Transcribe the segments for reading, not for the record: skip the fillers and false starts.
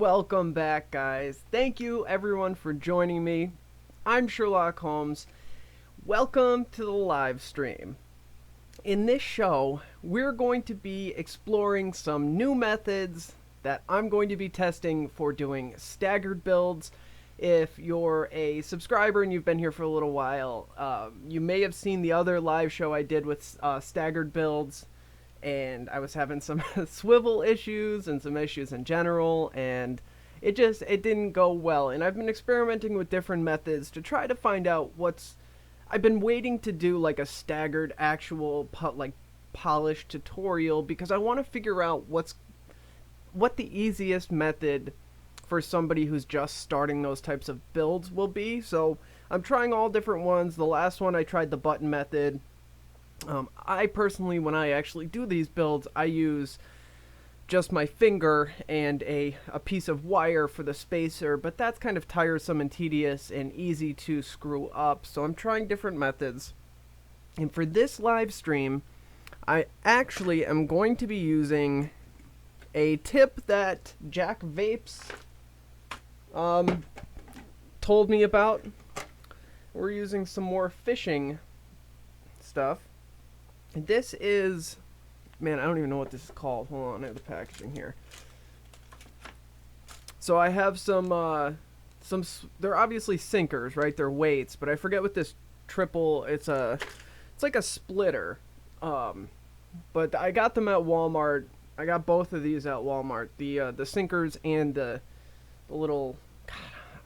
Welcome back, guys. Thank you, everyone, for joining me. I'm Sherlock Holmes. Welcome to the live stream. In this show, we're going to be exploring some new methods that I'm going to be testing for doing staggered builds. If you're a subscriber and you've been here for a little while, you may have seen the other live show I did with staggered builds, and I was having some swivel issues and some issues in general, and it didn't go well. And I've been experimenting with different methods to try to find out I've been waiting to do like a staggered actual polished tutorial because I want to figure out what the easiest method for somebody who's just starting those types of builds will be. So I'm trying all different ones. The last one I tried the button method. I personally, when I actually do these builds, I use just my finger and a piece of wire for the spacer, but that's kind of tiresome and tedious and easy to screw up. So I'm trying different methods. And for this live stream, I actually am going to be using a tip that Jack Vapes told me about. We're using some more fishing stuff. This is, man, I don't even know what this is called. Hold on, I have the packaging here. So I have they're obviously sinkers, right? They're weights, but I forget what this it's like a splitter. But I got them at Walmart. I got both of these at Walmart. The sinkers and the little, God,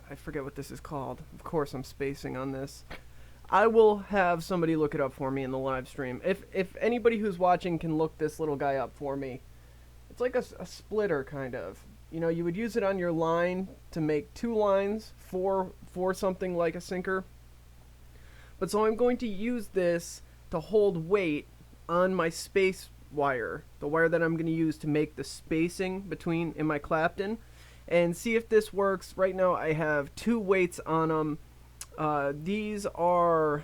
I forget what this is called. Of course I'm spacing on this. I will have somebody look it up for me in the live stream. If anybody who's watching can look this little guy up for me. It's like a splitter, kind of. You know, you would use it on your line to make two lines for something like a sinker. But so I'm going to use this to hold weight on my space wire. The wire that I'm going to use to make the spacing in my Clapton. And see if this works. Right now I have two weights on them. These are,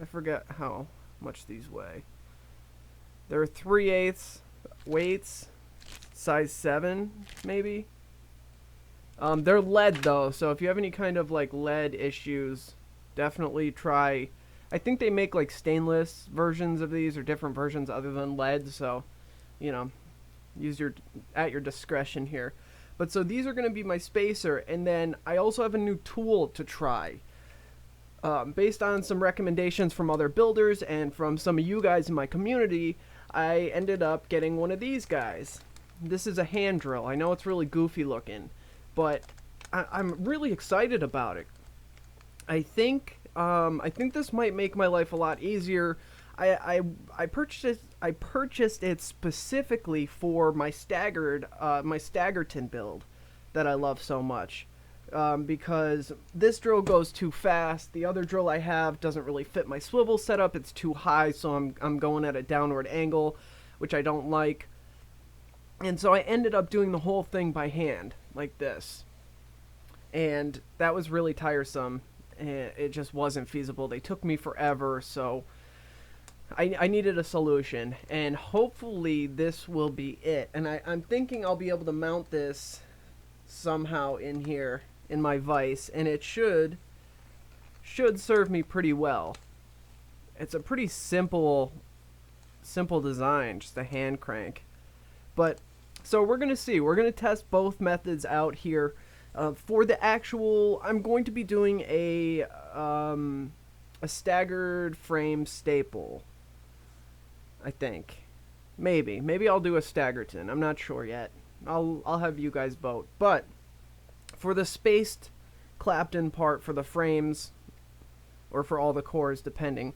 I forget how much these weigh. They're 3/8 weights, size 7 maybe. They're lead though, so if you have any kind of like lead issues, definitely try. I think they make like stainless versions of these or different versions other than lead, so you know, use at your discretion here. But so these are going to be my spacer, and then I also have a new tool to try. Based on some recommendations from other builders and from some of you guys in my community, I ended up getting one of these guys. This is a hand drill. I know it's really goofy looking, but I'm really excited about it. I think this might make my life a lot easier. I purchased it specifically for my Staggerton build that I love so much, because this drill goes too fast. The other drill I have doesn't really fit my swivel setup. It's too high, so I'm going at a downward angle, which I don't like. And so I ended up doing the whole thing by hand, like this. And that was really tiresome, and it just wasn't feasible. They took me forever, so I needed a solution, and hopefully this will be it. And I'm thinking I'll be able to mount this somehow in here in my vise, and it should serve me pretty well. It's a pretty simple design, just a hand crank. But so we're gonna see. We're gonna test both methods out here. For the actual, I'm going to be doing a staggered frame staple. I think. Maybe I'll do a Staggerton. I'm not sure yet. I'll have you guys vote. But for the spaced Clapton part for the frames, or for all the cores depending,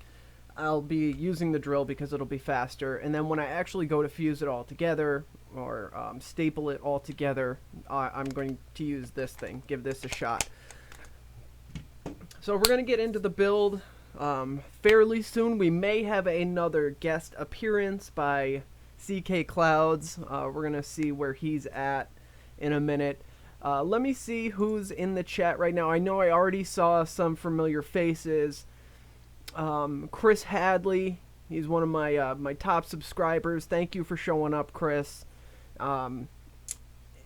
I'll be using the drill because it'll be faster. And then when I actually go to fuse it all together, or staple it all together, I'm going to use this thing. Give this a shot. So we're going to get into the build fairly soon. We may have another guest appearance by CK Clouds. We're going to see where he's at in a minute. Let me see who's in the chat right now. I know I already saw some familiar faces. Chris Hadley, he's one of my my top subscribers. Thank you for showing up, Chris.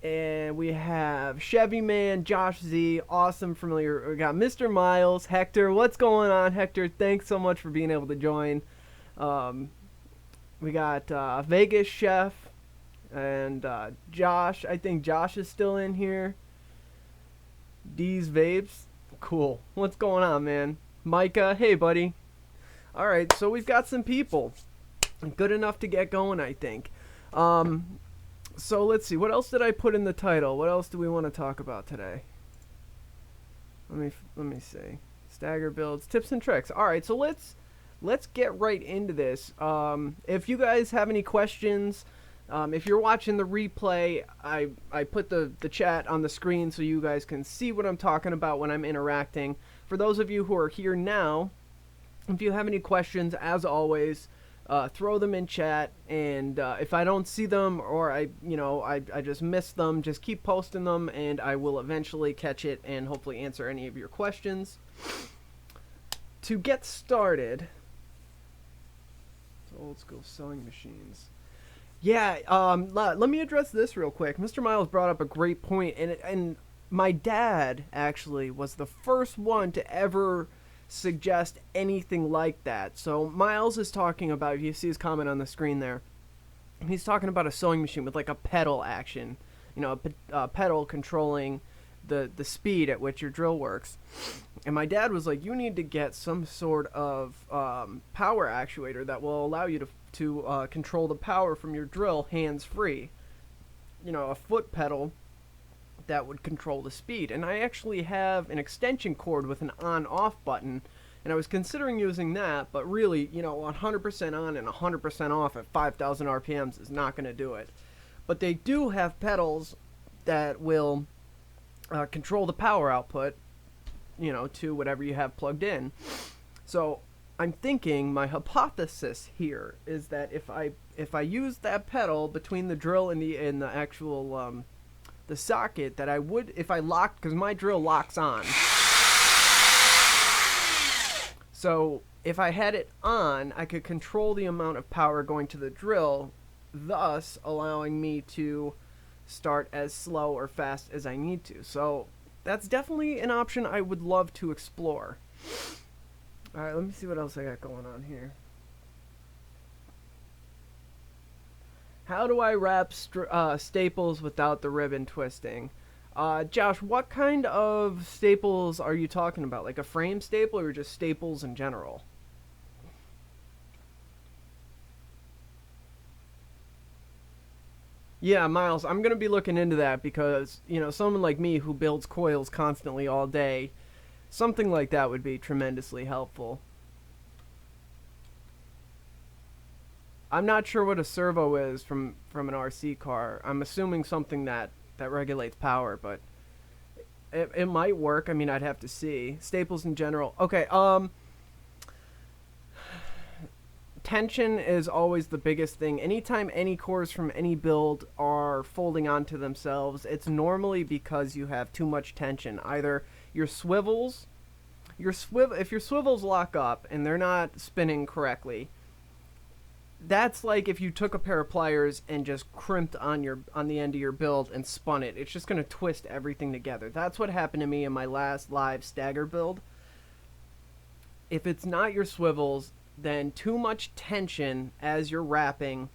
And we have Chevy Man, Josh Z, awesome familiar. We got Mr. Miles, Hector. What's going on, Hector? Thanks so much for being able to join. We got Vegas Chef and Josh. I think Josh is still in here. D's Vapes. Cool. What's going on, man? Micah, hey, buddy. All right, so we've got some people. Good enough to get going, I think. So let's see. What else did I put in the title? What else do we want to talk about today? Let me see. Staggered builds, tips and tricks. All right, so let's get right into this. If you guys have any questions, if you're watching the replay, I put the chat on the screen so you guys can see what I'm talking about when I'm interacting. For those of you who are here now, if you have any questions, as always, throw them in chat, and if I don't see them or I just miss them, just keep posting them, and I will eventually catch it and hopefully answer any of your questions. To get started, old school sewing machines. Yeah, let me address this real quick. Mr. Miles brought up a great point, and my dad actually was the first one to ever suggest anything like that. So Miles is talking about, if you see his comment on the screen there, he's talking about a sewing machine with like a pedal action, a pedal controlling the speed at which your drill works. And my dad was like, you need to get some sort of power actuator that will allow you to control the power from your drill hands-free. A foot pedal that would control the speed. And I actually have an extension cord with an on-off button, and I was considering using that, but really, 100% on and 100% off at 5,000 RPMs is not going to do it. But they do have pedals that will control the power output, to whatever you have plugged in. So I'm thinking, my hypothesis here is that if I use that pedal between the drill and the actual the socket, that I would, if I locked, because my drill locks on. So if I had it on, I could control the amount of power going to the drill, thus allowing me to start as slow or fast as I need to. So that's definitely an option I would love to explore. All right, let me see what else I got going on here. How do I wrap staples without the ribbon twisting? Josh, what kind of staples are you talking about? Like a frame staple or just staples in general? Yeah, Miles, I'm going to be looking into that because, someone like me who builds coils constantly all day, something like that would be tremendously helpful. I'm not sure what a servo is from an RC car. I'm assuming something that regulates power, but it might work. I mean, I'd have to see. Staples in general. Okay, tension is always the biggest thing. Anytime any cores from any build are folding onto themselves, it's normally because you have too much tension. Either your swivels, if your swivels lock up and they're not spinning correctly, that's like if you took a pair of pliers and just crimped on the end of your build and spun it. It's just going to twist everything together. That's what happened to me in my last live stagger build. If it's not your swivels, then too much tension as you're wrapping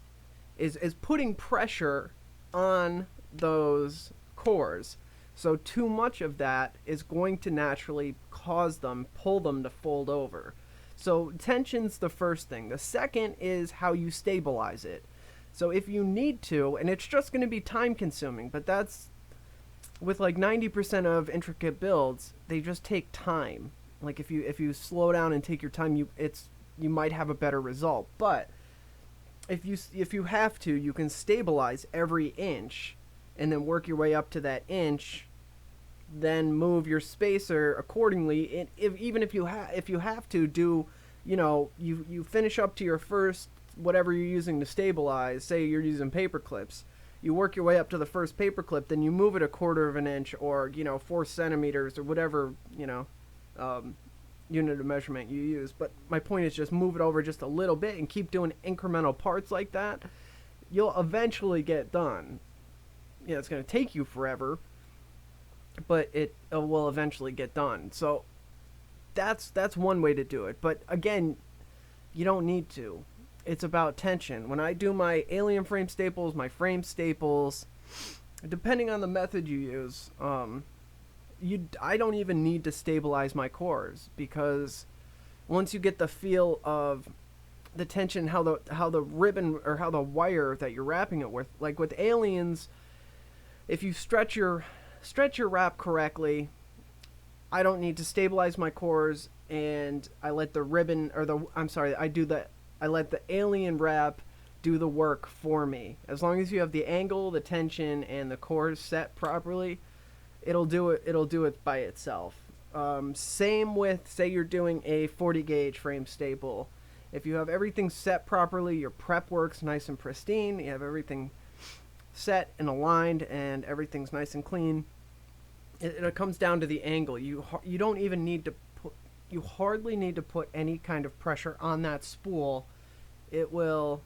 is putting pressure on those cores. So too much of that is going to naturally pull them to fold over. So tension's the first thing. The second is how you stabilize it. So if you need to, and it's just going to be time consuming, but that's with like 90% of intricate builds, they just take time. Like if you slow down and take your time, you might have a better result. But if you have to, you can stabilize every inch and then work your way up to that inch, then move your spacer accordingly. Even if you have to do, you finish up to your first whatever you're using to stabilize. Say you're using paper clips, you work your way up to the first paper clip, then you move it a quarter of an inch or 4 centimeters or whatever unit of measurement you use. But my point is just move it over just a little bit and keep doing incremental parts like that. You'll eventually get done. it's going to take you forever, but it will eventually get done. So that's one way to do it. But again, you don't need to. It's about tension. When I do my alien frame staples, my frame staples, depending on the method you use, I don't even need to stabilize my cores, because once you get the feel of the tension, how the ribbon or how the wire that you're wrapping it with, like with aliens, if you stretch your wrap correctly, I don't need to stabilize my cores, and I let the ribbon or the I'm sorry, I let the alien wrap do the work for me. As long as you have the angle, the tension, and the cores set properly, it'll do it by itself. Same with, say you're doing a 40 gauge frame staple. If you have everything set properly, your prep works nice and pristine, you have everything set and aligned, and everything's nice and clean, it comes down to the angle. You don't even need to put, you hardly need to put any kind of pressure on that spool. It will,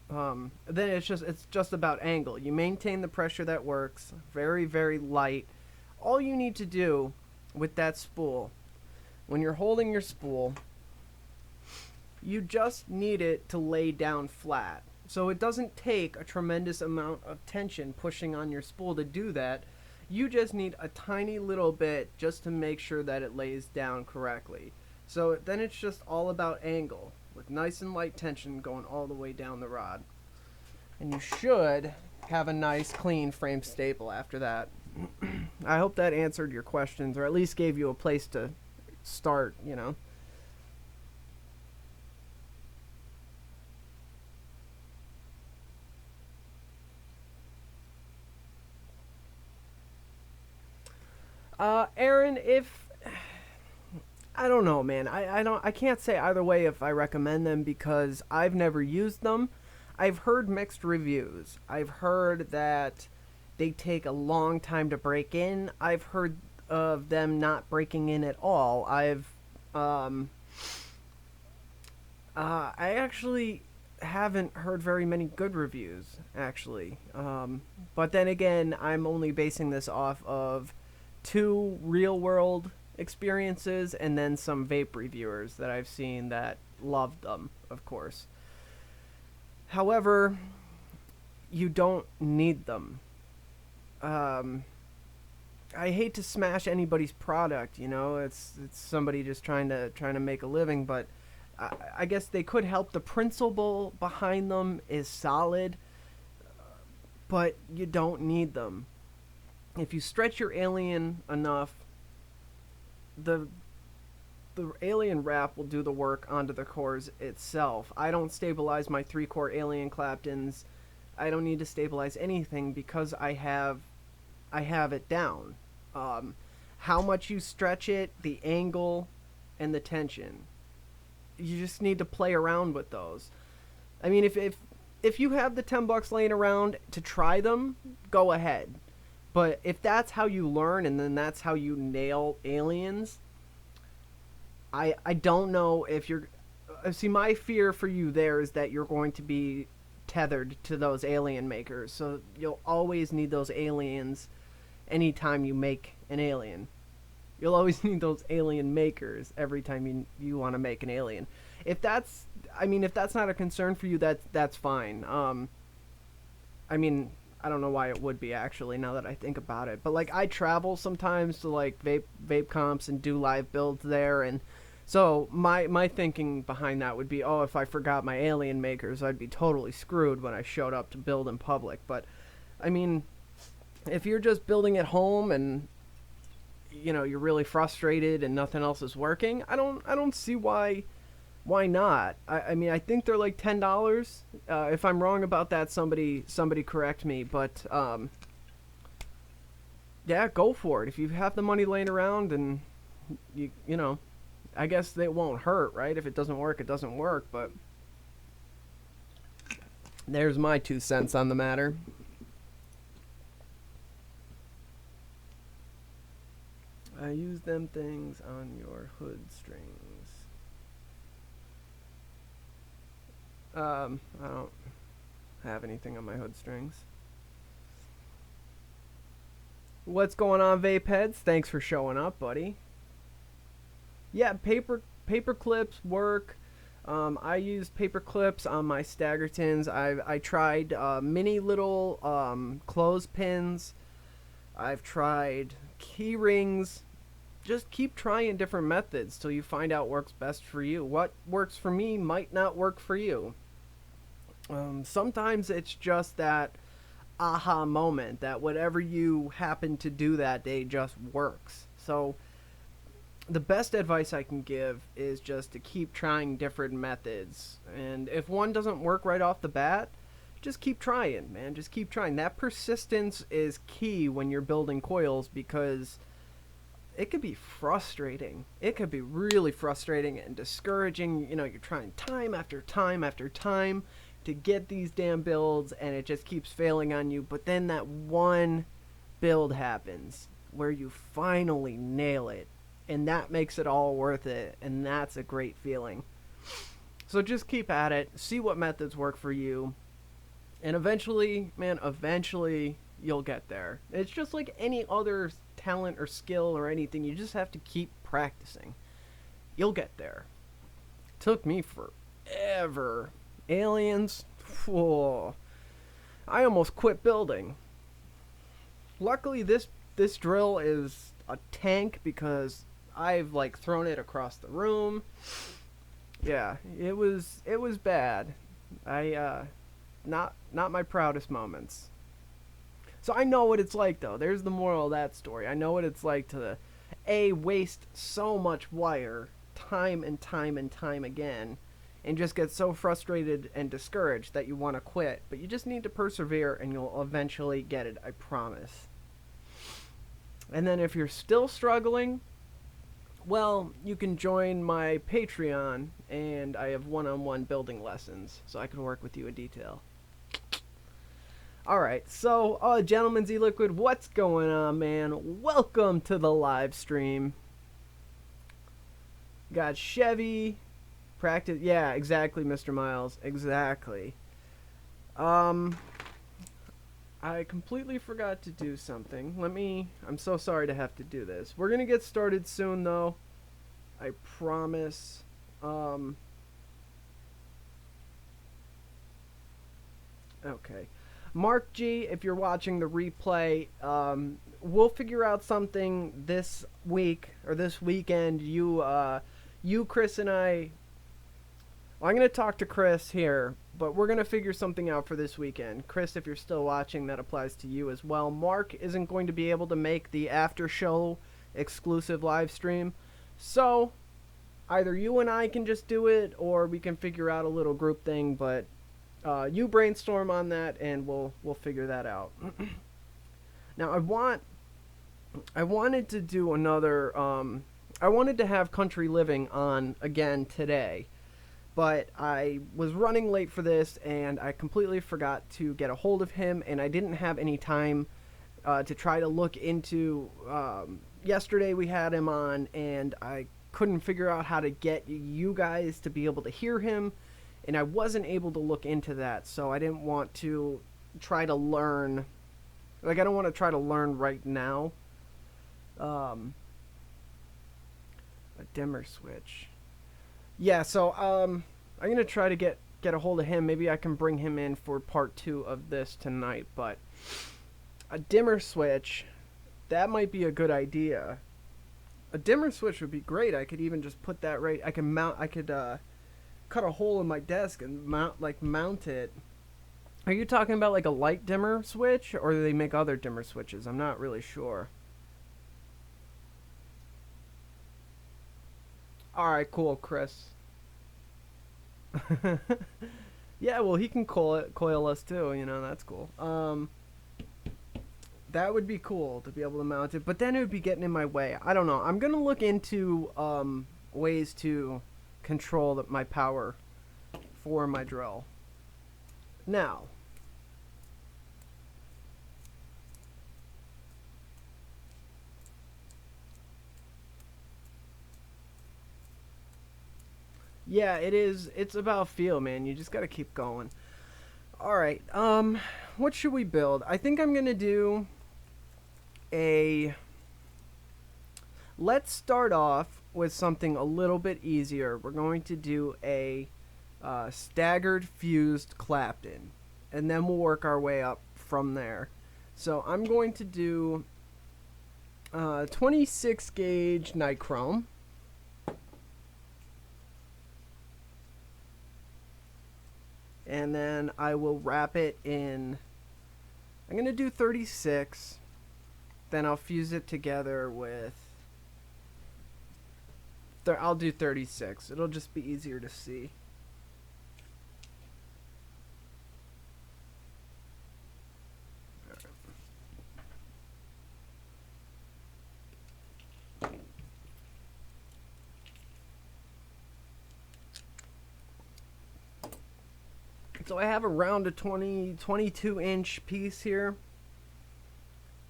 then it's just about angle. You maintain the pressure that works, very, very light. All you need to do with that spool, when you're holding your spool, you just need it to lay down flat. So it doesn't take a tremendous amount of tension pushing on your spool to do that. You just need a tiny little bit just to make sure that it lays down correctly. So then it's just all about angle, with nice and light tension going all the way down the rod. And you should have a nice clean frame staple after that. I hope that answered your questions, or at least gave you a place to start, Aaron, if I don't know, man. I can't say either way if I recommend them, because I've never used them. I've heard mixed reviews. I've heard that they take a long time to break in. I've heard of them not breaking in at all. I actually haven't heard very many good reviews, actually. But then again, I'm only basing this off of 2 real world experiences and then some vape reviewers that I've seen that loved them, of course. However, you don't need them. I hate to smash anybody's product, it's somebody just trying to make a living, but I guess they could help. The principle behind them is solid, but you don't need them. If you stretch your alien enough, the alien wrap will do the work onto the cores itself. I don't stabilize my 3-core alien Claptons. I don't need to stabilize anything because I have it down. How much you stretch it, the angle, and the tension. You just need to play around with those. I mean, if you have the $10 laying around to try them, go ahead. But if that's how you learn and then that's how you nail aliens, I don't know if you're... See, my fear for you there is that you're going to be tethered to those alien makers. So you'll always need those aliens anytime you make an alien. You'll always need those alien makers every time you want to make an alien. If that's not a concern for you, that's fine. I don't know why it would be, actually, now that I think about it. But like, I travel sometimes to like vape comps and do live builds there, and so my thinking behind that would be, oh, if I forgot my alien makers, I'd be totally screwed when I showed up to build in public. But I mean, if you're just building at home and you're really frustrated and nothing else is working, I don't see why not. I mean, I think they're like $10. If I'm wrong about that, somebody correct me. But yeah, go for it. If you have the money laying around, and I guess they won't hurt, right? If it doesn't work, it doesn't work. But there's my 2 cents on the matter. I use them things on your hood strings. I don't have anything on my hood strings. What's going on, vape heads? Thanks for showing up, buddy. Yeah, paper clips work. I use paper clips on my Staggertons. I tried mini little clothespins. I've tried key rings. Just keep trying different methods till you find out works best for you. What works for me might not work for you. Sometimes it's just that aha moment that whatever you happen to do that day just works. So the best advice I can give is just to keep trying different methods. And if one doesn't work right off the bat, just keep trying, man. Just keep trying. That persistence is key when you're building coils, because it could be frustrating. It could be really frustrating and discouraging. You know, you're trying time after time after time to get these damn builds, and it just keeps failing on you. But then that one build happens where you finally nail it, and that makes it all worth it, and that's a great feeling. So just keep at it, see what methods work for you, and eventually, man, eventually you'll get there. It's just like any other talent or skill or anything. You just have to keep practicing. You'll get there. Took me forever. Aliens, whoa. I almost quit building. Luckily, this drill is a tank because I've like thrown it across the room. Yeah, it was bad. Not my proudest moments. So I know what it's like, though. There's the moral of that story. I know what it's like to waste so much wire time and time and time again, and just get so frustrated and discouraged that you want to quit. But you just need to persevere, and you'll eventually get it, I promise. And then if you're still struggling, well, you can join my Patreon, and I have one-on-one building lessons, so I can work with you in detail. Alright, so, Gentleman's E-Liquid, what's going on, man? Welcome to the live stream. Got Chevy, practice, yeah, exactly, Mr. Miles, exactly. I completely forgot to do something. I'm so sorry to have to do this. We're gonna get started soon, though. I promise. Okay. Mark G, if you're watching the replay, we'll figure out something this week, or this weekend. You, Chris, and I... Well, I'm going to talk to Chris here, but we're going to figure something out for this weekend. Chris, if you're still watching, that applies to you as well. Mark isn't going to be able to make the after show exclusive live stream, so either you and I can just do it, or we can figure out a little group thing, but you brainstorm on that, and we'll figure that out. Now, I wanted to do another, I wanted to have Country Living on again today, but I was running late for this, and I completely forgot to get a hold of him, and I didn't have any time to try to look into, yesterday we had him on, and I couldn't figure out how to get you guys to be able to hear him, and I wasn't able to look into that, so I didn't want to try to learn, like, I don't want to try to learn right now. A dimmer switch. Yeah, so, I'm going to try to get a hold of him. Maybe I can bring him in for part 2 of this tonight, but a dimmer switch, that might be a good idea. A dimmer switch would be great. I could even just put that right, I could cut a hole in my desk and mount it. Are you talking about like a light dimmer switch, or do they make other dimmer switches? I'm not really sure. Alright, cool, Chris. Yeah, well, he can coil us too, you know, that's cool. That would be cool to be able to mount it, but then it would be getting in my way. I don't know. I'm gonna look into ways to control my power for my drill. Now, yeah, it's about feel, man. You just gotta keep going. Alright, what should we build? I think I'm gonna do a... Let's start off with something a little bit easier. We're going to do a staggered fused Clapton, and then we'll work our way up from there. So I'm going to do 26 gauge nichrome. And then I will wrap it in, I'm going to do 36, then I'll fuse it together with, I'll do 36, it'll just be easier to see. So I have around a 22 inch piece here,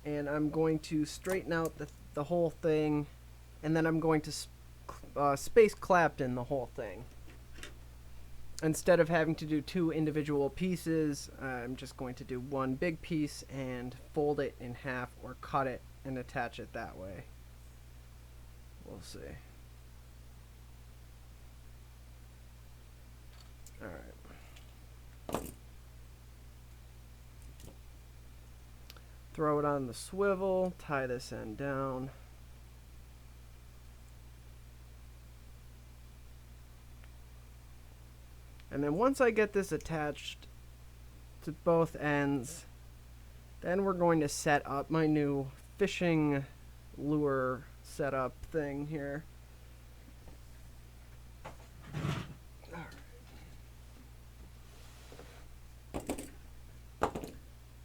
and I'm going to straighten out the whole thing, and then I'm going to space Clapton the whole thing. Instead of having to do two individual pieces, I'm just going to do one big piece and fold it in half or cut it and attach it that way. We'll see. Alright. Throw it on the swivel, tie this end down. And then once I get this attached to both ends, then we're going to set up my new fishing lure setup thing here.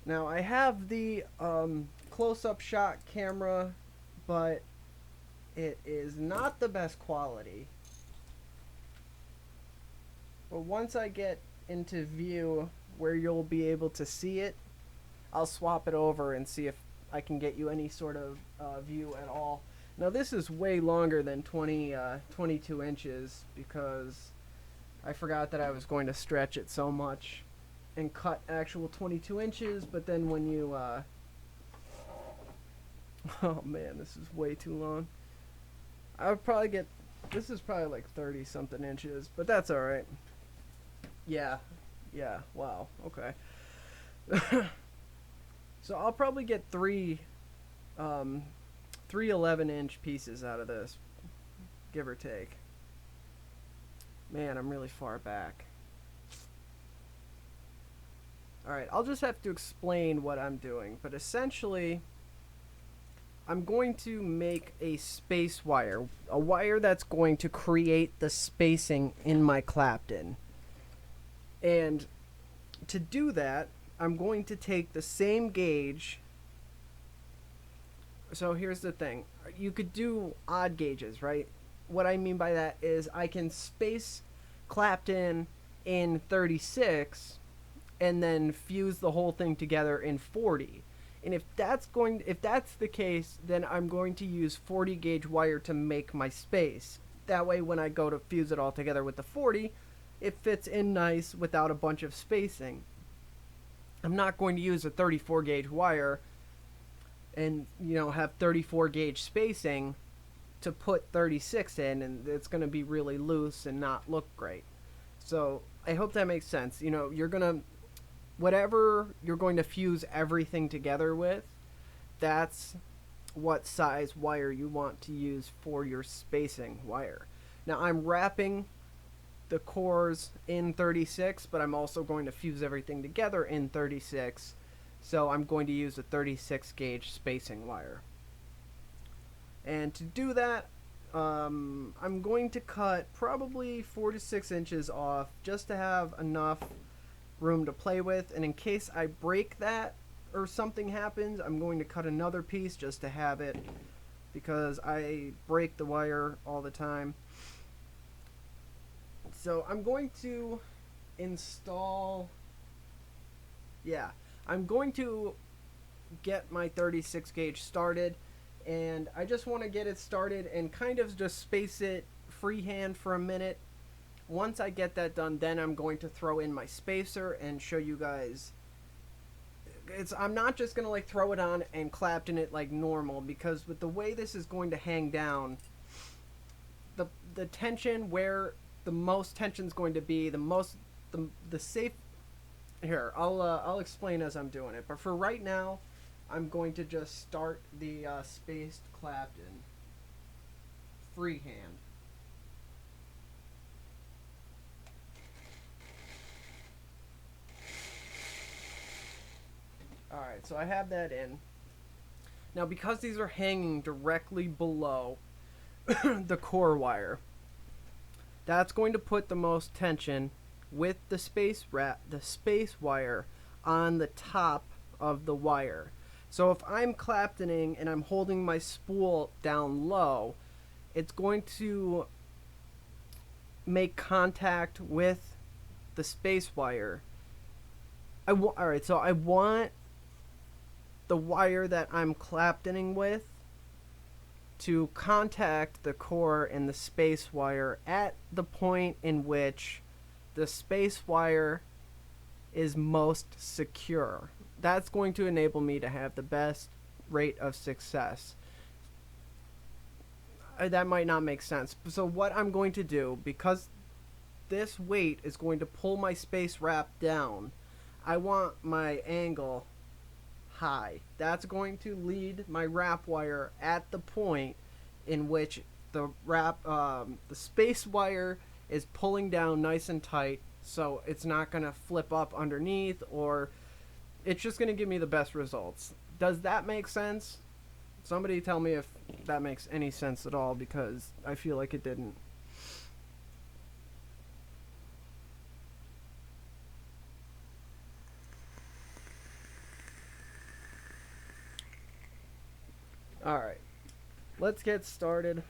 Now I have the close-up shot camera, but it is not the best quality. But once I get into view where you'll be able to see it, I'll swap it over and see if I can get you any sort of view at all. Now this is way longer than 22 inches because I forgot that I was going to stretch it so much and cut actual 22 inches, but then when you oh man, this is way too long. I would probably get, this is probably like 30 something inches, but that's alright. Yeah, wow, okay. So I'll probably get three 11-inch pieces out of this, give or take. Man, I'm really far back. Alright, I'll just have to explain what I'm doing, but essentially I'm going to make a space wire, a wire that's going to create the spacing in my Clapton. And to do that, I'm going to take the same gauge. So here's the thing, you could do odd gauges, right? What I mean by that is I can space Clapton in 36 and then fuse the whole thing together in 40. And if that's the case, then I'm going to use 40 gauge wire to make my space. That way when I go to fuse it all together with the 40, it fits in nice without a bunch of spacing. I'm not going to use a 34 gauge wire and, you know, have 34 gauge spacing to put 36 in, and it's going to be really loose and not look great. So I hope that makes sense. You know, you're going to, whatever you're going to fuse everything together with, that's what size wire you want to use for your spacing wire. Now I'm wrapping the cores in 36, but I'm also going to fuse everything together in 36, so I'm going to use a 36 gauge spacing wire. And to do that, I'm going to cut probably 4 to 6 inches off just to have enough room to play with, and in case I break that or something happens, I'm going to cut another piece just to have it, because I break the wire all the time. So I'm going to install, I'm going to get my 36 gauge started, and I just want to get it started and kind of just space it freehand for a minute. Once I get that done, then I'm going to throw in my spacer and show you guys I'm not just gonna like throw it on and Clapton it like normal, because with the way this is going to hang down, the tension where the most tension is going to be, the safe. Here, I'll explain as I'm doing it. But for right now, I'm going to just start the spaced Clapton freehand. Alright, so I have that in. Now, because these are hanging directly below the core wire, that's going to put the most tension with the space wire on the top of the wire. So if I'm Claptoning and I'm holding my spool down low, it's going to make contact with the space wire. Alright, so I want the wire that I'm Claptoning with to contact the core and the space wire at the point in which the space wire is most secure. That's going to enable me to have the best rate of success. That might not make sense. So what I'm going to do, because this weight is going to pull my space wrap down, I want my angle high. That's going to lead my wrap wire at the point in which the space wire is pulling down nice and tight, so it's not going to flip up underneath, or it's just going to give me the best results. Does that make sense? Somebody tell me if that makes any sense at all, because I feel like it didn't. Alright, let's get started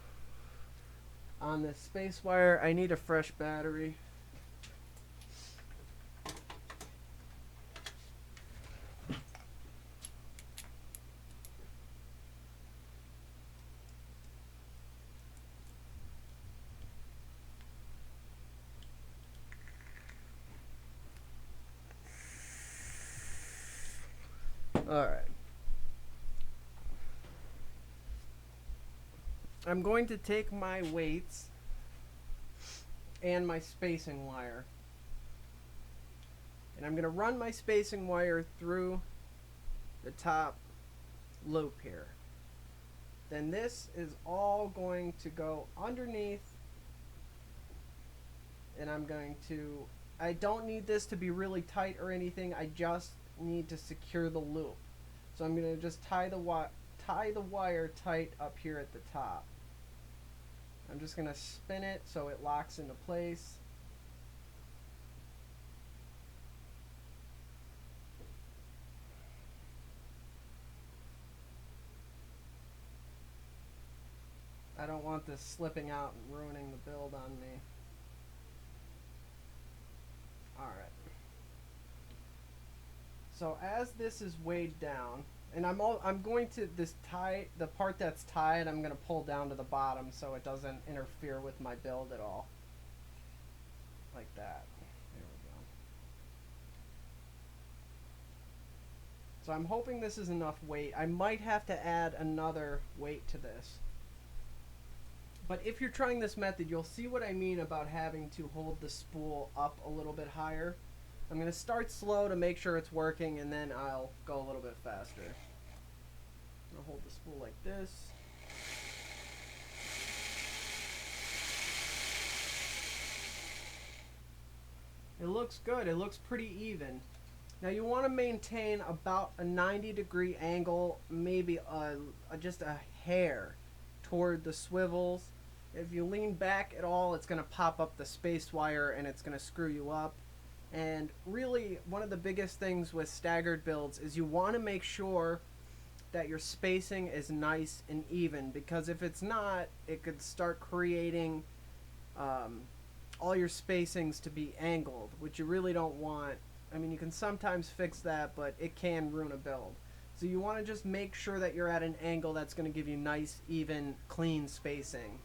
on this space wire. I need a fresh battery. Alright. I'm going to take my weights and my spacing wire, and I'm going to run my spacing wire through the top loop here. Then this is all going to go underneath, and I don't need this to be really tight or anything, I just need to secure the loop. So I'm going to just tie the wire tight up here at the top. I'm just going to spin it so it locks into place. I don't want this slipping out and ruining the build on me. Alright. So as this is weighed down, and I'm going to the part that's tied, I'm going to pull down to the bottom so it doesn't interfere with my build at all. Like that. There we go. So I'm hoping this is enough weight. I might have to add another weight to this. But if you're trying this method, you'll see what I mean about having to hold the spool up a little bit higher. I'm going to start slow to make sure it's working, and then I'll go a little bit faster. I'm going to hold the spool like this. It looks good. It looks pretty even. Now you want to maintain about a 90-degree angle, maybe just a hair toward the swivels. If you lean back at all, it's going to pop up the space wire and it's going to screw you up. And really, one of the biggest things with staggered builds is you want to make sure that your spacing is nice and even, because if it's not, it could start creating all your spacings to be angled, which you really don't want. I mean, you can sometimes fix that, but it can ruin a build. So you want to just make sure that you're at an angle that's going to give you nice, even, clean spacing.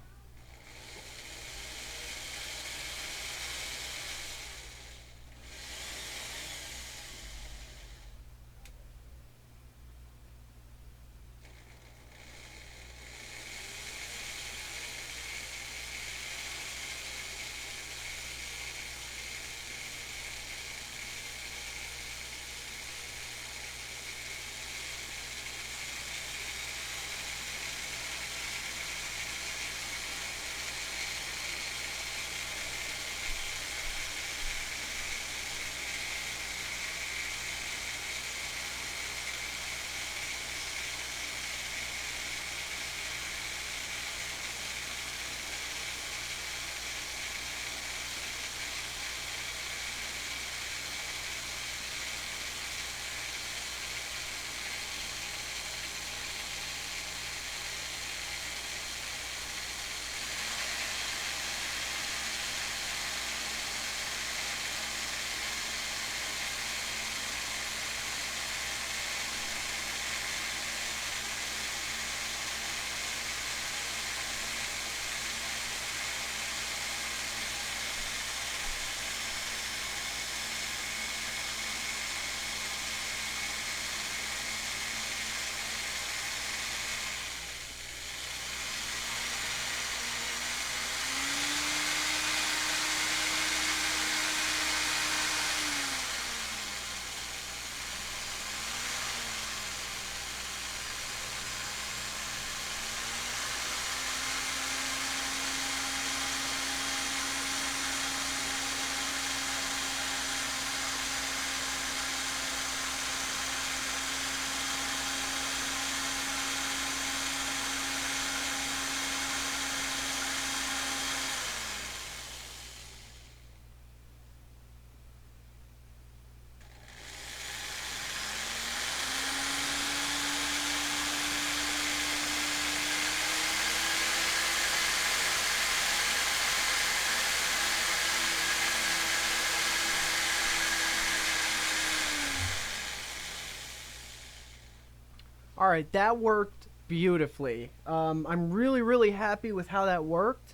All right, that worked beautifully. I'm really, really happy with how that worked.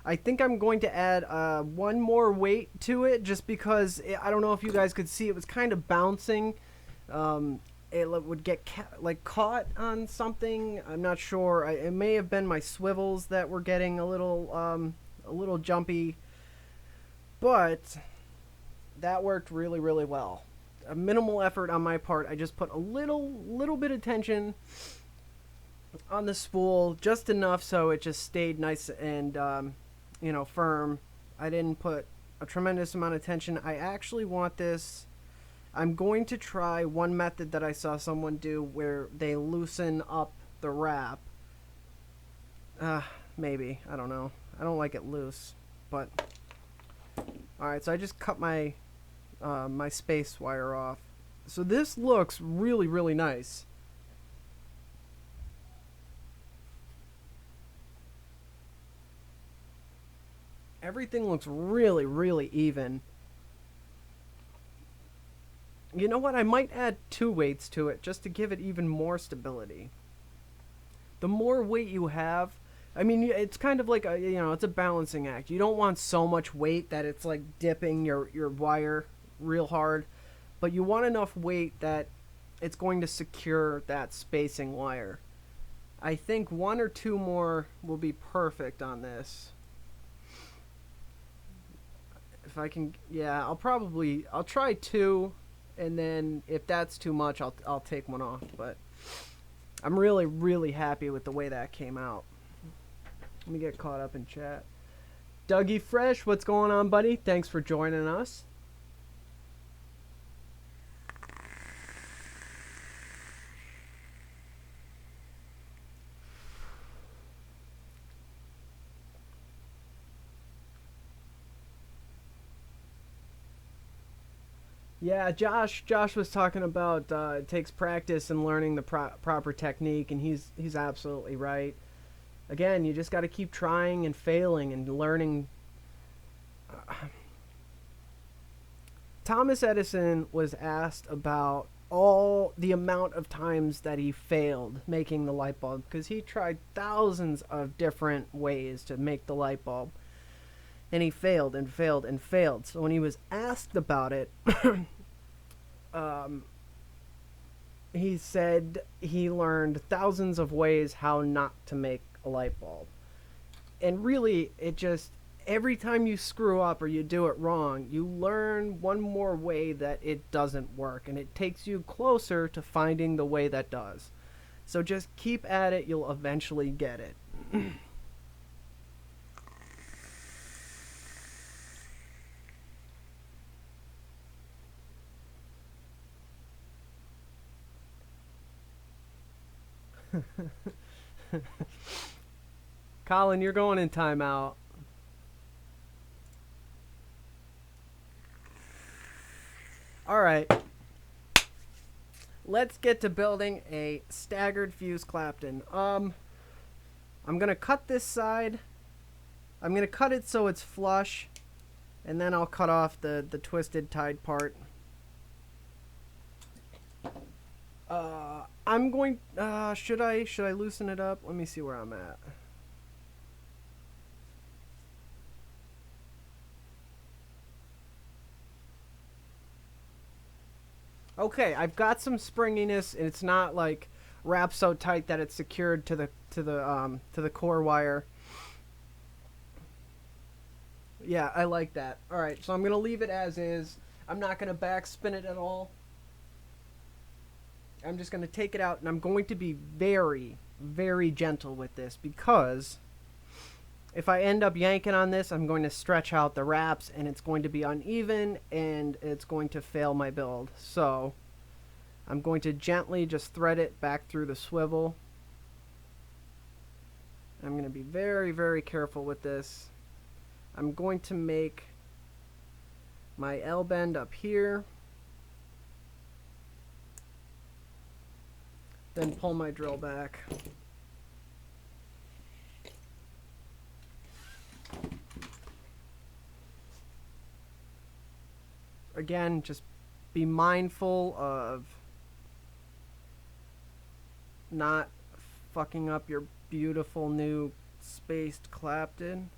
I think I'm going to add one more weight to it just because I don't know if you guys could see it was kind of bouncing. It would get like caught on something. I'm not sure. It may have been my swivels that were getting a little jumpy, but that worked really, really well. A minimal effort on my part. I just put a little bit of tension on the spool, just enough so it just stayed nice and firm. I didn't put a tremendous amount of tension. I actually want this. I'm going to try one method that I saw someone do where they loosen up the wrap. Maybe. I don't know. I don't like it loose, but alright, so I just cut my my space wire off. So this looks really, really nice. Everything looks really, really even. You know what? I might add 2 weights to it just to give it even more stability. The more weight you have, I mean, it's kind of like it's a balancing act. You don't want so much weight that it's like dipping your wire real hard, but you want enough weight that it's going to secure that spacing wire. I think 1 or 2 more will be perfect on this. If I can, yeah, I'll try 2, and then if that's too much, I'll take 1 off. But I'm really, really happy with the way that came out. Let me get caught up in chat. Dougie Fresh, what's going on, buddy? Thanks for joining us. Yeah, Josh was talking about it takes practice and learning the proper technique, and he's absolutely right. Again, you just got to keep trying and failing and learning. Thomas Edison was asked about all the amount of times that he failed making the light bulb, because he tried thousands of different ways to make the light bulb, and he failed and failed and failed. So when he was asked about it, he said he learned thousands of ways how not to make a light bulb. And really, it just, every time you screw up or you do it wrong, you learn one more way that it doesn't work, and it takes you closer to finding the way that does. So just keep at it, you'll eventually get it. Colin, you're going in timeout. Alright. Let's get to building a staggered fuse Clapton. I'm gonna cut this side. I'm gonna cut it so it's flush, and then I'll cut off the twisted tied part. I'm going, should I loosen it up? Let me see where I'm at. Okay, I've got some springiness, and it's not like wrapped so tight that it's secured to the core wire. Yeah, I like that. All right, so I'm gonna leave it as is. I'm not gonna backspin it at all. I'm just gonna take it out, and I'm going to be very, very gentle with this, because if I end up yanking on this, I'm going to stretch out the wraps, and it's going to be uneven, and it's going to fail my build. So I'm going to gently just thread it back through the swivel. I'm going to be very, very careful with this. I'm going to make my L bend up here, then pull my drill back. Again, just be mindful of not fucking up your beautiful new spaced Clapton.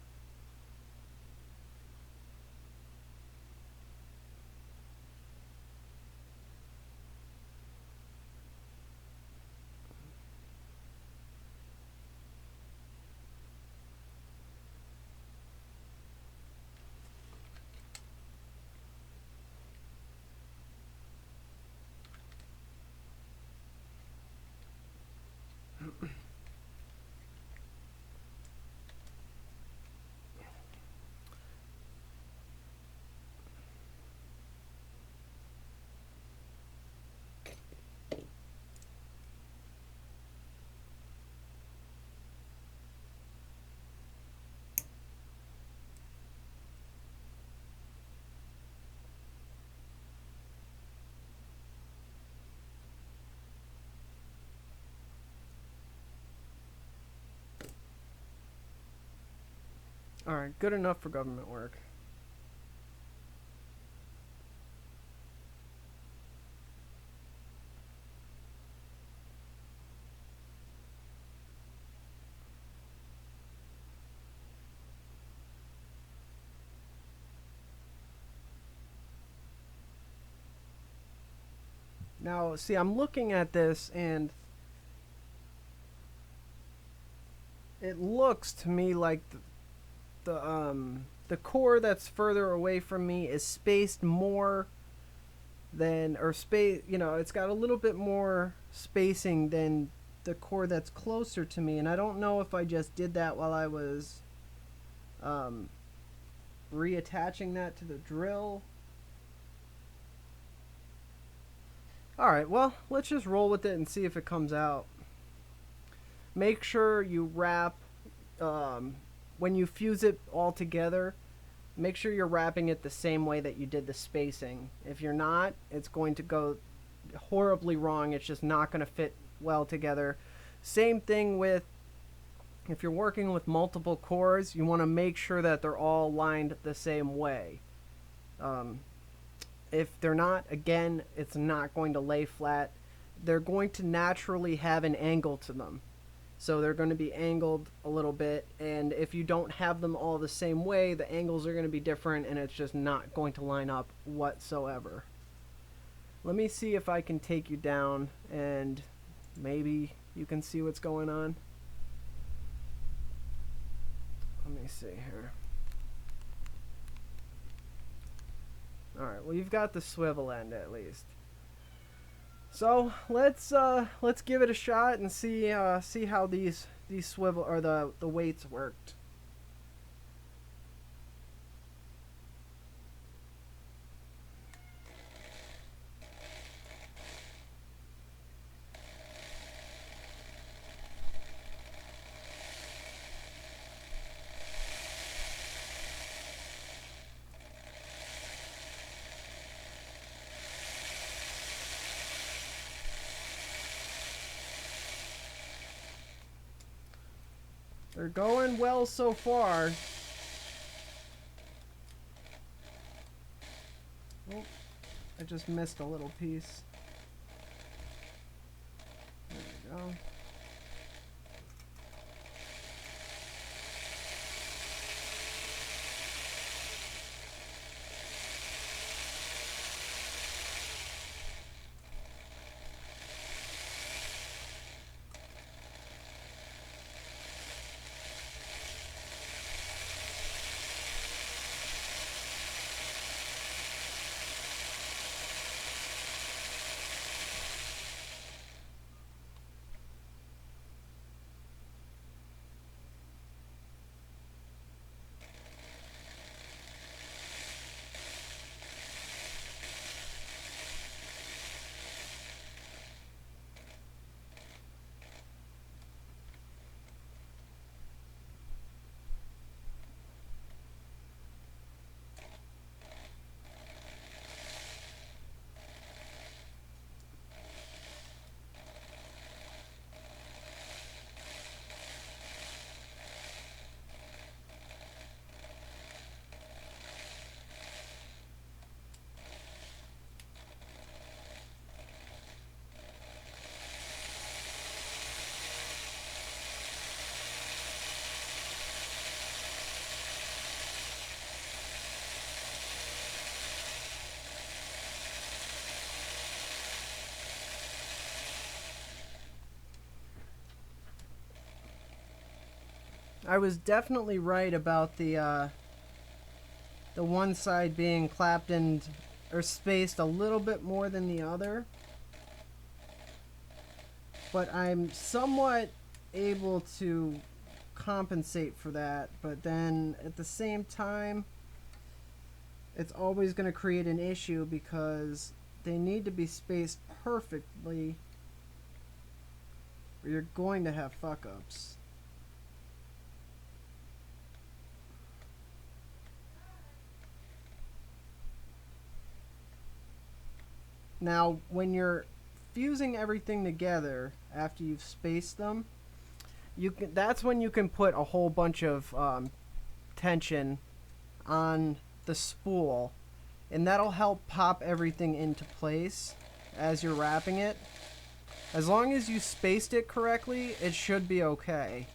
Alright, good enough for government work. Now, see, I'm looking at this and it looks to me like the core that's further away from me is spaced more than, or space, you know, it's got a little bit more spacing than the core that's closer to me, and I don't know if I just did that while I was reattaching that to the drill. Alright, well, let's just roll with it and see if it comes out. Make sure you wrap, when you fuse it all together, make sure you're wrapping it the same way that you did the spacing. If you're not, it's going to go horribly wrong. It's just not going to fit well together. Same thing with, if you're working with multiple cores, you want to make sure that they're all lined the same way. If they're not, again, it's not going to lay flat. They're going to naturally have an angle to them. So they're going to be angled a little bit, and if you don't have them all the same way, the angles are going to be different, and it's just not going to line up whatsoever. Let me see if I can take you down, and maybe you can see what's going on. Let me see here. Alright, well, you've got the swivel end at least. So let's give it a shot and see how these swivel or the weights worked. They're going well so far. Oh, I just missed a little piece. There we go. I was definitely right about the one side being Clapton or spaced a little bit more than the other. But I'm somewhat able to compensate for that, but then at the same time it's always going to create an issue because they need to be spaced perfectly or you're going to have fuck-ups. Now, when you're fusing everything together after you've spaced them, that's when you can put a whole bunch of tension on the spool, and that'll help pop everything into place as you're wrapping it. As long as you spaced it correctly, it should be okay.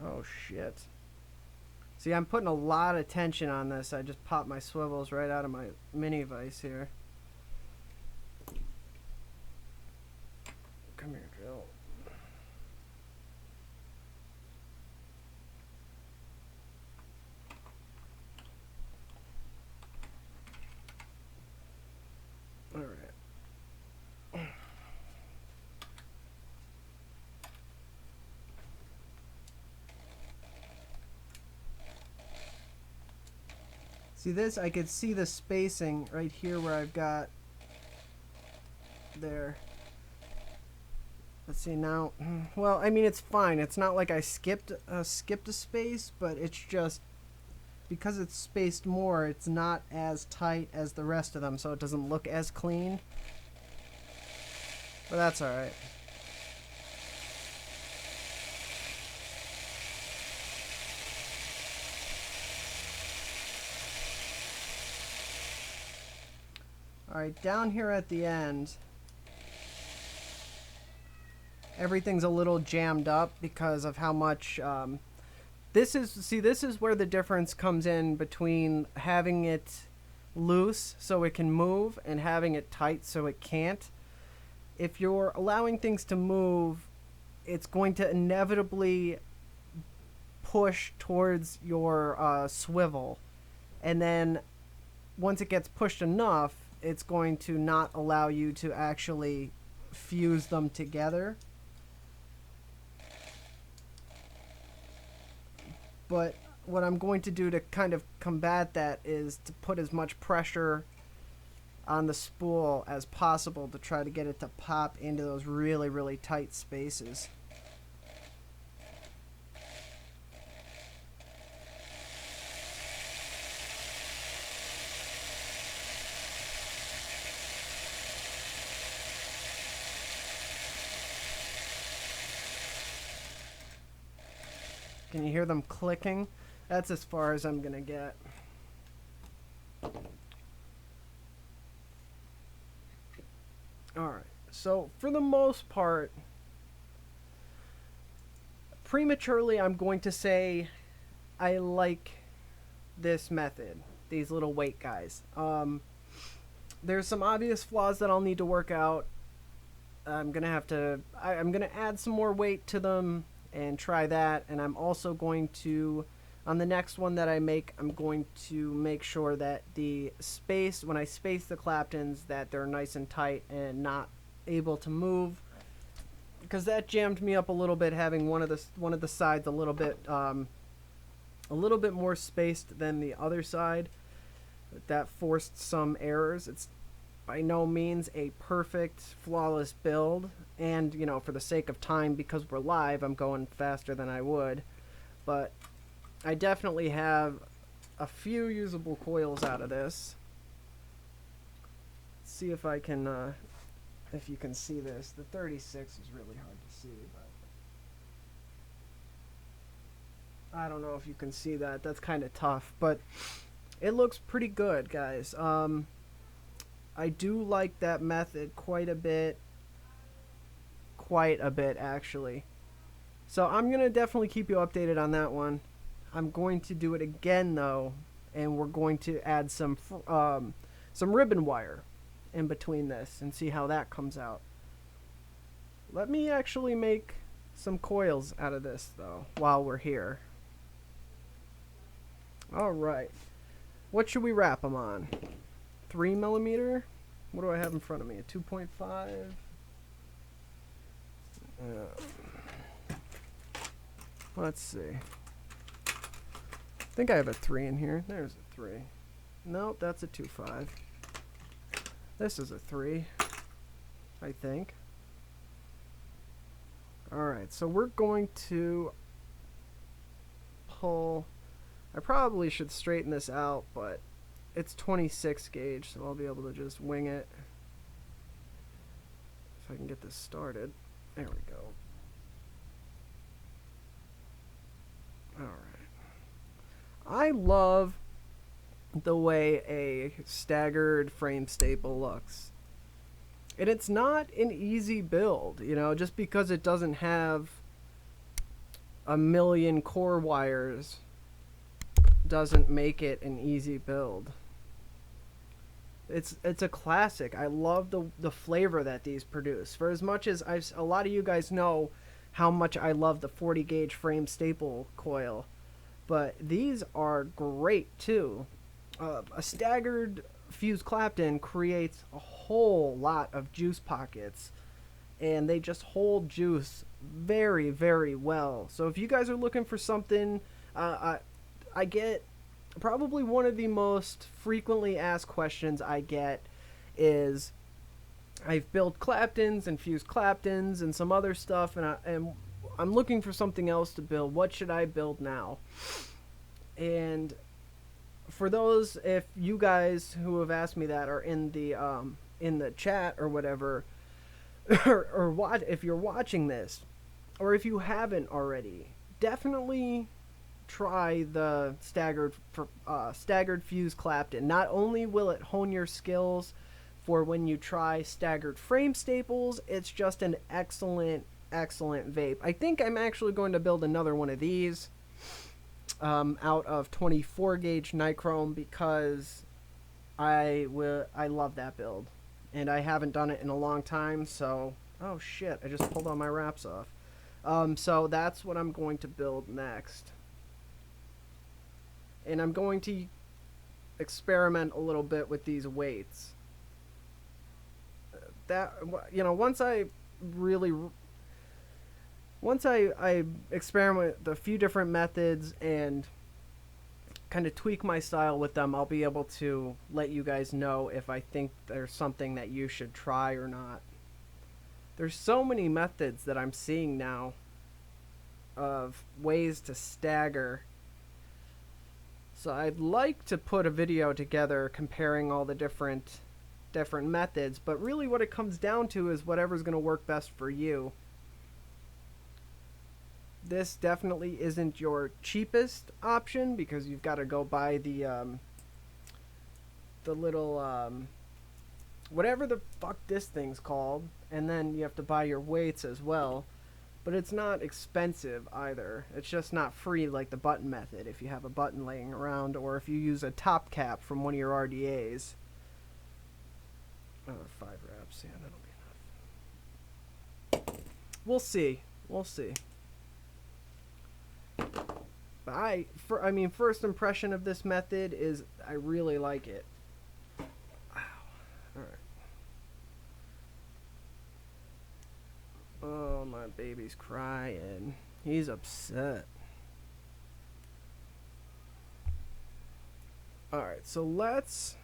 Oh shit. See, I'm putting a lot of tension on this. I just popped my swivels right out of my mini vise here. Come here, Jill. All right. See this? I could see the spacing right here where I've got there. Let's see now. Well, I mean, it's fine. It's not like I skipped a space, but it's just because it's spaced more, it's not as tight as the rest of them, so it doesn't look as clean. But that's all right. Alright, down here at the end, everything's a little jammed up because of how much, this is where the difference comes in between having it loose so it can move and having it tight so it can't. If you're allowing things to move, it's going to inevitably push towards your swivel, and then once it gets pushed enough, it's going to not allow you to actually fuse them together. But what I'm going to do to kind of combat that is to put as much pressure on the spool as possible to try to get it to pop into those really, really tight spaces. Can you hear them clicking? That's as far as I'm gonna get. Alright, so for the most part, prematurely I'm going to say I like this method, these little weight guys. There's some obvious flaws that I'll need to work out. I'm gonna add some more weight to them and try that, and I'm also going to, on the next one that I make, I'm going to make sure that the space, when I space the Claptons, that they're nice and tight and not able to move, because that jammed me up a little bit, having one of the sides a little bit more spaced than the other side. That forced some errors. It's by no means a perfect, flawless build, and, you know, for the sake of time, because we're live, I'm going faster than I would, but I definitely have a few usable coils out of this. see if I can, if you can see this. The 36 is really hard to see, but I don't know if you can see that. That's kind of tough, but it looks pretty good, guys. I do like that method quite a bit. Quite a bit, actually. So I'm going to definitely keep you updated on that one. I'm going to do it again, though, and we're going to add some ribbon wire in between this and see how that comes out. Let me actually make some coils out of this, though, while we're here. Alright. What should we wrap them on? 3mm? What do I have in front of me? A 2.5? Let's see. I think I have a 3 in here. There's a 3. Nope, that's a 2.5. This is a 3, I think. Alright, so we're going to pull... I probably should straighten this out, but it's 26 gauge, so I'll be able to just wing it. If I can get this started. There we go. Alright. I love the way a staggered frame staple looks. And it's not an easy build, you know, just because it doesn't have a million core wires doesn't make it an easy build. It's a classic. I love the flavor that these produce. For as much as a lot of you guys know how much I love the 40 gauge frame staple coil, but these are great too. A staggered fused Clapton creates a whole lot of juice pockets, and they just hold juice very, very well. So if you guys are looking for something, I get probably one of the most frequently asked questions I get is, I've built Claptons and fused Claptons and some other stuff, and I'm looking for something else to build. What should I build now? And for those, if you guys who have asked me that are in the chat or whatever, or what, if you're watching this, or if you haven't already, definitely try the staggered fused Clapton. Not only will it hone your skills for when you try staggered frame staples, it's just an excellent vape. I think I'm actually going to build another one of these out of 24 gauge nichrome, because I love that build, and I haven't done it in a long time. So, oh shit, I just pulled all my wraps off. So that's what I'm going to build next. And I'm going to experiment a little bit with these weights. That, you know, once I experiment with a few different methods and kind of tweak my style with them, I'll be able to let you guys know if I think there's something that you should try or not. There's so many methods that I'm seeing now of ways to stagger. So I'd like to put a video together comparing all the different methods, but really what it comes down to is whatever's going to work best for you. This definitely isn't your cheapest option, because you've got to go buy the little whatever the fuck this thing's called, and then you have to buy your weights as well. But it's not expensive either. It's just not free like the button method if you have a button laying around, or if you use a top cap from one of your RDAs. 5 wraps, yeah, that'll be enough. We'll see. But I mean, first impression of this method is I really like it. Wow. Alright. Oh, my baby's crying. He's upset. Alright, so let's...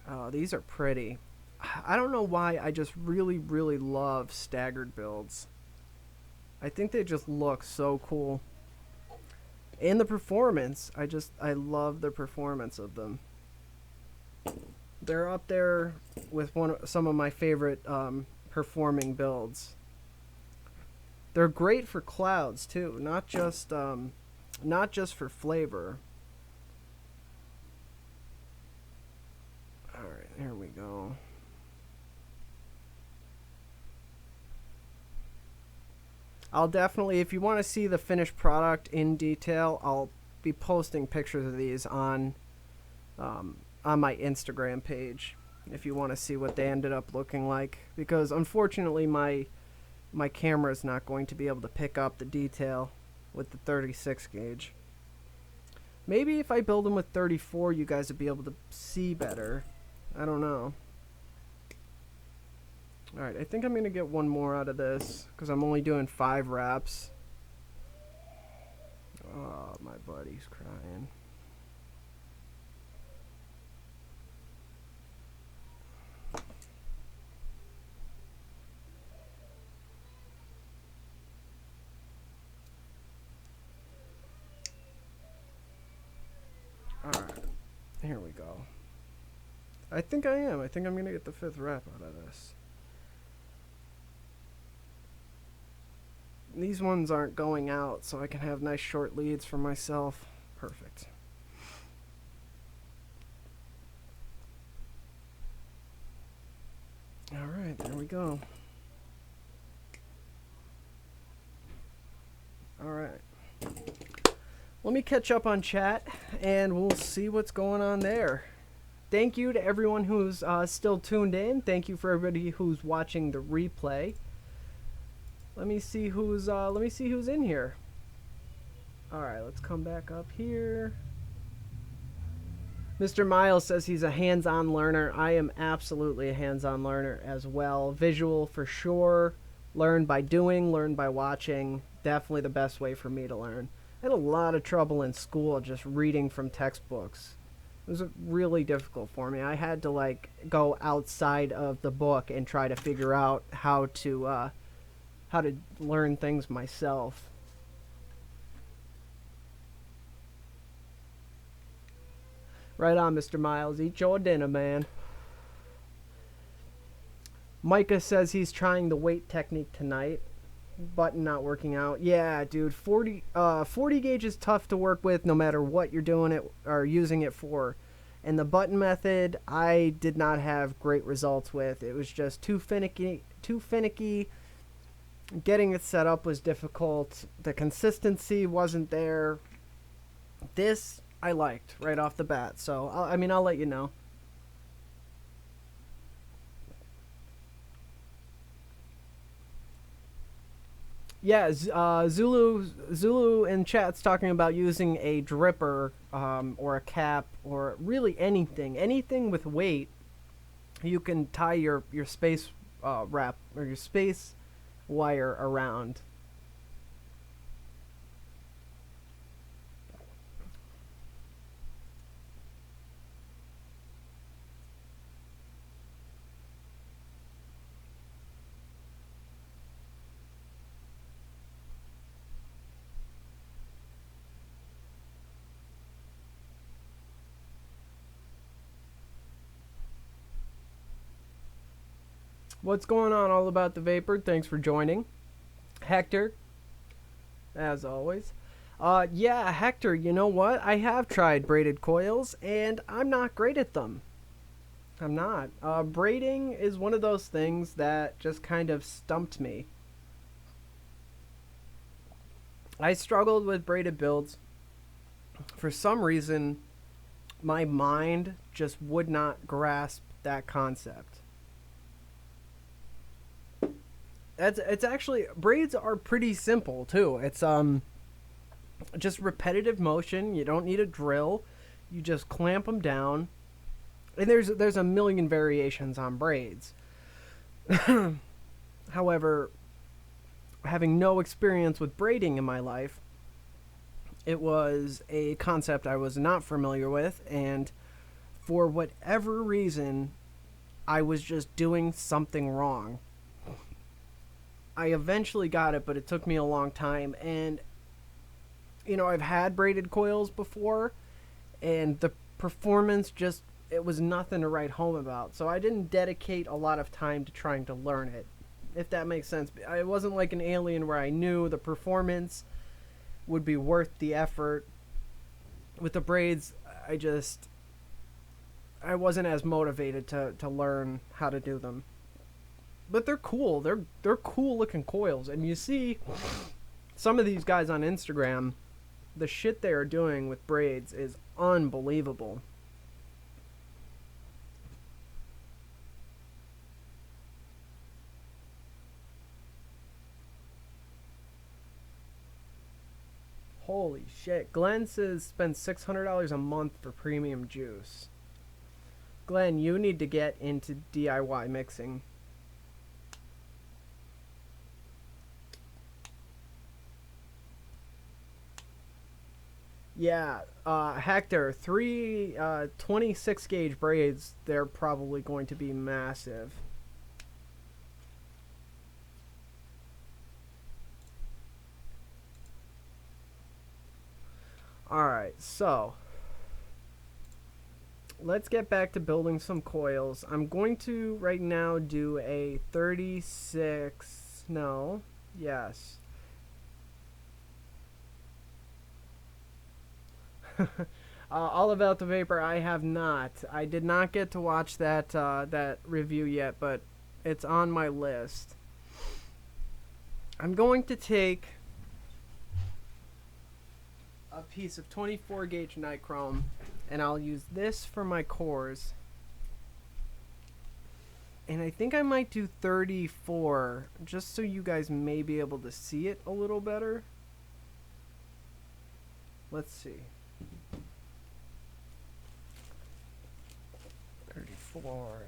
Oh, these are pretty. I don't know why, I just really, really love staggered builds. I think they just look so cool. And the performance, I love the performance of them. They're up there with some of my favorite performing builds. They're great for clouds too, not just for flavor. All right, here we go. I'll definitely, if you want to see the finished product in detail, I'll be posting pictures of these on my Instagram page if you want to see what they ended up looking like. Because unfortunately, my camera is not going to be able to pick up the detail with the 36 gauge. Maybe if I build them with 34, you guys would be able to see better. I don't know. Alright, I think I'm going to get one more out of this because I'm only doing 5 wraps. Oh, my buddy's crying. Alright, here we go. I think I am. I think I'm going to get the 5th wrap out of this. These ones aren't going out, so I can have nice short leads for myself. Perfect. Alright, there we go. Alright. Let me catch up on chat, and we'll see what's going on there. Thank you to everyone who's still tuned in. Thank you for everybody who's watching the replay. Let me see who's in here. All right, let's come back up here. Mr. Miles says he's a hands-on learner. I am absolutely a hands-on learner as well. Visual for sure. Learn by doing, learn by watching. Definitely the best way for me to learn. I had a lot of trouble in school just reading from textbooks. It was really difficult for me. I had to like go outside of the book and try to figure out how to learn things myself. Right on, Mr. Miles. Eat your dinner, man. Micah says he's trying the weight technique tonight. Button not working out. Yeah, dude. 40 gauge is tough to work with no matter what you're doing it or using it for. And the button method, I did not have great results with. It was just too finicky. Getting it set up was difficult. The consistency wasn't there. This I liked right off the bat. So, I'll let you know. Yeah, Zulu in chat's talking about using a dripper or a cap or really anything with weight. You can tie your space wrap or your space wire around. What's going on all about the vapor? Thanks for joining. Hector, as always. Yeah, Hector, you know what? I have tried braided coils, and I'm not great at them. I'm not. Braiding is one of those things that just kind of stumped me. I struggled with braided builds. For some reason, my mind just would not grasp that concept. It's actually, braids are pretty simple too. It's just repetitive motion. You don't need a drill. You just clamp them down. And there's a million variations on braids. However, having no experience with braiding in my life, it was a concept I was not familiar with, and for whatever reason, I was just doing something wrong. I eventually got it, but it took me a long time. And, you know, I've had braided coils before, and the performance just, it was nothing to write home about. So I didn't dedicate a lot of time to trying to learn it, if that makes sense. It wasn't like an Alien where I knew the performance would be worth the effort. With the braids, I wasn't as motivated to learn how to do them. But they're cool. They're cool looking coils. And you see some of these guys on Instagram, the shit they are doing with braids is unbelievable. Holy shit. Glenn says spend $600 a month for premium juice. Glenn, you need to get into DIY mixing. Yeah, Hector, three 26 gauge braids, they're probably going to be massive. Alright, so let's get back to building some coils. I'm going to right now do a 36, no, yes. All about the vapor, I have not. I did not get to watch that that review yet, but it's on my list. I'm going to take a piece of 24 gauge nichrome, and I'll use this for my cores. And I think I might do 34, just so you guys may be able to see it a little better. Let's see. 34.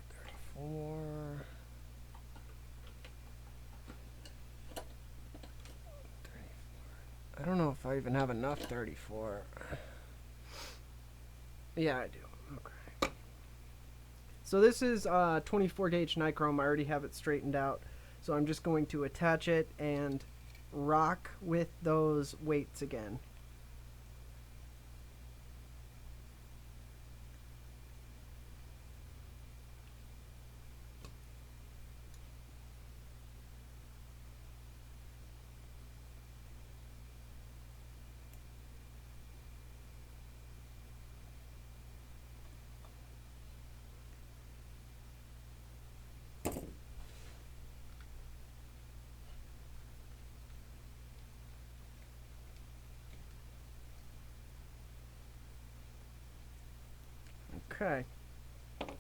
I don't know if I even have enough 34. Yeah, I do. Okay. So this is 24 gauge nichrome. I already have it straightened out. So I'm just going to attach it and rock with those weights again. Okay. Let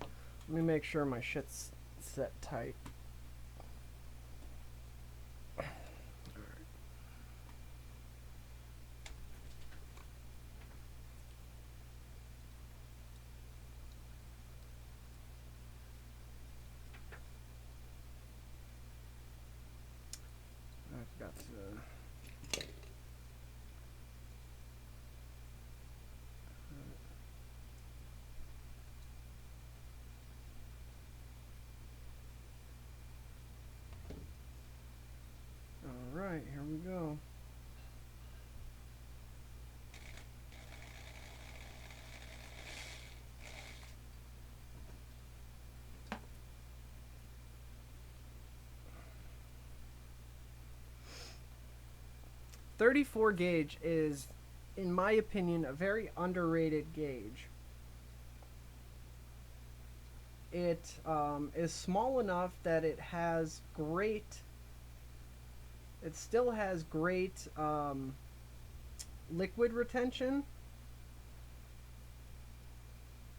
me make sure my shit's set tight. I've got to... Alright, here we go. .34 gauge is, in my opinion, a very underrated gauge. It is small enough that it has great... It still has great liquid retention,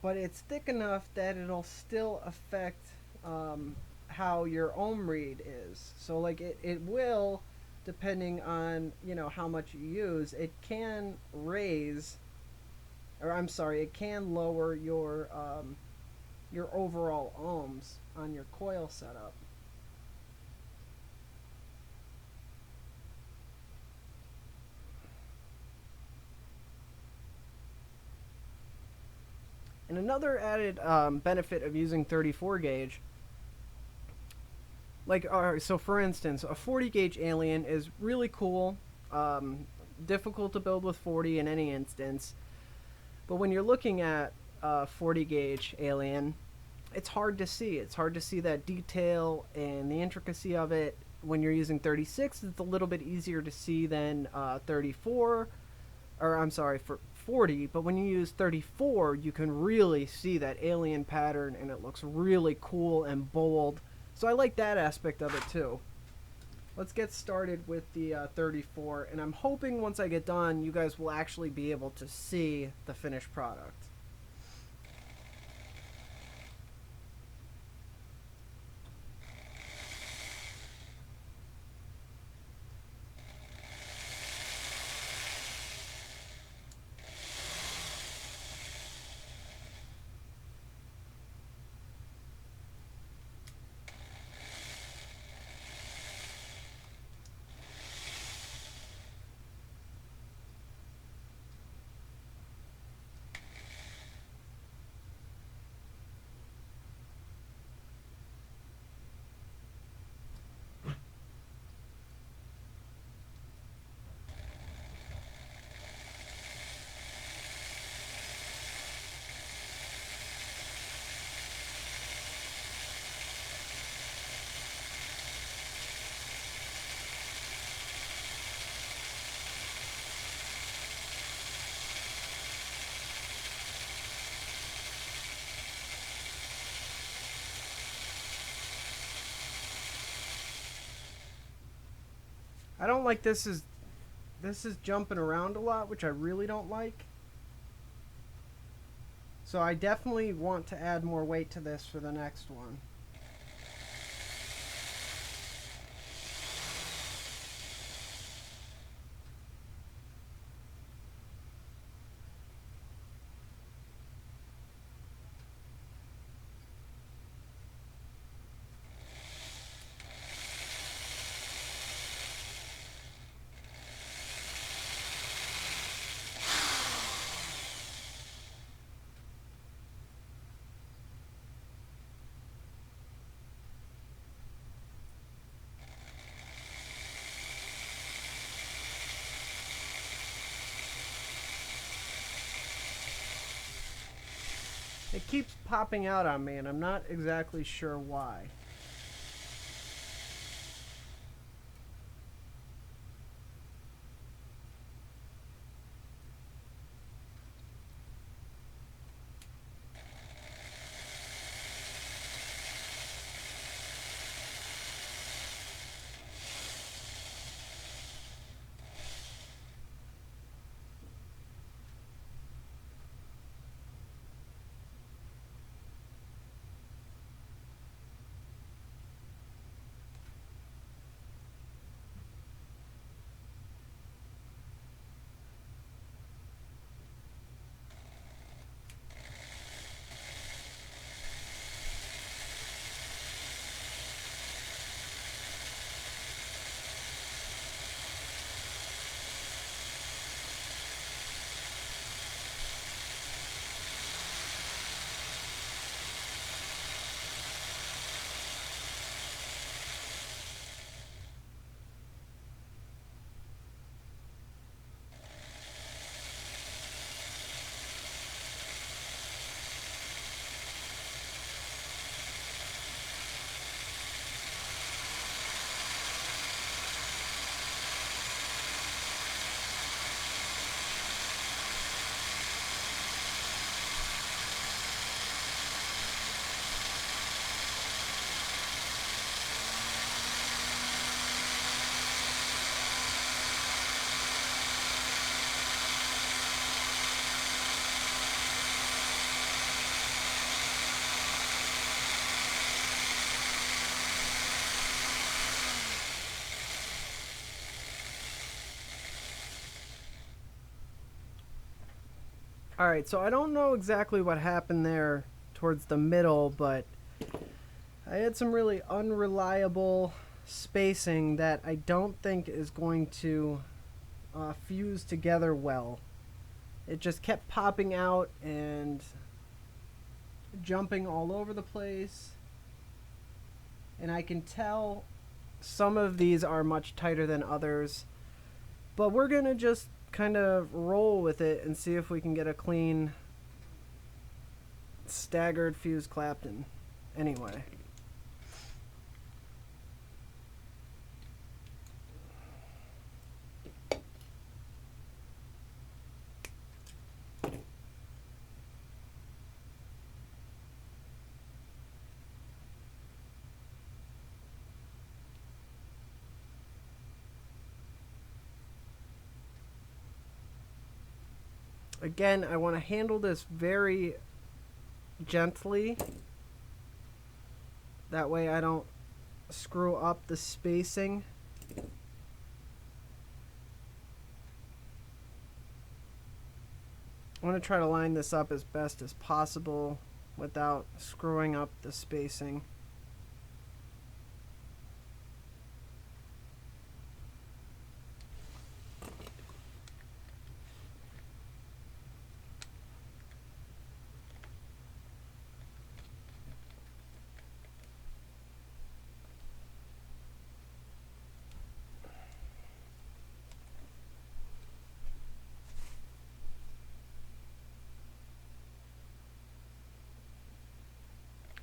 but it's thick enough that it'll still affect how your ohm read is. So like it will, depending on, you know, how much you use, it can raise, or I'm sorry, it can lower your overall ohms on your coil setup. And another added benefit of using 34 gauge, like, so for instance, a 40 gauge Alien is really cool, difficult to build with 40 in any instance, but when you're looking at 40 gauge alien, it's hard to see. It's hard to see that detail and the intricacy of it. When you're using 36, it's a little bit easier to see than 34, or I'm sorry, for 40. But when you use 34, you can really see that alien pattern, and it looks really cool and bold. So I like that aspect of it too. Let's get started with the 34, and I'm hoping once I get done, you guys will actually be able to see the finished product. I don't like this is jumping around a lot, which I really don't like. So I definitely want to add more weight to this for the next one. It keeps popping out on me, and I'm not exactly sure why. Alright, so I don't know exactly what happened there towards the middle, but I had some really unreliable spacing that I don't think is going to fuse together well. It just kept popping out and jumping all over the place. And I can tell some of these are much tighter than others. But we're going to just kind of roll with it and see if we can get a clean Staggered fuse Clapton. Anyway. Again, I want to handle this very gently. That way I don't screw up the spacing. I want to try to line this up as best as possible without screwing up the spacing.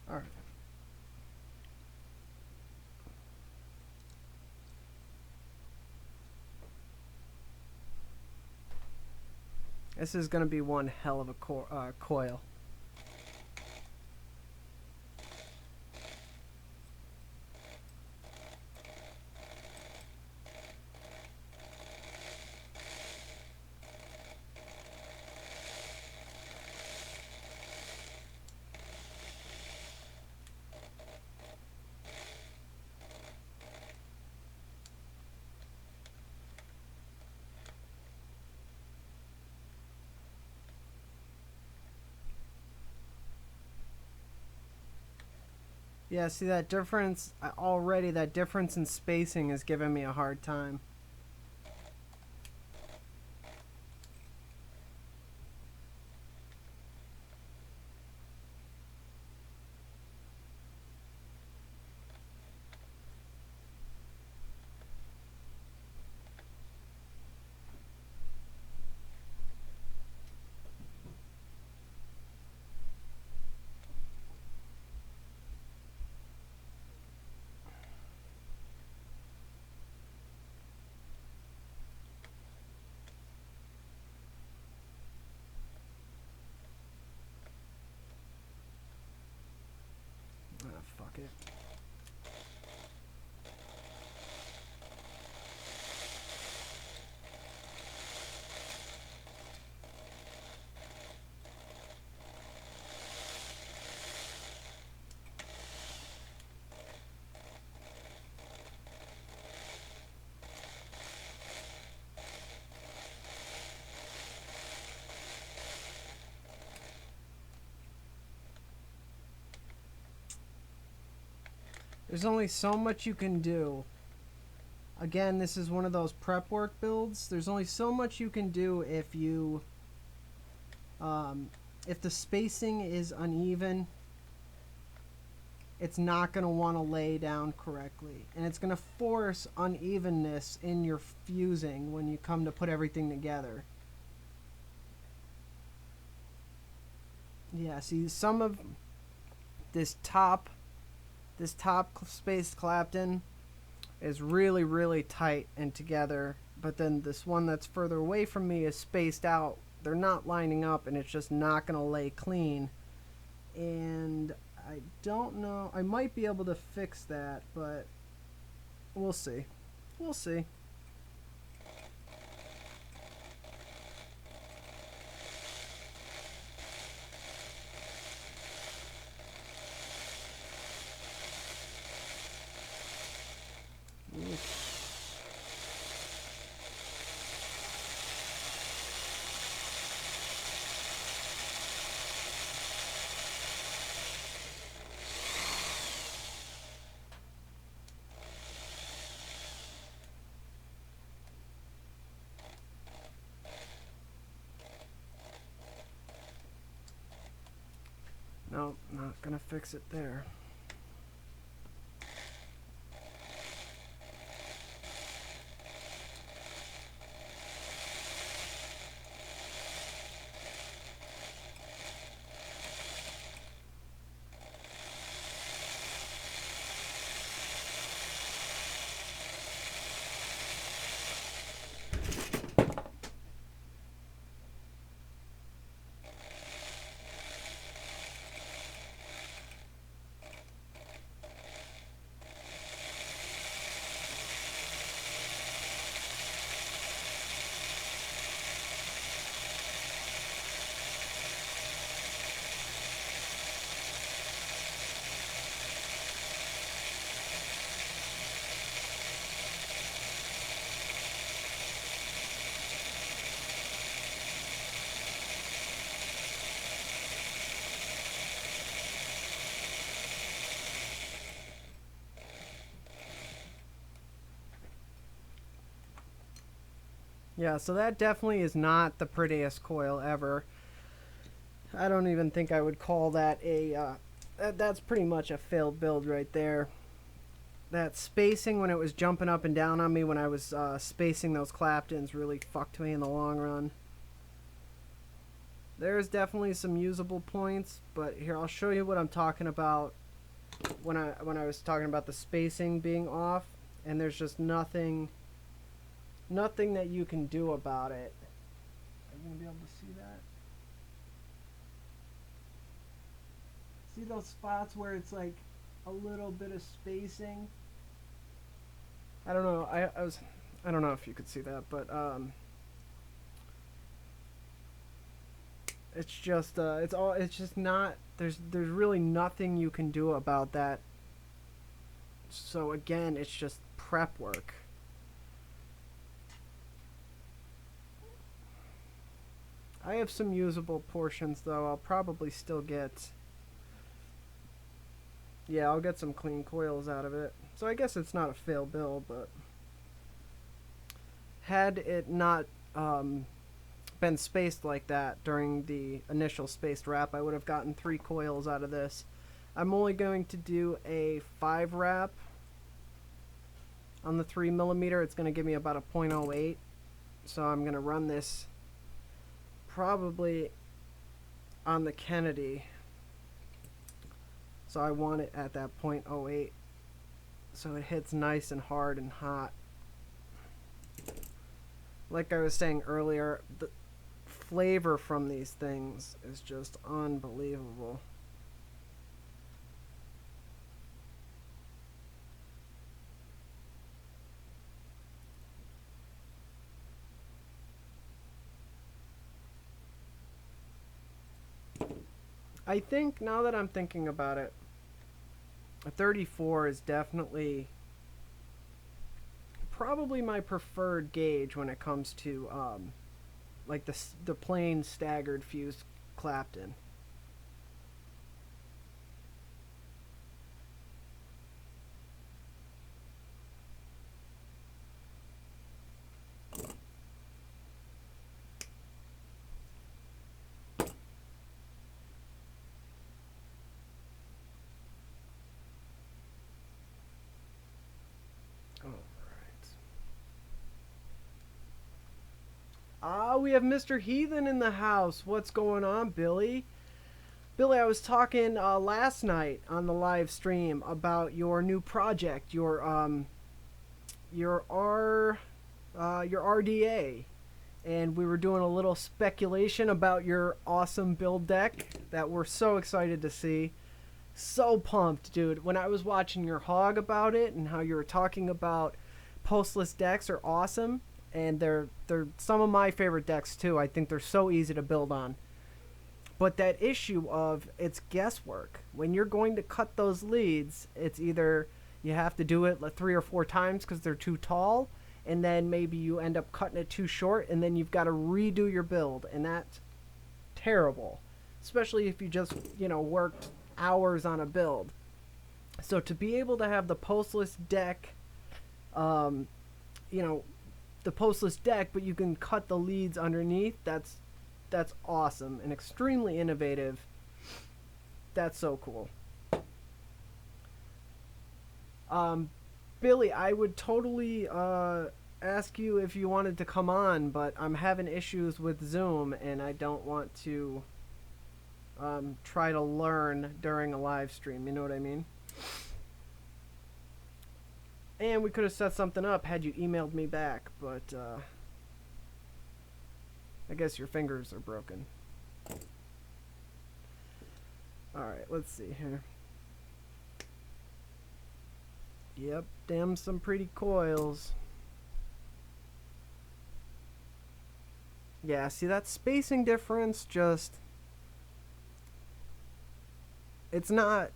All right. This is going to be one hell of a coil. Yeah, see that difference? Already that difference in spacing is giving me a hard time. Fuck it. There's only so much you can do. Again, this is one of those prep work builds. There's only so much you can do if you, if the spacing is uneven, it's not going to want to lay down correctly. And it's going to force unevenness in your fusing when you come to put everything together. Yeah, see, some of this top space Clapton is really tight and together, but then this one that's further away from me is spaced out. They're not lining up, and it's just not going to lay clean. And I don't know, I might be able to fix that, but we'll see. We'll see. No, not gonna fix it there. Yeah, so that definitely is not the prettiest coil ever. I don't even think I would call that a, that's pretty much a failed build right there. That spacing when it was jumping up and down on me when I was spacing those Claptons really fucked me in the long run. There's definitely some usable points, but here I'll show you what I'm talking about when I was talking about the spacing being off, and there's just nothing that you can do about it. Are you gonna be able to see that? See those spots where it's like a little bit of spacing? I don't know. I don't know if you could see that, but it's just it's just not, there's really nothing you can do about that. So again, it's just prep work. I have some usable portions though. I'll probably still get, yeah, I'll get some clean coils out of it. So I guess it's not a fail build, but had it not been spaced like that during the initial spaced wrap, I would have gotten 3 coils out of this. I'm only going to do a 5 wrap on the 3mm. It's going to give me about a 0.08. So I'm going to run this probably on the Kennedy. So I want it at that 0.08. So it hits nice and hard and hot. Like I was saying earlier, the flavor from these things is just unbelievable. I think, now that I'm thinking about it, a 34 is definitely probably my preferred gauge when it comes to like the plain staggered fused Clapton. We have Mr. Heathen in the house. What's going on, Billy? Billy, I was talking last night on the live stream about your new project, your RDA, and we were doing a little speculation about your awesome build deck that we're so excited to see. So pumped, dude. When I was watching your hog about it and how you were talking about postless decks are awesome. And they're some of my favorite decks too. I think they're so easy to build on. But that issue of it's guesswork. When you're going to cut those leads, it's either you have to do it like 3 or 4 times because they're too tall, and then maybe you end up cutting it too short, and then you've got to redo your build, and that's terrible. Especially if you just, worked hours on a build. So to be able to have the postless deck, the postless deck, but you can cut the leads underneath, that's awesome and extremely innovative. That's so cool. Billy, I would totally ask you if you wanted to come on, but I'm having issues with Zoom and I don't want to try to learn during a live stream, you know what I mean? And we could have set something up had you emailed me back, but I guess your fingers are broken. Alright, let's see here. Yep, damn some pretty coils. Yeah, see that spacing difference just... It's not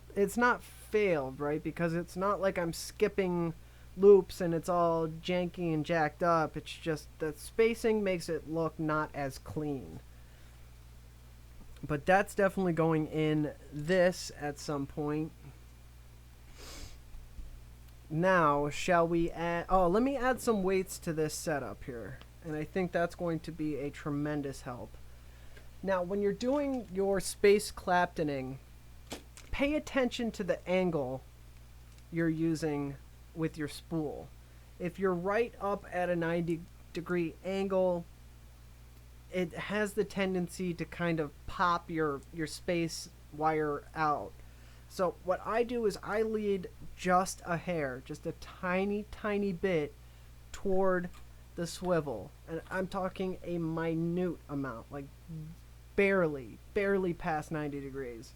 failed, right? Because it's not like I'm skipping loops and it's all janky and jacked up. It's just the spacing makes it look not as clean. But that's definitely going in this at some point. Now, shall we add... Oh, let me add some weights to this setup here. And I think that's going to be a tremendous help. Now, when you're doing your space Claptoning, pay attention to the angle you're using with your spool. If you're right up at a 90-degree angle, it has the tendency to kind of pop your space wire out. So what I do is I lead just a hair, just a tiny, tiny bit toward the swivel. And I'm talking a minute amount, like barely past 90 degrees.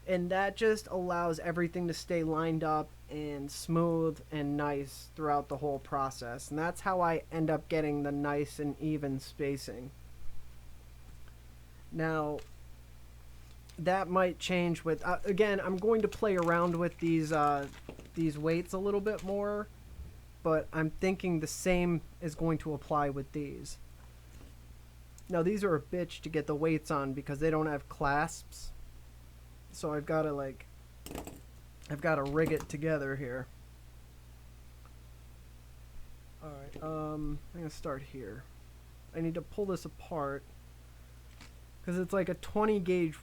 And that just allows everything to stay lined up and smooth and nice throughout the whole process. And that's how I end up getting the nice and even spacing. Now, that might change with again, I'm going to play around with these weights a little bit more, but I'm thinking the same is going to apply with these. Now, these are a bitch to get the weights on because they don't have clasps, so I've got to rig it together here. All right, I'm gonna start here. I need to pull this apart because it's like a 20 gauge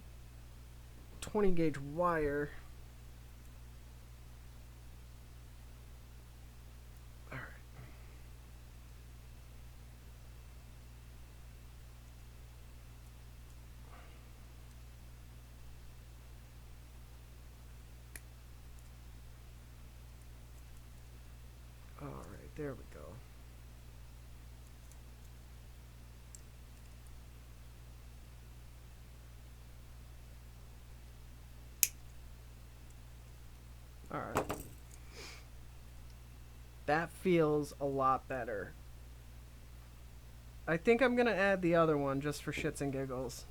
wire. All right. All right, there we go. Alright. That feels a lot better. I think I'm gonna add the other one just for shits and giggles.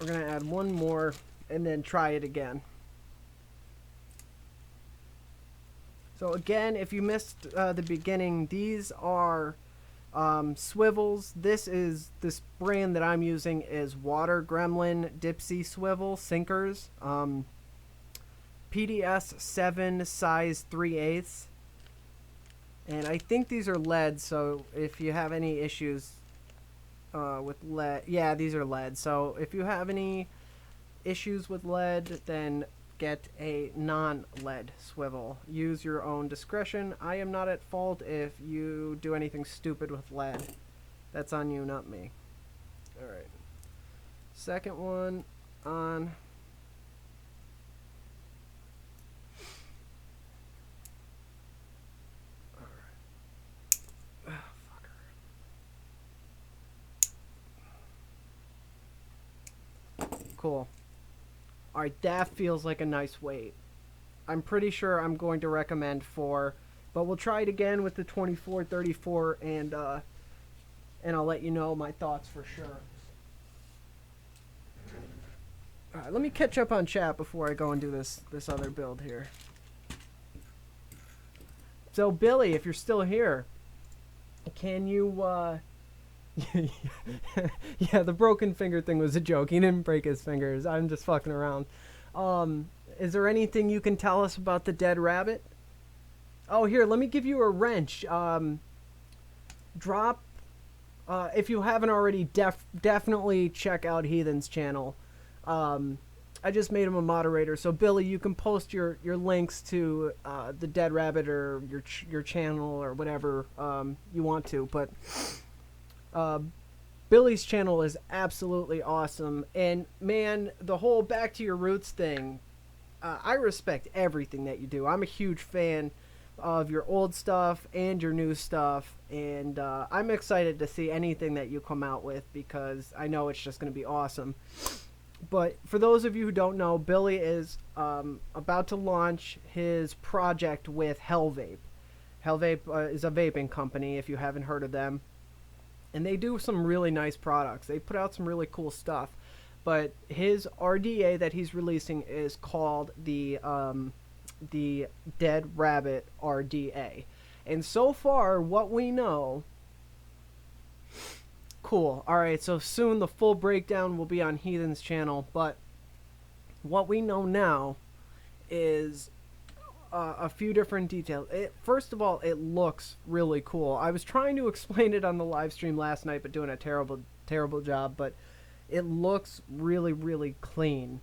We're gonna add one more and then try it again. So again, if you missed the beginning, these are swivels. This brand that I'm using is Water Gremlin Dipsy Swivel Sinkers. PDS 7 size 3/8. And I think these are lead, so if you have any issues with lead, yeah, these are lead. So if you have any issues with lead, then get a non-lead swivel. Use your own discretion. I am not at fault if you do anything stupid with lead. That's on you, not me. Alright. Second one on. Alright. Oh, fucker. Cool. Alright, that feels like a nice weight. I'm pretty sure I'm going to recommend 4, but we'll try it again with the 24, 34, and I'll let you know my thoughts for sure. Alright, let me catch up on chat before I go and do this other build here. So, Billy, if you're still here, can you, yeah, the broken finger thing was a joke. He didn't break his fingers. I'm just fucking around. Is there anything you can tell us about the dead rabbit? Oh, here, let me give you a wrench. Drop, if you haven't already, definitely check out Heathen's channel. I just made him a moderator, so Billy, you can post your links to the dead rabbit or your channel or whatever you want to, but Billy's channel is absolutely awesome. And man, the whole back to your roots thing, I respect everything that you do. I'm a huge fan of your old stuff and your new stuff, and I'm excited to see anything that you come out with because I know it's just going to be awesome. But for those of you who don't know, Billy is about to launch his project with Hell Vape. Hell Vape is a vaping company, if you haven't heard of them. And they do some really nice products. They put out some really cool stuff. But his RDA that he's releasing is called the Dead Rabbit RDA. And so far, what we know... Cool. Alright, so soon the full breakdown will be on Heathen's channel. But what we know now is a few different details. First of all, it looks really cool. I was trying to explain it on the live stream last night, but doing a terrible job. But it looks really, really clean.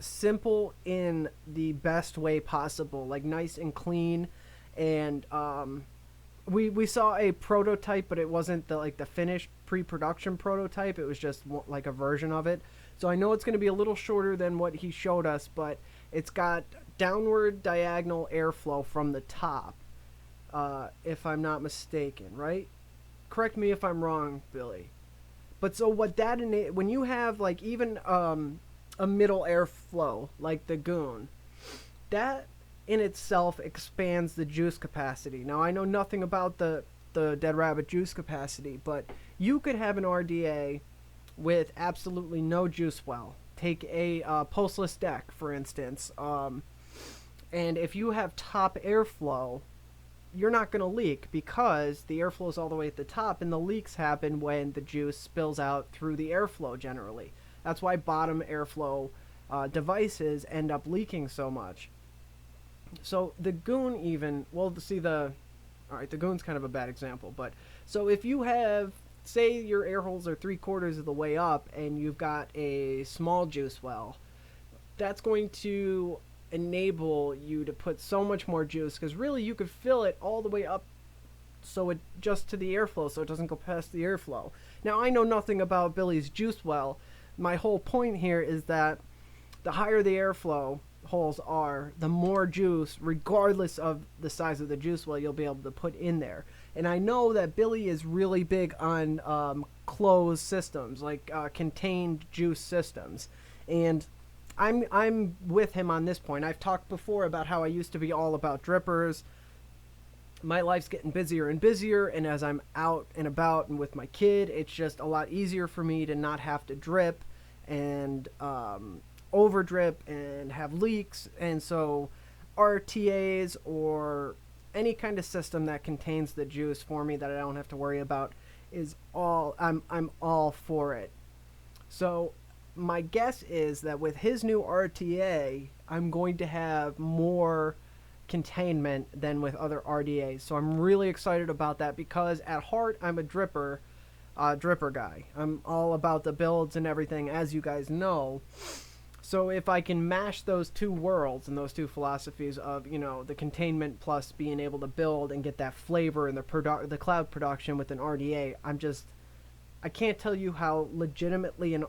Simple in the best way possible, like nice and clean. And we saw a prototype, but it wasn't the finished pre-production prototype. It was just like a version of it. So I know it's going to be a little shorter than what he showed us, but it's got downward diagonal airflow from the top, if I'm not mistaken, right? Correct me if I'm wrong, Billy. But so what that when you have like even a middle airflow like the Goon, that in itself expands the juice capacity. Now I know nothing about the Dead Rabbit juice capacity, but you could have an RDA with absolutely no juice well. Take a pulseless deck, for instance, and if you have top airflow, you're not going to leak because the airflow is all the way at the top, and the leaks happen when the juice spills out through the airflow generally. That's why bottom airflow devices end up leaking so much. So the Goon even, well, the Goon's kind of a bad example, but so if you have, say your air holes are 3/4 of the way up and you've got a small juice well, that's going to enable you to put so much more juice, because really you could fill it all the way up so it just to the airflow, so it doesn't go past the airflow. Now I know nothing about Billy's juice well. My whole point here is that the higher the airflow holes are, the more juice, regardless of the size of the juice well, you'll be able to put in there. And I know that Billy is really big on closed systems, like contained juice systems. And I'm with him on this point. I've talked before about how I used to be all about drippers. My life's getting busier and busier, and as I'm out and about and with my kid, it's just a lot easier for me to not have to drip and over drip and have leaks. And so RTAs or any kind of system that contains the juice for me that I don't have to worry about is all I'm all for it. So my guess is that with his new RTA, I'm going to have more containment than with other RDAs. So I'm really excited about that, because at heart I'm a dripper guy. I'm all about the builds and everything, as you guys know. So if I can mash those two worlds and those two philosophies of, you know, the containment plus being able to build and get that flavor and the cloud production with an RDA, I can't tell you how legitimately and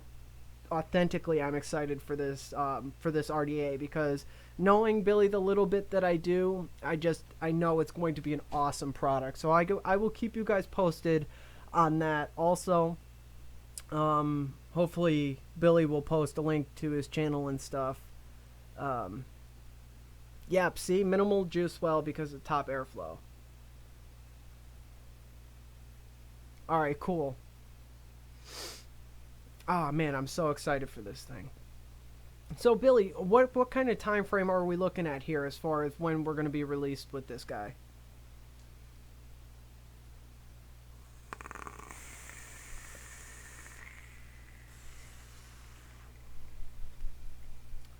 authentically I'm excited for this RDA, because knowing Billy the little bit that I do, I know it's going to be an awesome product. So I will keep you guys posted on that. Also, hopefully Billy will post a link to his channel and stuff. Yep, see, minimal juice well because of top airflow. Alright, cool. Oh man, I'm so excited for this thing. So Billy, what kind of time frame are we looking at here as far as when we're going to be released with this guy?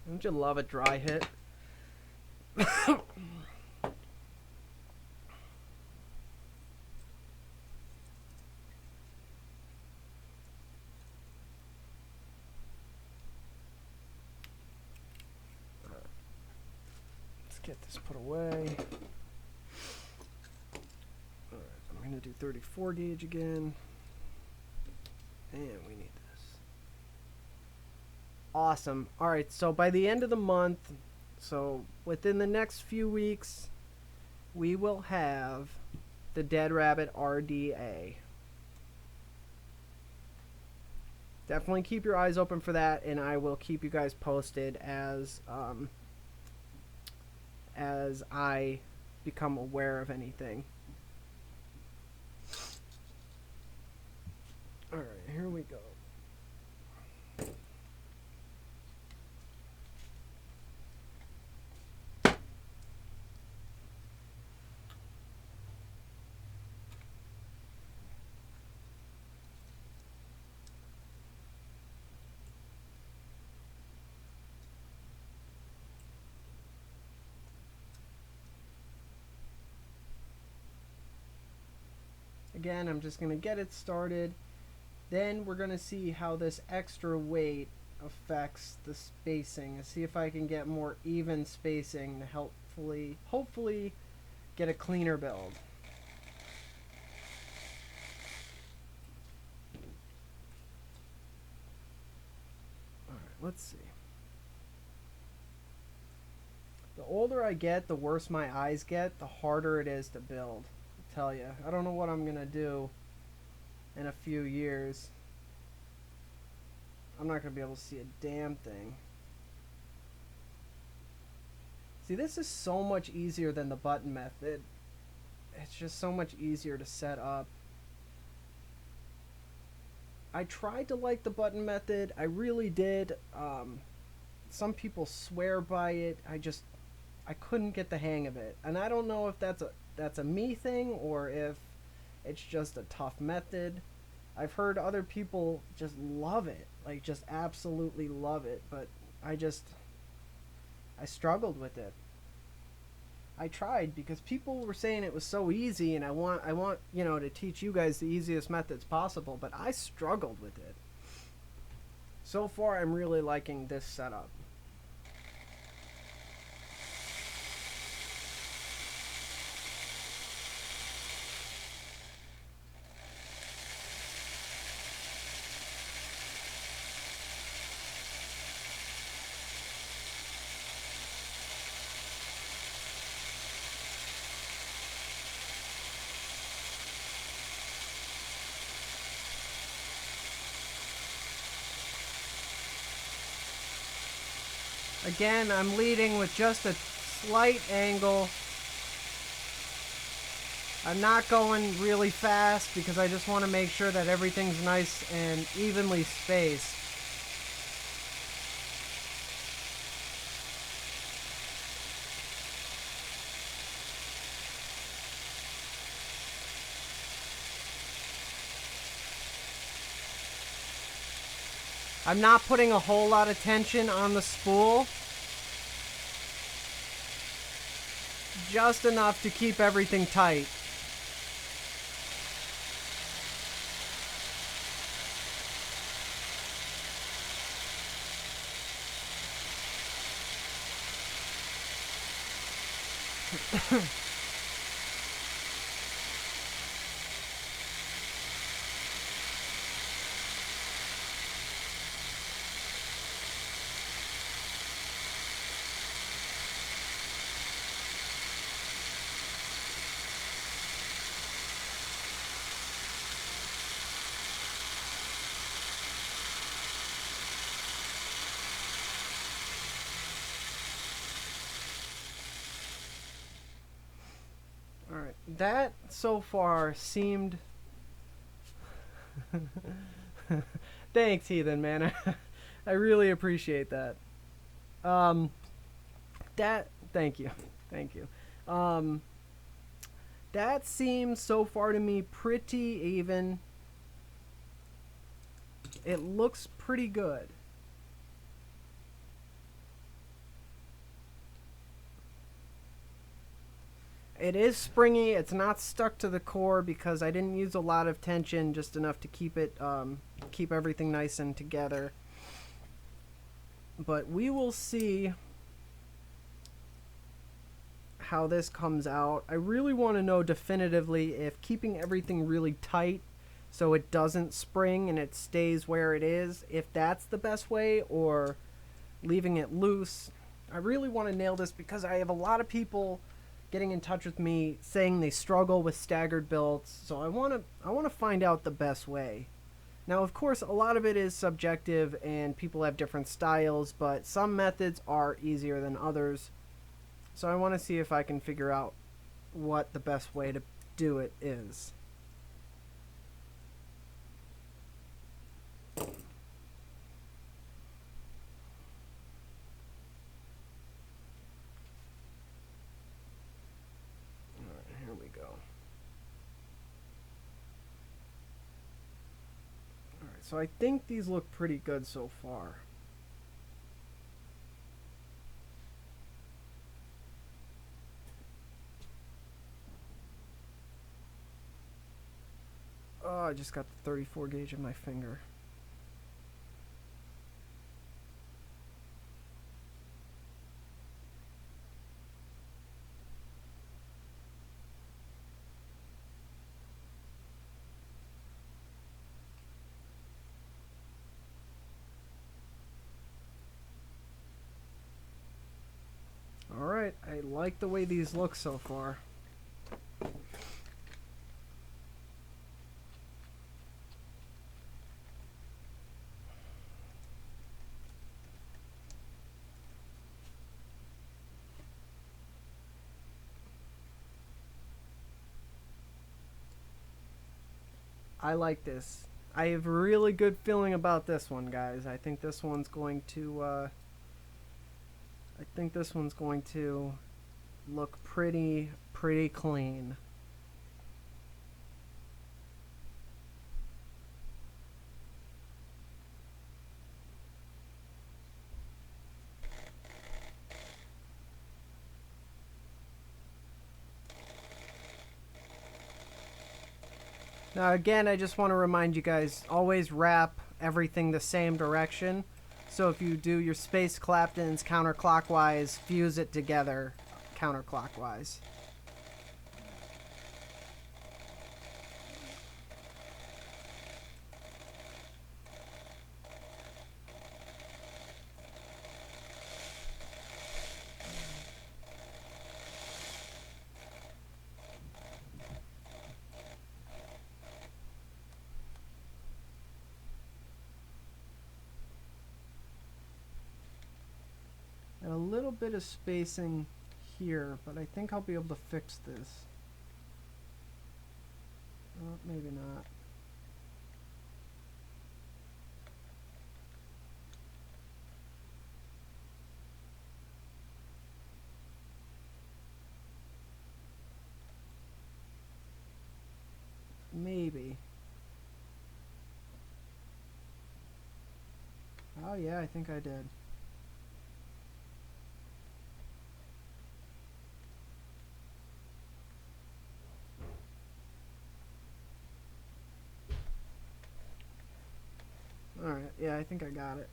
Don't you love a dry hit? Let's get this put away. Alright, I'm going to do 34 gauge again. And we need this. Awesome. Alright, so by the end of the month, so within the next few weeks, we will have the Dead Rabbit RDA. Definitely keep your eyes open for that, and I will keep you guys posted as I become aware of anything. Alright, here we go. Again, I'm just going to get it started. Then we're going to see how this extra weight affects the spacing and see if I can get more even spacing to hopefully get a cleaner build. Alright, let's see. The older I get, the worse my eyes get, the harder it is to build. I tell you, I don't know what I'm gonna do in a few years. I'm not gonna be able to see a damn thing. See, this is so much easier than the button method. It's just so much easier to set up. I tried to like the button method. I really did. Some people swear by it. I couldn't get the hang of it. And I don't know if that's a me thing or if it's just a tough method. I've heard other people just love it. Like, just absolutely love it. But I struggled with it. I tried because people were saying it was so easy, and I want to teach you guys the easiest methods possible, but I struggled with it. So far, I'm really liking this setup. Again, I'm leading with just a slight angle. I'm not going really fast because I just want to make sure that everything's nice and evenly spaced. I'm not putting a whole lot of tension on the spool. Just enough to keep everything tight. Alright, that so far seemed... Thanks, Heathen, man. I really appreciate that. Thank you. Thank you. That seems so far to me pretty even. It looks pretty good. It is springy. It's not stuck to the core because I didn't use a lot of tension, just enough to keep it, keep everything nice and together. But we will see how this comes out. I really want to know definitively if keeping everything really tight so it doesn't spring and it stays where it is, if that's the best way, or leaving it loose. I really want to nail this because I have a lot of people getting in touch with me saying they struggle with staggered builds, so I want to find out the best way. Now, of course, a lot of it is subjective and people have different styles, but some methods are easier than others. So I want to see if I can figure out what the best way to do it is. So I think these look pretty good so far. I just got the 34 gauge in my finger. Alright, I like the way these look so far. I like this. I have a really good feeling about this one, guys. I think this one's going to look pretty clean. Now again, I just want to remind you guys, always wrap everything the same direction. So if you do your space Claptons counterclockwise, fuse it together counterclockwise. And a little bit of spacing here, but I think I'll be able to fix this. Maybe not. Maybe. Oh yeah, I think I did. Alright, yeah, I think I got it.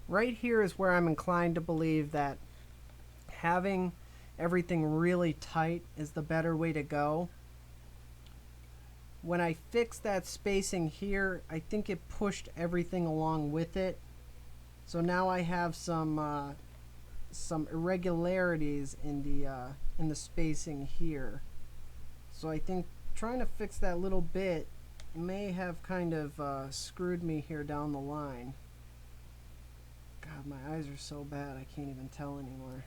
Right here is where I'm inclined to believe that having everything really tight is the better way to go. When I fixed that spacing here, I think it pushed everything along with it. So now I have some irregularities in the spacing here. So I think trying to fix that little bit may have kind of screwed me here down the line. God, my eyes are so bad I can't even tell anymore.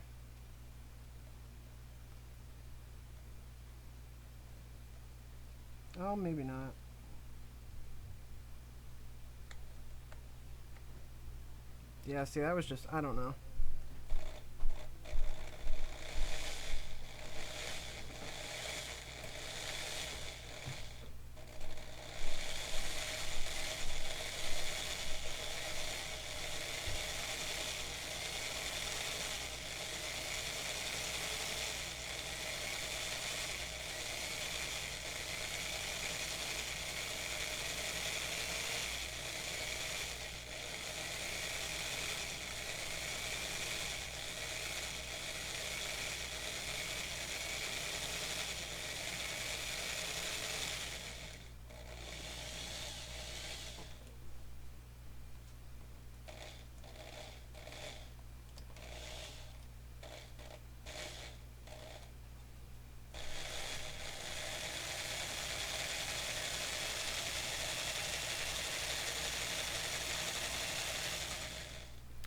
Oh, maybe not. Yeah, see, that was just, I don't know.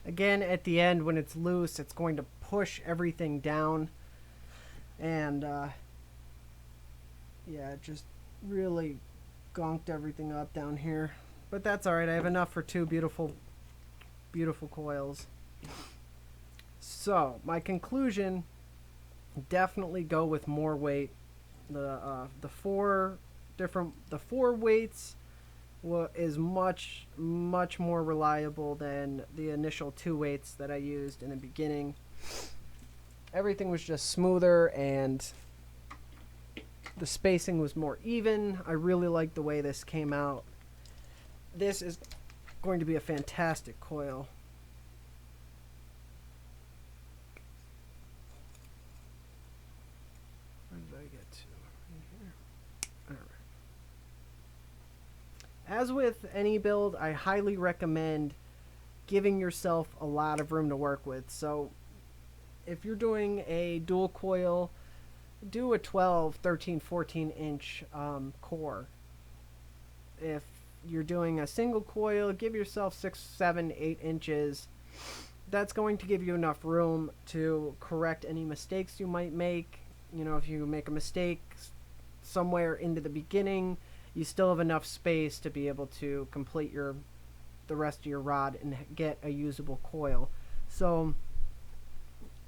Again, at the end when it's loose, it's going to push everything down. And yeah, it just really gonked everything up down here. But that's alright, I have enough for 2 beautiful coils. So, my conclusion, definitely go with more weight. The 4 weights is much more reliable than the initial 2 weights that I used in the beginning. Everything was just smoother and the spacing was more even. I really like the way this came out. This is going to be a fantastic coil. Where did I get to? Right here. Alright. As with any build, I highly recommend giving yourself a lot of room to work with. So if you're doing a dual coil, do a 12, 13, 14 inch core. If you're doing a single coil, give yourself 6, 7, 8 inches. That's going to give you enough room to correct any mistakes you might make. You know, if you make a mistake somewhere into the beginning, you still have enough space to be able to complete the rest of your rod and get a usable coil. So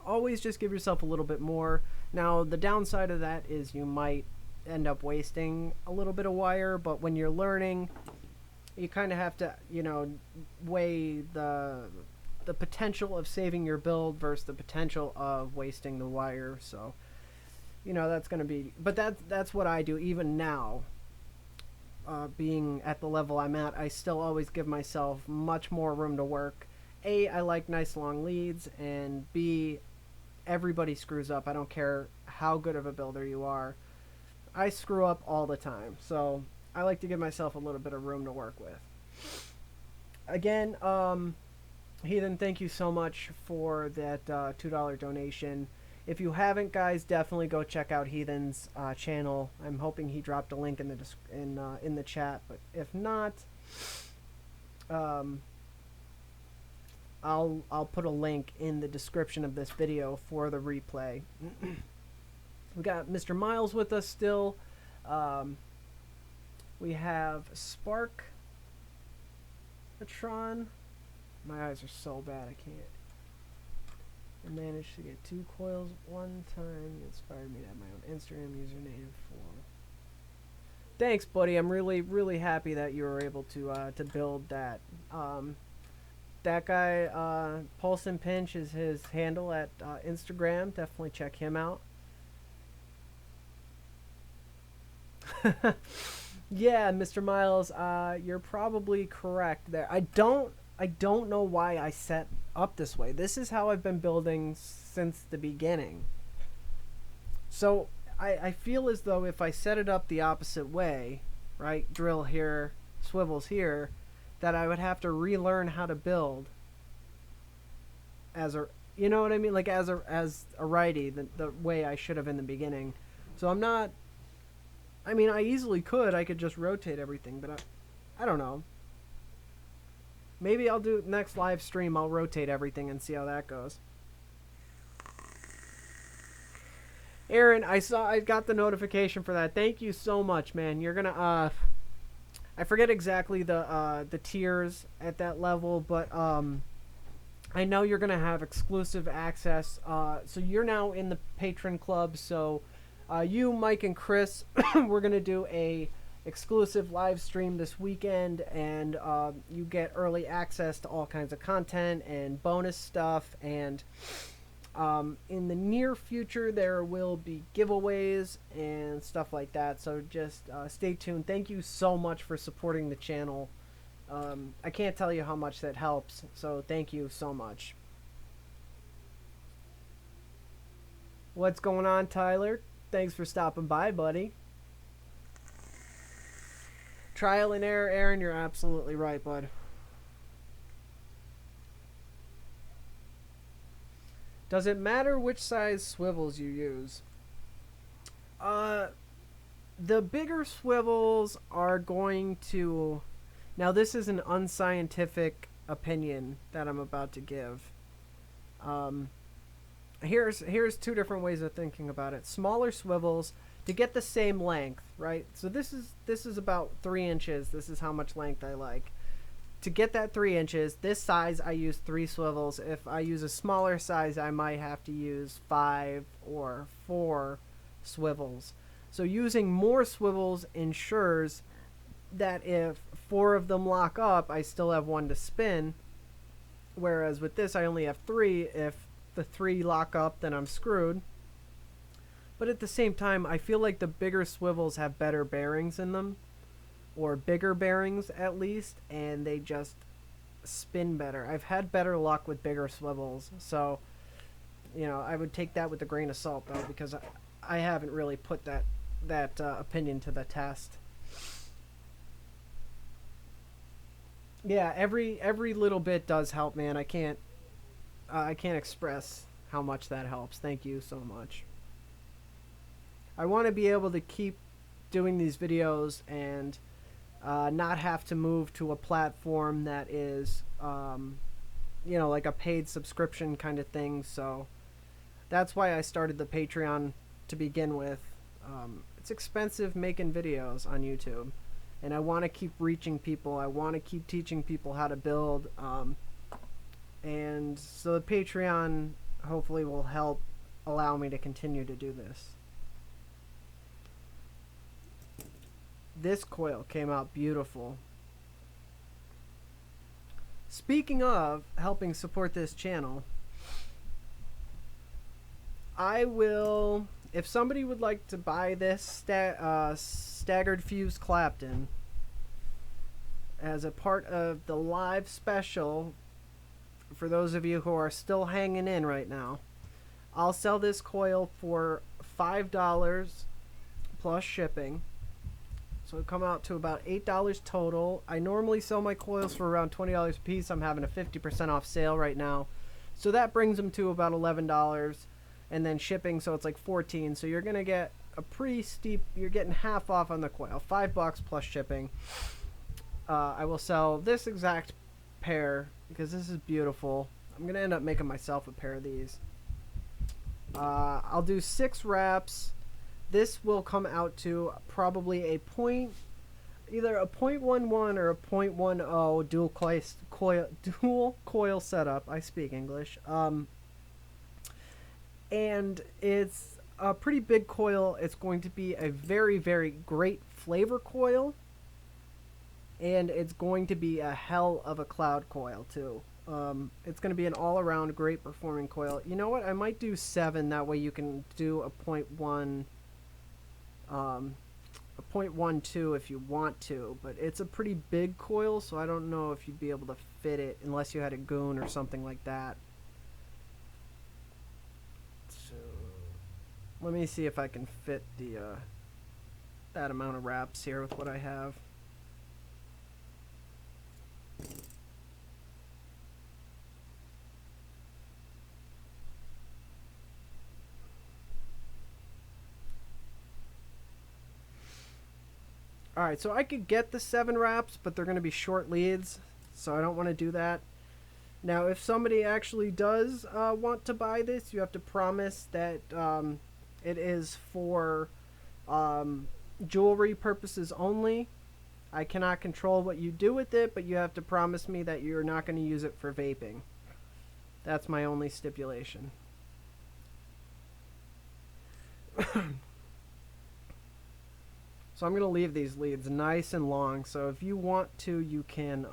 always just give yourself a little bit more. Now, the downside of that is you might end up wasting a little bit of wire, but when you're learning, you kind of have to, you know, weigh the potential of saving your build versus the potential of wasting the wire. So, you know, that's going to be, but that's what I do even now. Being at the level I'm at, I still always give myself much more room to work. A, I like nice long leads, and B, everybody screws up. I don't care how good of a builder you are. I screw up all the time, so I like to give myself a little bit of room to work with. Again, Heathen, thank you so much for that $2 donation. If you haven't, guys, definitely go check out Heathen's channel. I'm hoping he dropped a link in the chat, but if not, I'll put a link in the description of this video for the replay. We got Mr. Miles with us still. We have Spark Patron. My eyes are so bad I can't. I managed to get 2 coils one time. It inspired me to have my own Instagram username for. Thanks, buddy. I'm really happy that you were able to build that. That guy, Pulse and Pinch, is his handle at Instagram. Definitely check him out. Yeah, Mr. Miles, you're probably correct there. I don't know why I set up this way. This is how I've been building since the beginning. So I feel as though if I set it up the opposite way, right, drill here, swivels here, that I would have to relearn how to build as a, you know what I mean, like as a righty, the way I should have in the beginning. So I'm not, I mean, I easily could. I could just rotate everything, but I don't know. Maybe I'll do next live stream. I'll rotate everything and see how that goes. Aaron, I got the notification for that. Thank you so much, man. You're gonna I forget exactly the tiers at that level, but I know you're gonna have exclusive access. So you're now in the patron club. So you, Mike, and Chris, we're gonna do a exclusive live stream this weekend, and you get early access to all kinds of content and bonus stuff. And in the near future, there will be giveaways and stuff like that. So just stay tuned. Thank you so much for supporting the channel. I can't tell you how much that helps. So thank you so much. What's going on, Tyler? Thanks for stopping by, buddy. Trial and error, Aaron. You're absolutely right, bud. Does it matter which size swivels you use? The bigger swivels are going to... Now, this is an unscientific opinion that I'm about to give. Um, here's two different ways of thinking about it. Smaller swivels to get the same length, right? So this is about 3 inches. This is how much length I like. To get that 3 inches, this size I use 3 swivels. If I use a smaller size, I might have to use 5 or 4 swivels. So using more swivels ensures that if 4 of them lock up, I still have 1 to spin. Whereas with this, I only have 3. If the 3 lock up, then I'm screwed. But at the same time, I feel like the bigger swivels have better bearings in them, or bigger bearings at least, and they just spin better. I've had better luck with bigger swivels, so I would take that with a grain of salt though, because I haven't really put that opinion to the test. Yeah, every little bit does help, man. I can't express how much that helps. Thank you so much. I want to be able to keep doing these videos and not have to move to a platform that is, like a paid subscription kind of thing. So that's why I started the Patreon to begin with. It's expensive making videos on YouTube, and I want to keep reaching people. I want to keep teaching people how to build. And so the Patreon hopefully will help allow me to continue to do this. This coil came out beautiful. Speaking of helping support this channel, I will, if somebody would like to buy this Staggered Fuse Clapton as a part of the live special, for those of you who are still hanging in right now, I'll sell this coil for $5 plus shipping. So it'll come out to about $8 total. I normally sell my coils for around $20 a piece. I'm having a 50% off sale right now. So that brings them to about $11. And then shipping, so it's like $14. So you're going to get a pretty steep, you're getting half off on the coil. $5 plus shipping. I will sell this exact pair because this is beautiful. I'm going to end up making myself a pair of these. I'll do 6 wraps. This will come out to probably either a 0.11 or a 0.10 dual coil setup. I speak English. And it's a pretty big coil. It's going to be a very, very great flavor coil. And it's going to be a hell of a cloud coil too. It's going to be an all-around great performing coil. You know what? I might do 7. That way you can do a 0.1... a 0.12 if you want to, but it's a pretty big coil, so I don't know if you'd be able to fit it unless you had a goon or something like that. So let me see if I can fit the that amount of wraps here with what I have. Alright, so I could get the 7 wraps, but they're going to be short leads, so I don't want to do that. Now, if somebody actually does want to buy this, you have to promise that it is for jewelry purposes only. I cannot control what you do with it, but you have to promise me that you're not going to use it for vaping. That's my only stipulation. So I'm going to leave these leads nice and long. So if you want to, you can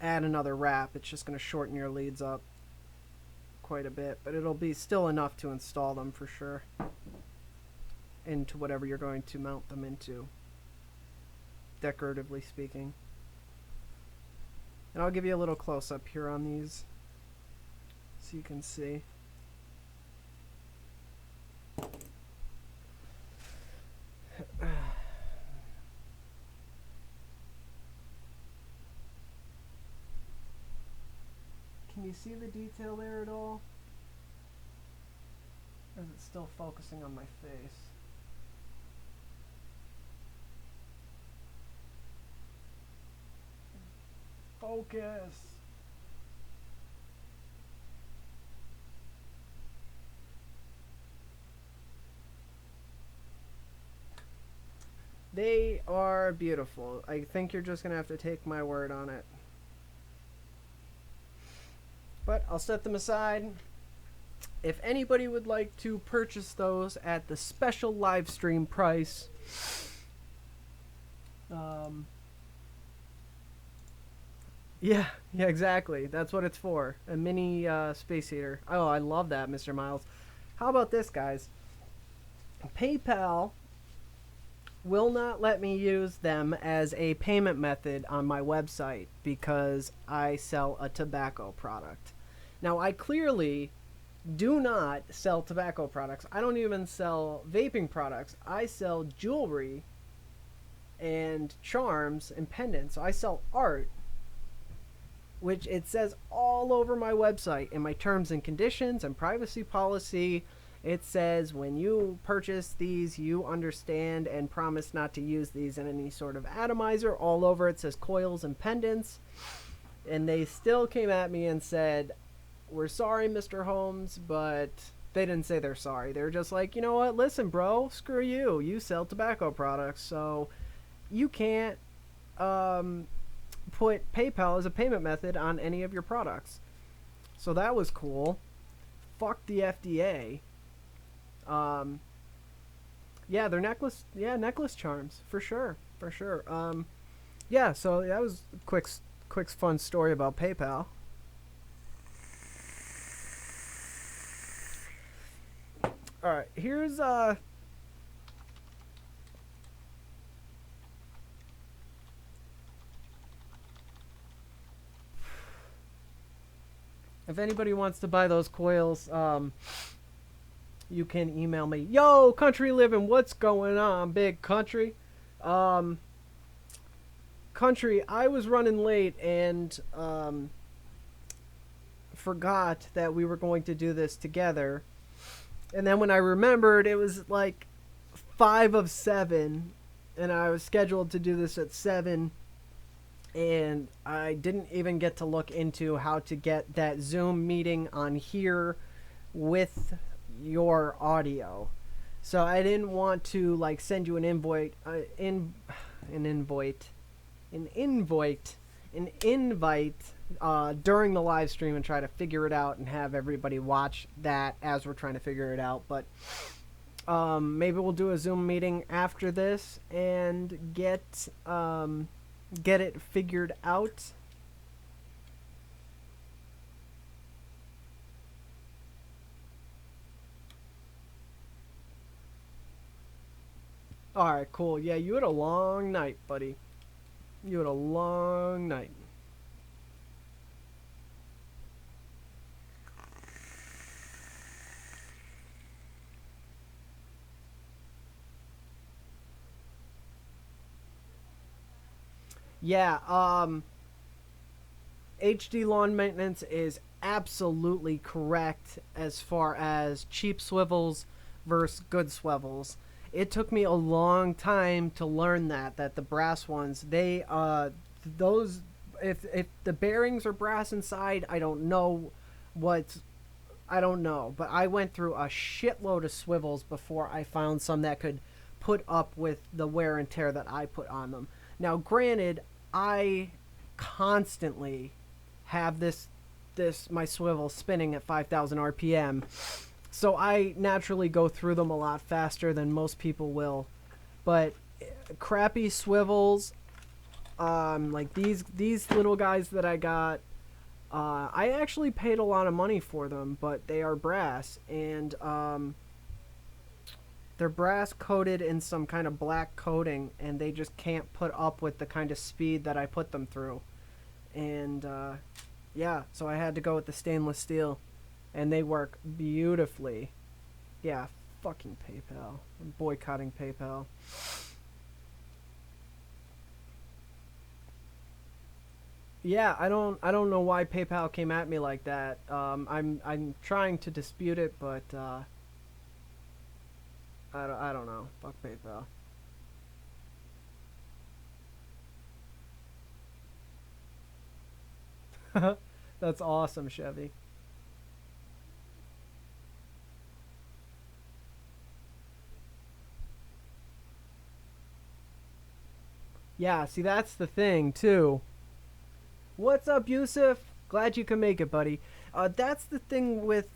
add another wrap. It's just going to shorten your leads up quite a bit, but it'll be still enough to install them for sure into whatever you're going to mount them into, decoratively speaking. And I'll give you a little close-up here on these so you can see. Can you see the detail there at all? Or is it still focusing on my face? Focus. They are beautiful. I think you're just going to have to take my word on it. But I'll set them aside. If anybody would like to purchase those at the special live stream price, yeah, exactly. That's what it's for. A mini space heater. Oh, I love that, Mr. Miles. How about this, guys? PayPal will not let me use them as a payment method on my website because I sell a tobacco product. Now, I clearly do not sell tobacco products. I don't even sell vaping products. I sell jewelry and charms and pendants. So I sell art, which it says all over my website in my terms and conditions and privacy policy. It says when you purchase these, you understand and promise not to use these in any sort of atomizer. All over it says coils and pendants. And they still came at me and said, "We're sorry, Mr. Holmes," but they didn't say they're sorry. They're just like, you know what? Listen, bro, screw you. You sell tobacco products, so you can't put PayPal as a payment method on any of your products. So that was cool. Fuck the FDA. Yeah, they're necklace charms for sure. Yeah, so that was a quick fun story about PayPal. All right, here's if anybody wants to buy those coils, you can email me. Yo, Country Living, what's going on, big country? Country, I was running late and forgot that we were going to do this together. And then when I remembered, it was like 5 of 7, and I was scheduled to do this at 7, and I didn't even get to look into how to get that Zoom meeting on here with your audio. So I didn't want to like send you an invite during the live stream and try to figure it out and have everybody watch that as we're trying to figure it out. But maybe we'll do a Zoom meeting after this and get it figured out. Alright, cool. Yeah, you had a long night, buddy. You had a long night. Yeah, HD lawn maintenance is absolutely correct as far as cheap swivels versus good swivels. It took me a long time to learn that the brass ones, they those if the bearings are brass inside, I don't know, but I went through a shitload of swivels before I found some that could put up with the wear and tear that I put on them. Now, granted, I constantly have my swivel spinning at 5,000 RPM, so I naturally go through them a lot faster than most people will. But crappy swivels, like these little guys that I got, I actually paid a lot of money for them, but they are brass, and they're brass coated in some kind of black coating, and they just can't put up with the kind of speed that I put them through. And yeah, so I had to go with the stainless steel, and they work beautifully. Yeah, fucking PayPal. I'm boycotting PayPal. Yeah, I don't know why PayPal came at me like that. I'm trying to dispute it, but I don't know. Fuck PayPal. That's awesome, Chevy. Yeah, see, that's the thing, too. What's up, Yusuf? Glad you can make it, buddy. That's the thing with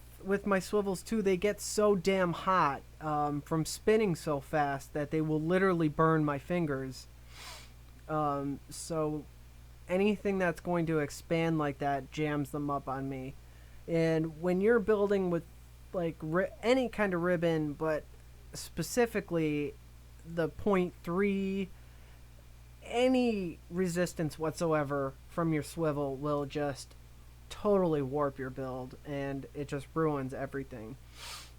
my swivels too. They get so damn hot from spinning so fast that they will literally burn my fingers. So anything that's going to expand like that jams them up on me. And when you're building with like any kind of ribbon, but specifically the point 0.3, any resistance whatsoever from your swivel will just totally warp your build, and it just ruins everything.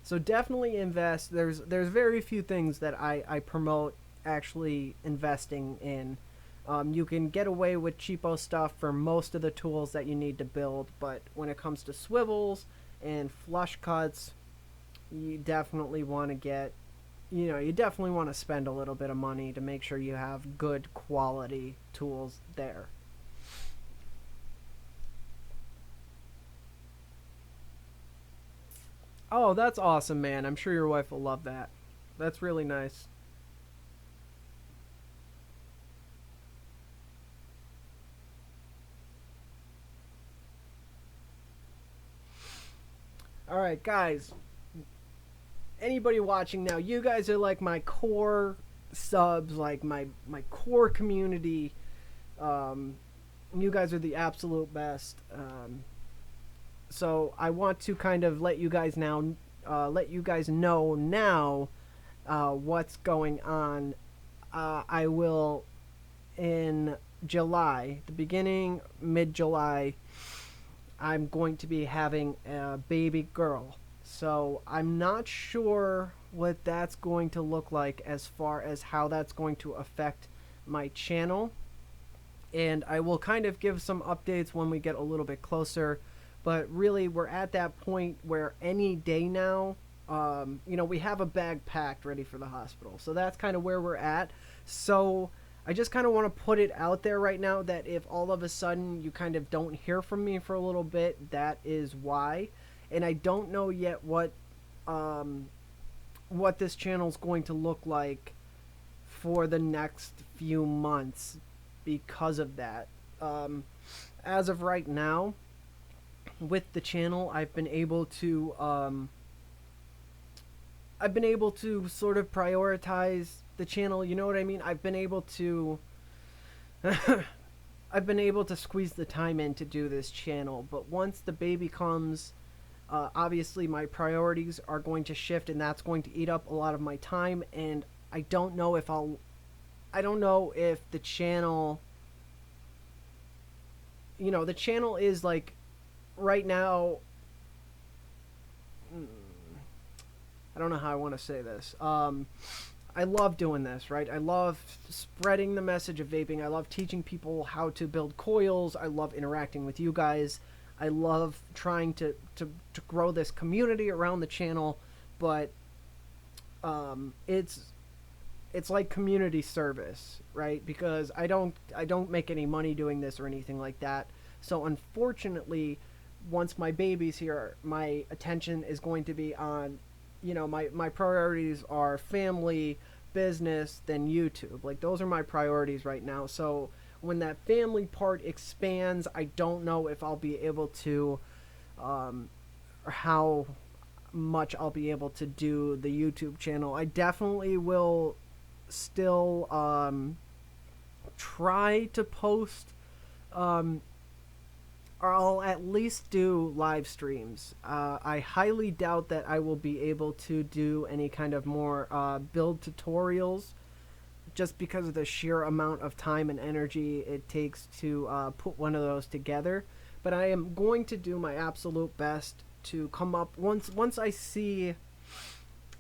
So definitely invest. There's very few things that I promote actually investing in. You can get away with cheapo stuff for most of the tools that you need to build, but when it comes to swivels and flush cuts, you definitely want to get, you definitely want to spend a little bit of money to make sure you have good quality tools there. Oh, that's awesome, man. I'm sure your wife will love that. That's really nice. All right, guys. Anybody watching now, you guys are like my core subs, like my core community. Um, you guys are the absolute best. So I want to kind of let you guys know now what's going on. I will in July, the beginning, mid July. I'm going to be having a baby girl. So I'm not sure what that's going to look like as far as how that's going to affect my channel. And I will kind of give some updates when we get a little bit closer. But really, we're at that point where any day now, we have a bag packed ready for the hospital. So that's kind of where we're at. So I just kind of want to put it out there right now that if all of a sudden you kind of don't hear from me for a little bit, that is why. And I don't know yet what this channel is going to look like for the next few months because of that. As of right now, with the channel, I've been able to sort of prioritize the channel. You know what I mean? I've been able to I've been able to squeeze the time in to do this channel. But once the baby comes, obviously my priorities are going to shift, and that's going to eat up a lot of my time. And I don't know if the channel, the channel is like right now. I don't know how I want to say this. I love doing this, right? I love spreading the message of vaping. I love teaching people how to build coils. I love interacting with you guys. I love trying to grow this community around the channel, but it's like community service, right? Because I don't make any money doing this or anything like that. So unfortunately, once my baby's here, my attention is going to be on, my priorities are family, business, then YouTube. Like those are my priorities right now. So when that family part expands, I don't know if I'll be able to, or how much I'll be able to do the YouTube channel. I definitely will still try to post, or I'll at least do live streams. I highly doubt that I will be able to do any kind of more build tutorials, just because of the sheer amount of time and energy it takes to put one of those together. But I am going to do my absolute best to come up once I see.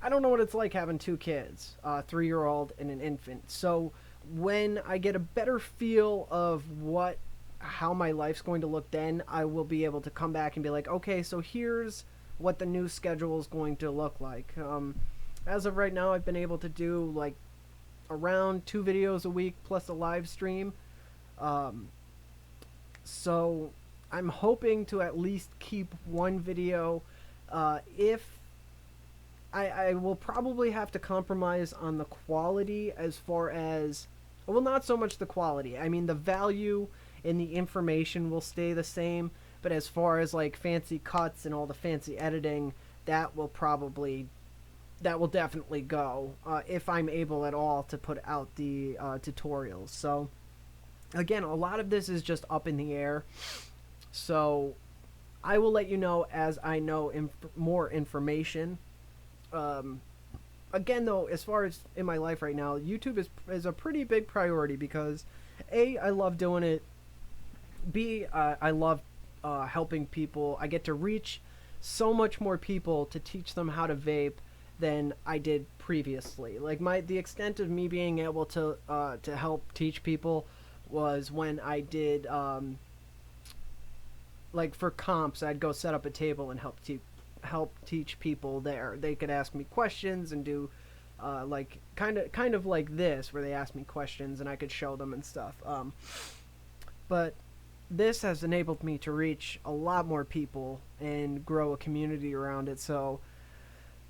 I don't know what it's like having two kids, a 3-year-old and an infant. So when I get a better feel of how my life's going to look, then I will be able to come back and be like, okay, so here's what the new schedule is going to look like. As of right now, I've been able to do like around 2 videos a week plus a live stream. So I'm hoping to at least keep one video. If I will probably have to compromise on the quality as far as, well, not so much the quality. I mean, the value in the information will stay the same, but as far as like fancy cuts and all the fancy editing, that will probably, that will definitely go, if I'm able at all to put out the tutorials. So again, a lot of this is just up in the air. So I will let you know as I know more information. Um, Again, though, as far as in my life right now, YouTube is a pretty big priority because A, I love doing it. B, I love helping people. I get to reach so much more people to teach them how to vape than I did previously. Like the extent of me being able to help teach people was when I did like for comps. I'd go set up a table and help teach people there. They could ask me questions and do like kind of like this where they ask me questions and I could show them and stuff. But this has enabled me to reach a lot more people and grow a community around it. So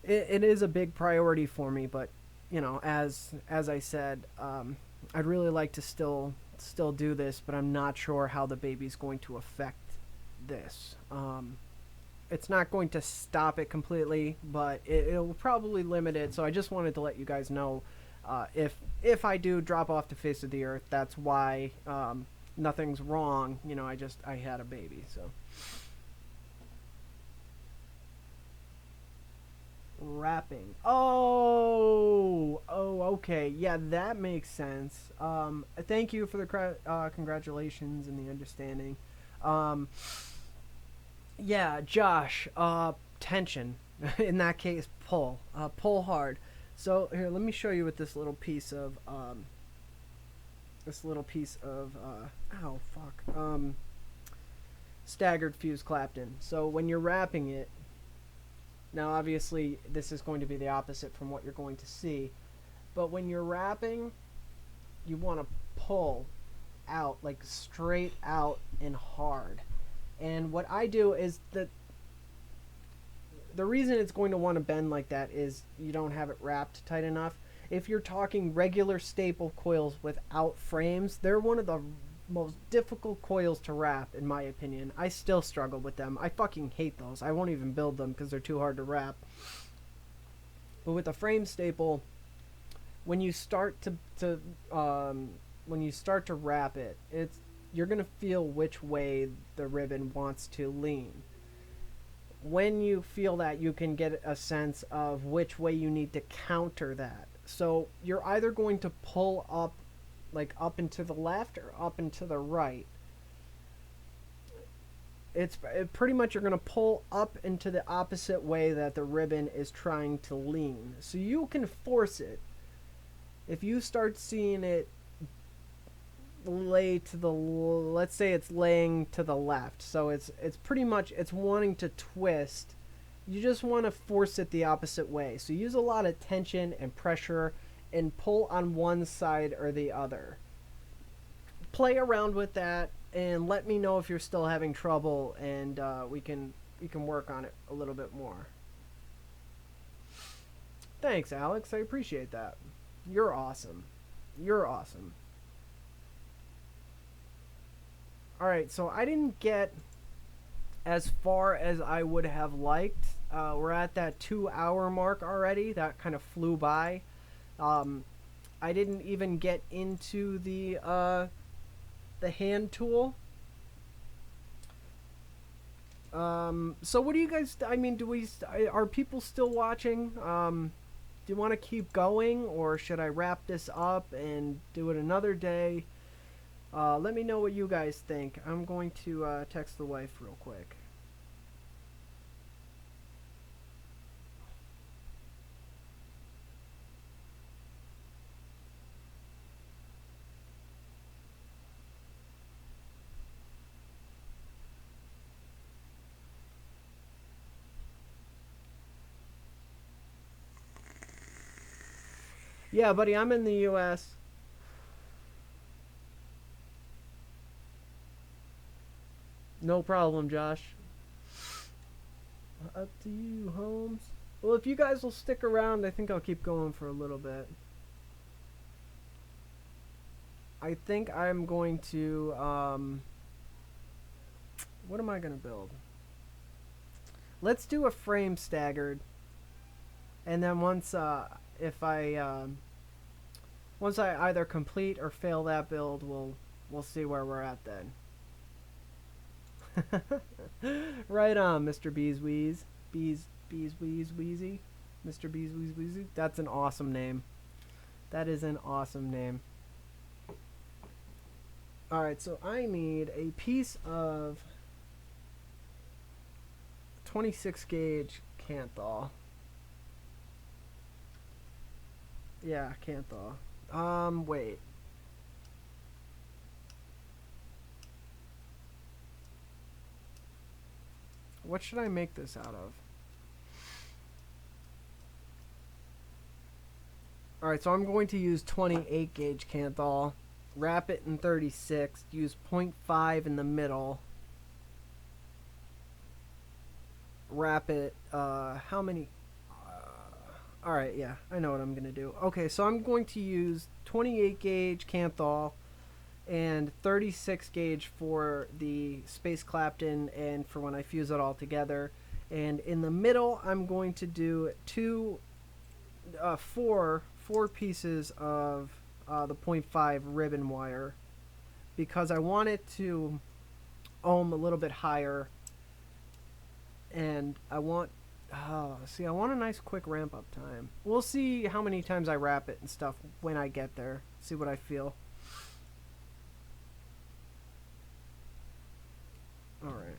it is a big priority for me. But you know, as I said, I'd really like to still do this, but I'm not sure how the baby's going to affect this. It's not going to stop it completely, but it'll probably limit it. So I just wanted to let you guys know, if I do drop off the face of the earth, that's why. Nothing's wrong. You know, I had a baby, so. Rapping. Oh, okay. Yeah, that makes sense. Thank you for the congratulations and the understanding. Um, yeah, Josh, tension. In that case, pull hard. So here, let me show you with this little piece of, ow, fuck, Staggered fuse Clapton. So when you're wrapping it, now obviously this is going to be the opposite from what you're going to see, but when you're wrapping, you want to pull out, like straight out and hard. And what I do is that the reason it's going to want to bend like that is you don't have it wrapped tight enough. If you're talking regular staple coils without frames, they're one of the most difficult coils to wrap, in my opinion. I still struggle with them. I fucking hate those. I won't even build them because they're too hard to wrap. But with a frame staple, when you start to wrap it, you're gonna feel which way the ribbon wants to lean. When you feel that, you can get a sense of which way you need to counter that. So you're either going to pull up, like up and to the left or up and to the right. Pretty much you're going to pull up into the opposite way that the ribbon is trying to lean. So you can force it. If you start seeing it lay to the, let's say it's laying to the left, so it's pretty much, it's wanting to twist. You just want to force it the opposite way. So use a lot of tension and pressure and pull on one side or the other. Play around with that and let me know if you're still having trouble, and we can work on it a little bit more. Thanks, Alex. I appreciate that. You're awesome. You're awesome. Alright, so I didn't get as far as I would have liked. We're at that 2-hour mark already. That kind of flew by. I didn't even get into the hand tool. So what do you guys, I mean, are people still watching? Do you want to keep going, or should I wrap this up and do it another day? Let me know what you guys think. I'm going to text the wife real quick. Yeah, buddy, I'm in the U.S. No problem, Josh. Up to you, Holmes. Well, if you guys will stick around, I think I'll keep going for a little bit. I think I'm going to, what am I going to build? Let's do a frame staggered. And then once I either complete or fail that build, we'll see where we're at then. Right on, Mr. Beesweeze. Beesweezy. Mr. Beesweezy. That's an awesome name. That is an awesome name. Alright, so I need a piece of 26 gauge kanthal. Yeah, kanthal. Wait. What should I make this out of? Alright, so I'm going to use 28 gauge kanthal. Wrap it in 36. Use 0.5 in the middle. Wrap it, how many? Alright, yeah, I know what I'm going to do. Okay, so I'm going to use 28 gauge kanthal and 36 gauge for the Space Clapton and for when I fuse it all together. And in the middle, I'm going to do four pieces of the 0.5 ribbon wire because I want it to ohm a little bit higher, and I want I want a nice quick ramp up time. We'll see how many times I wrap it and stuff when I get there. See what I feel. Alright.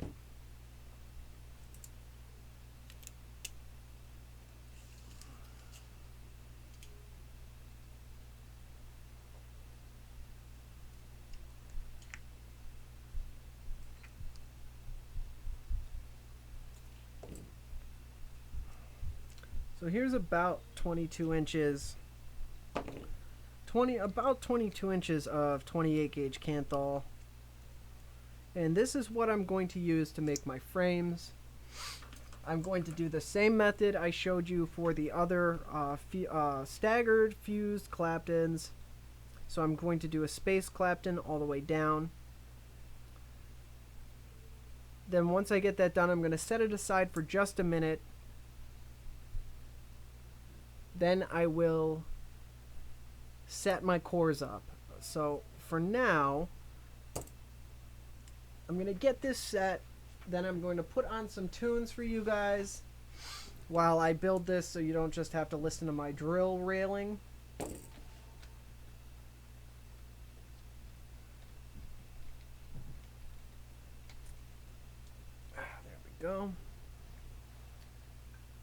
So here's about 22 inches. About 22 inches of 28 gauge kanthal. And this is what I'm going to use to make my frames. I'm going to do the same method I showed you for the other staggered fused Claptons. So I'm going to do a Space Clapton all the way down. Then once I get that done, I'm going to set it aside for just a minute. Then I will set my cores up. So for now, I'm going to get this set. Then I'm going to put on some tunes for you guys while I build this so you don't just have to listen to my drill railing. There we go.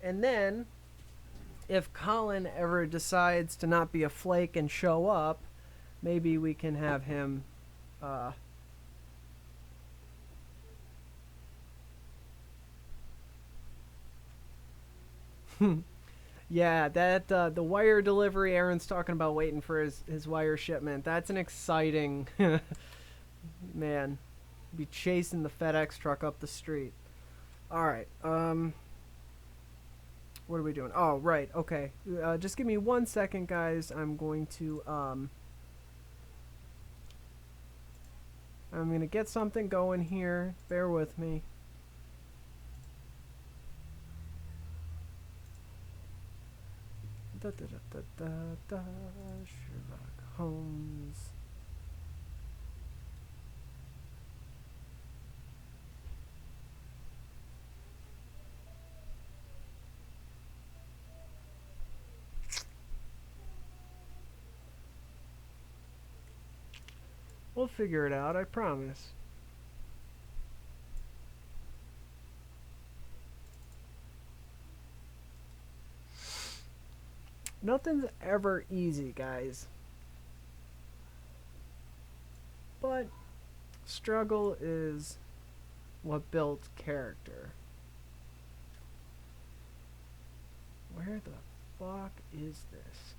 And then if Colin ever decides to not be a flake and show up, maybe we can have him yeah, that the wire delivery, Aaron's talking about waiting for his wire shipment. That's an exciting man. Be chasing the FedEx truck up the street. Alright, what are we doing? Oh, right, okay. Just give me 1 second, guys. I'm going to, I'm going to get something going here. Bear with me. Sherlock Holmes. We'll figure it out, I promise. Nothing's ever easy, guys. But struggle is what builds character. Where the fuck is this?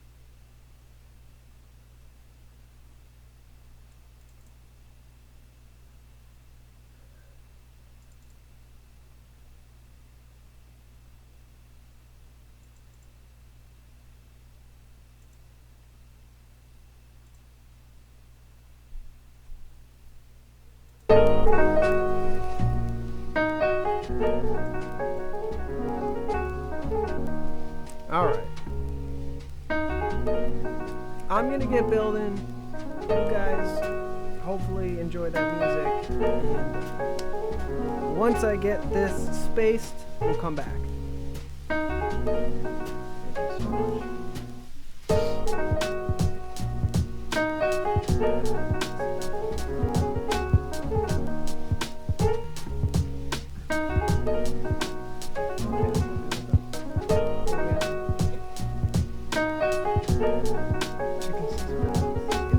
Alright. I'm gonna get building. You guys hopefully enjoy that music. And once I get this spaced, we'll come back.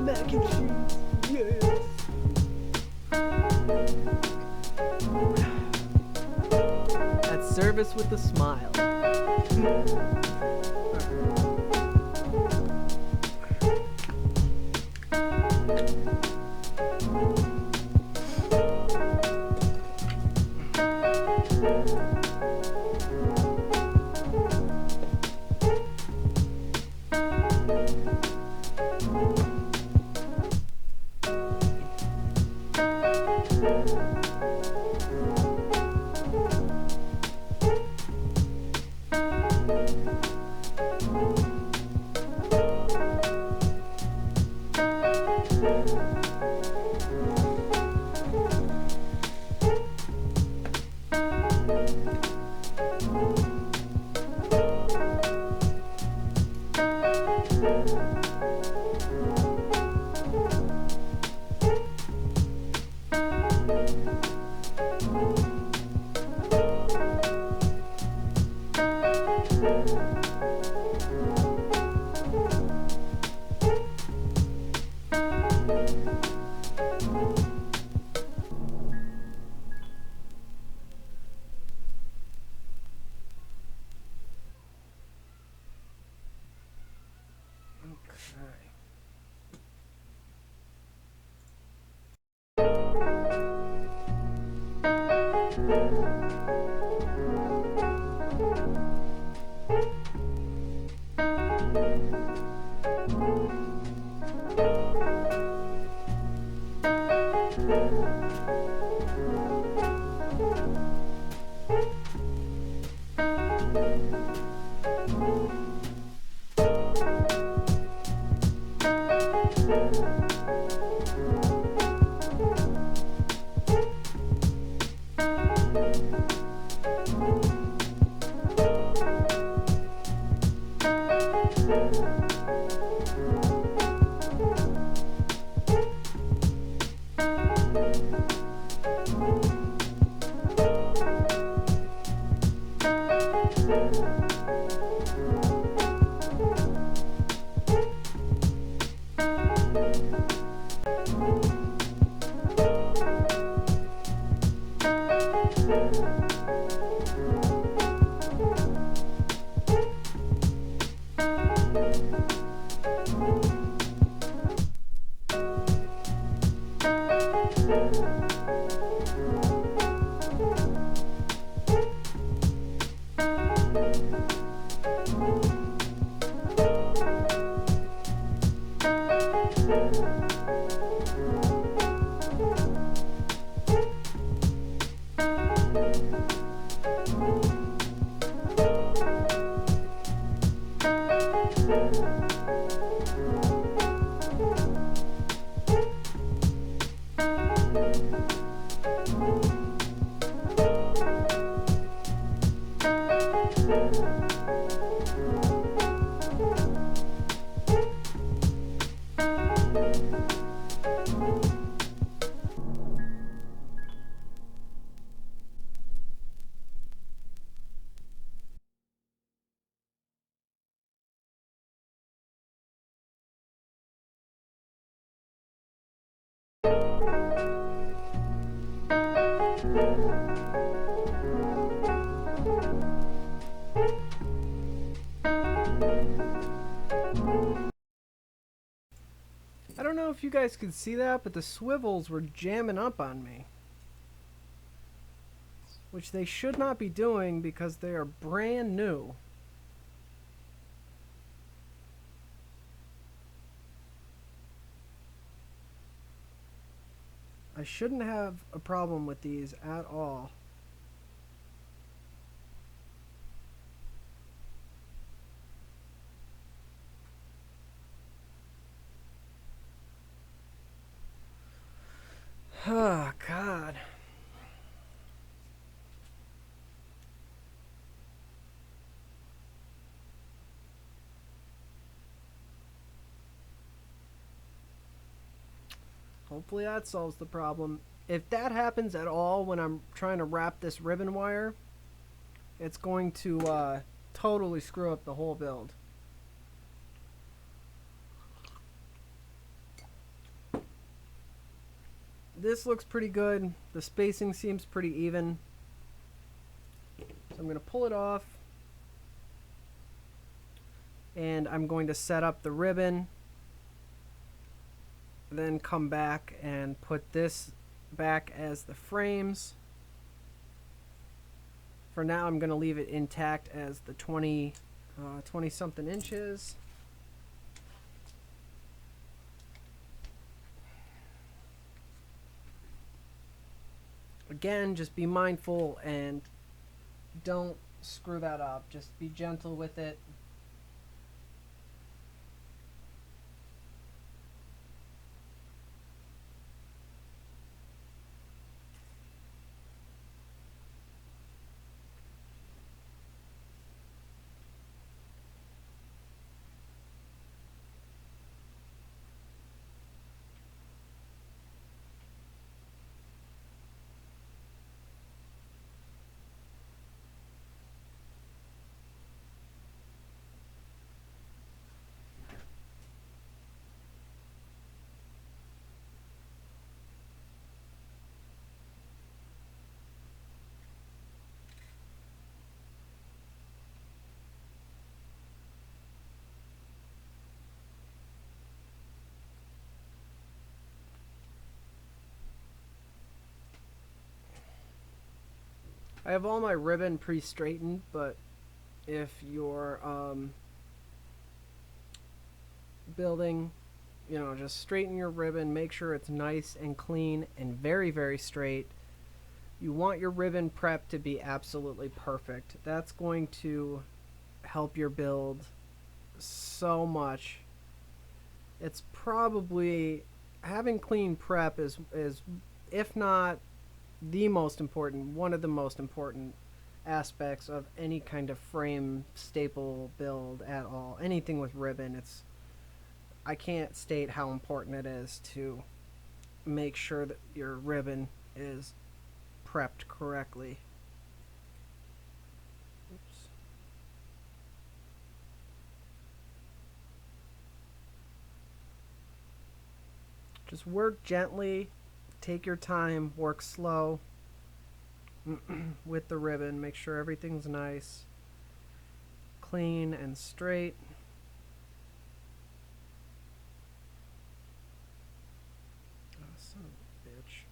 Thank you so much. Service with a smile. I don't know if you guys could see that, but the swivels were jamming up on me. Which they should not be doing because they are brand new. I shouldn't have a problem with these at all. Hopefully that solves the problem. If that happens at all when I'm trying to wrap this ribbon wire, it's going to totally screw up the whole build. This looks pretty good. The spacing seems pretty even. So I'm going to pull it off. And I'm going to set up the ribbon. Then come back and put this back as the frames. For now, I'm going to leave it intact as the 20 something inches. Again, just be mindful and don't screw that up. Just be gentle with it. I have all my ribbon pre-straightened, but if you're building, you know, just straighten your ribbon, make sure it's nice and clean and very, very straight. You want your ribbon prep to be absolutely perfect. That's going to help your build so much. It's probably, having clean prep is if not the most important, one of the most important aspects of any kind of frame staple build at all. Anything with ribbon, I can't state how important it is to make sure that your ribbon is prepped correctly. Oops. Just work gently. Take your time, work slow with the ribbon. Make sure everything's nice, clean, and straight. Oh, son of a bitch.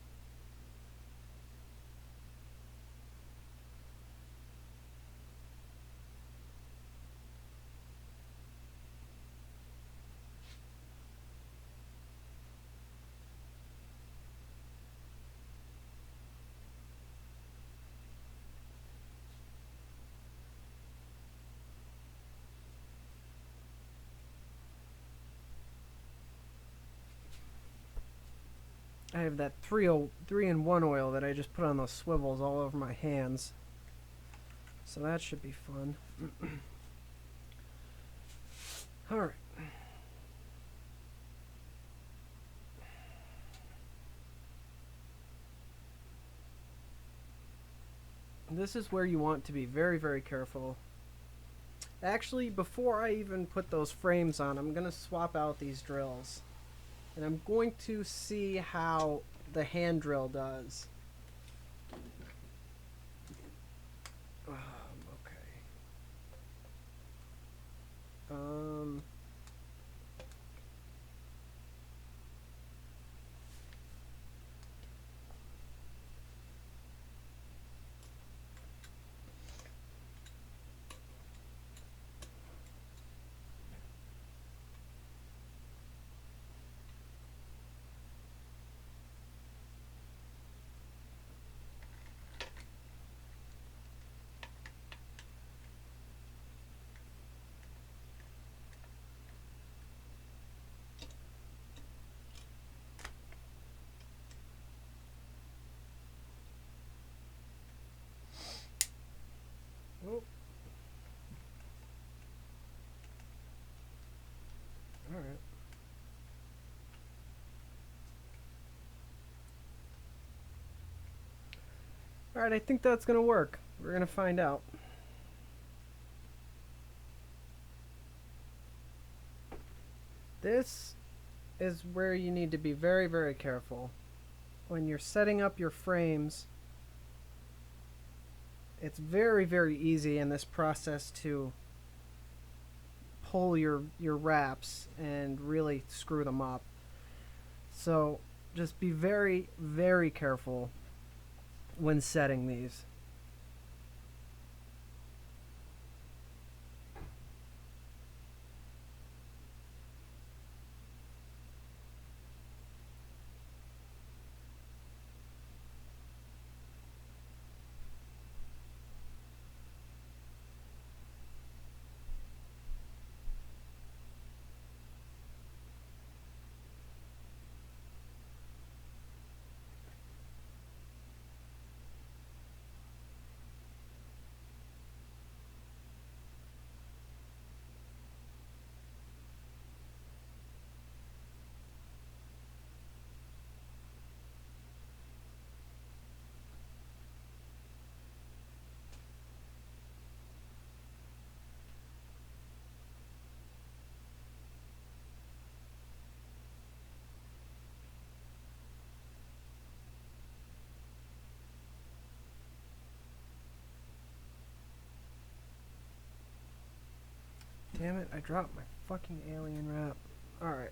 I have that 3-in-1 oil that I just put on those swivels all over my hands. So that should be fun. Alright. This is where you want to be very, very careful. Actually, before I even put those frames on, I'm going to swap out these drills. And I'm going to see how the hand drill does. Okay. Alright, I think that's gonna work. We're gonna find out. This is where you need to be very, very careful. When you're setting up your frames, it's very, very easy in this process to pull your wraps and really screw them up. So just be very, very careful when setting these. Damn it, I dropped my fucking alien wrap. Alright.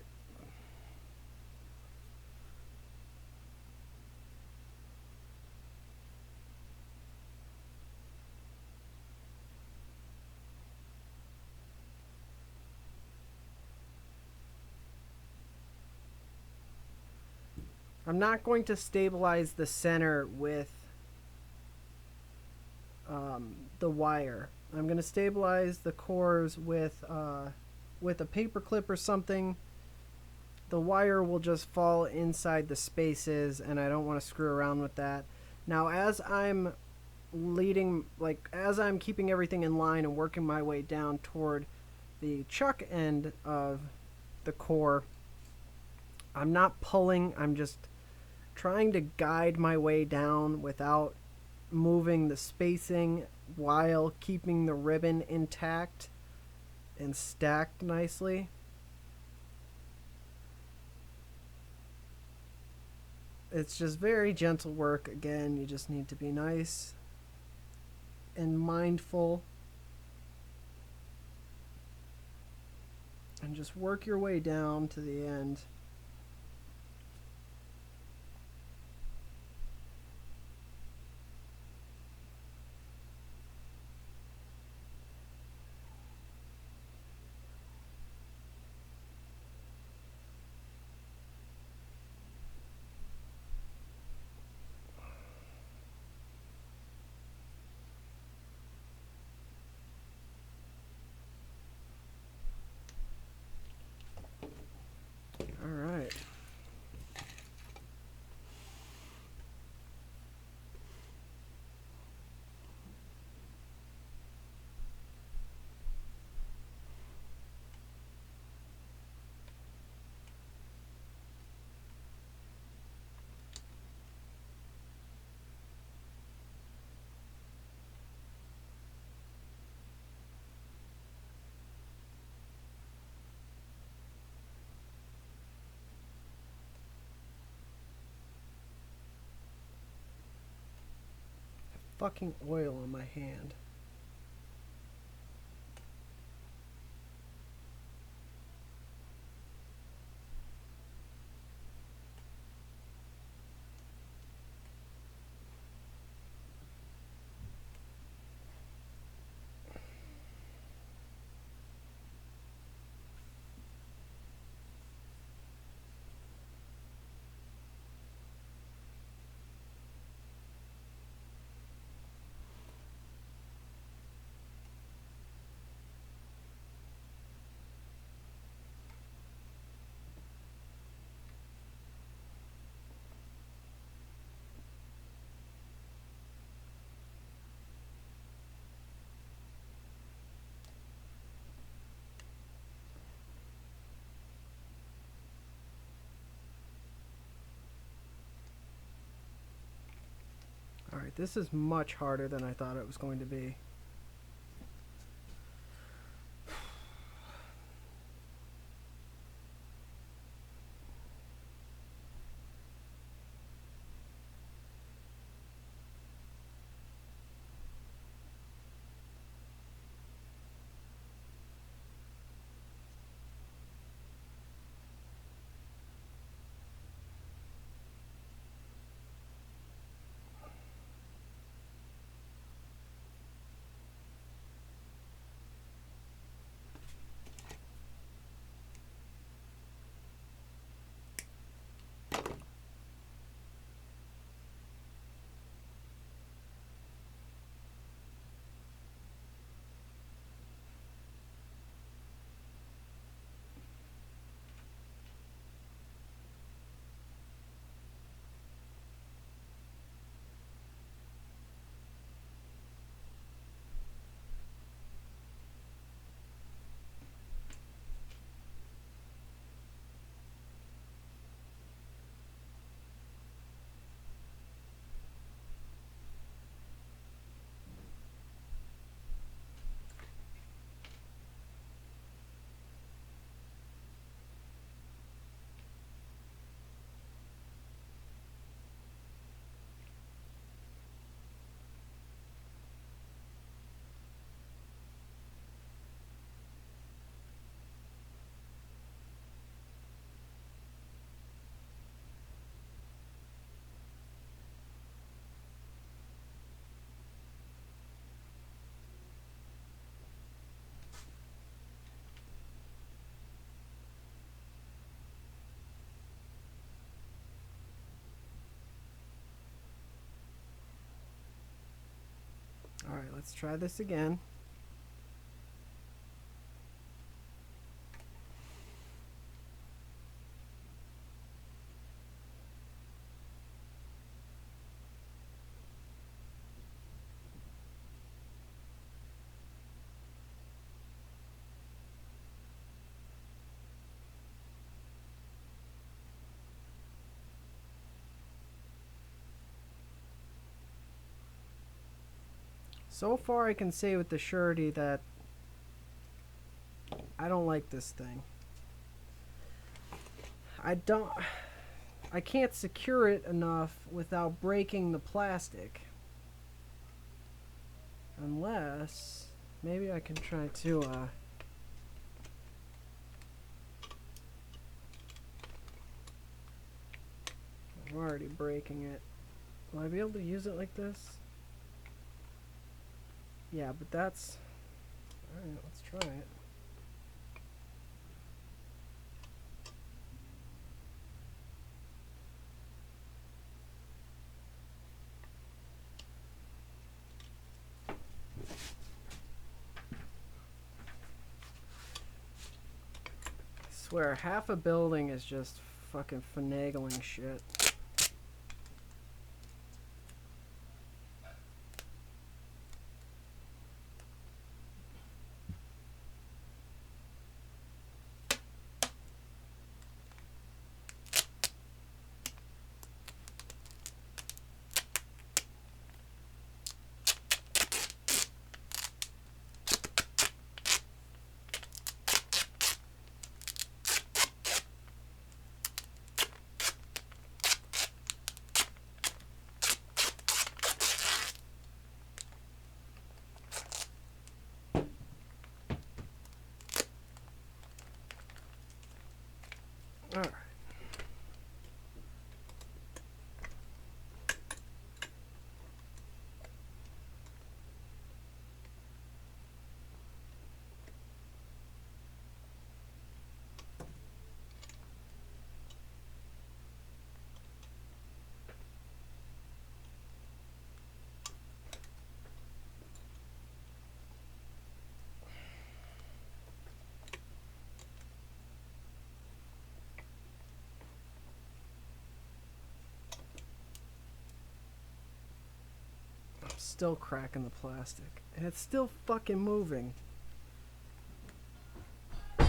I'm not going to stabilize the center with the wire. I'm going to stabilize the cores with a paper clip or something. The wire will just fall inside the spaces, and I don't want to screw around with that. Now, as I'm as I'm keeping everything in line and working my way down toward the chuck end of the core, I'm not pulling, I'm just trying to guide my way down without moving the spacing while keeping the ribbon intact and stacked nicely. It's just very gentle work. Again, you just need to be nice and mindful and just work your way down to the end. All right. Fucking oil on my hand. Alright, this is much harder than I thought it was going to be. Alright, let's try this again. So far I can say with the surety that I don't like this thing. I can't secure it enough without breaking the plastic. Unless, maybe I can try to, I'm already breaking it. Will I be able to use it like this? Yeah, but that's... Alright, let's try it. I swear, half a building is just fucking finagling shit. Alright. Still cracking the plastic, and it's still fucking moving. Oh.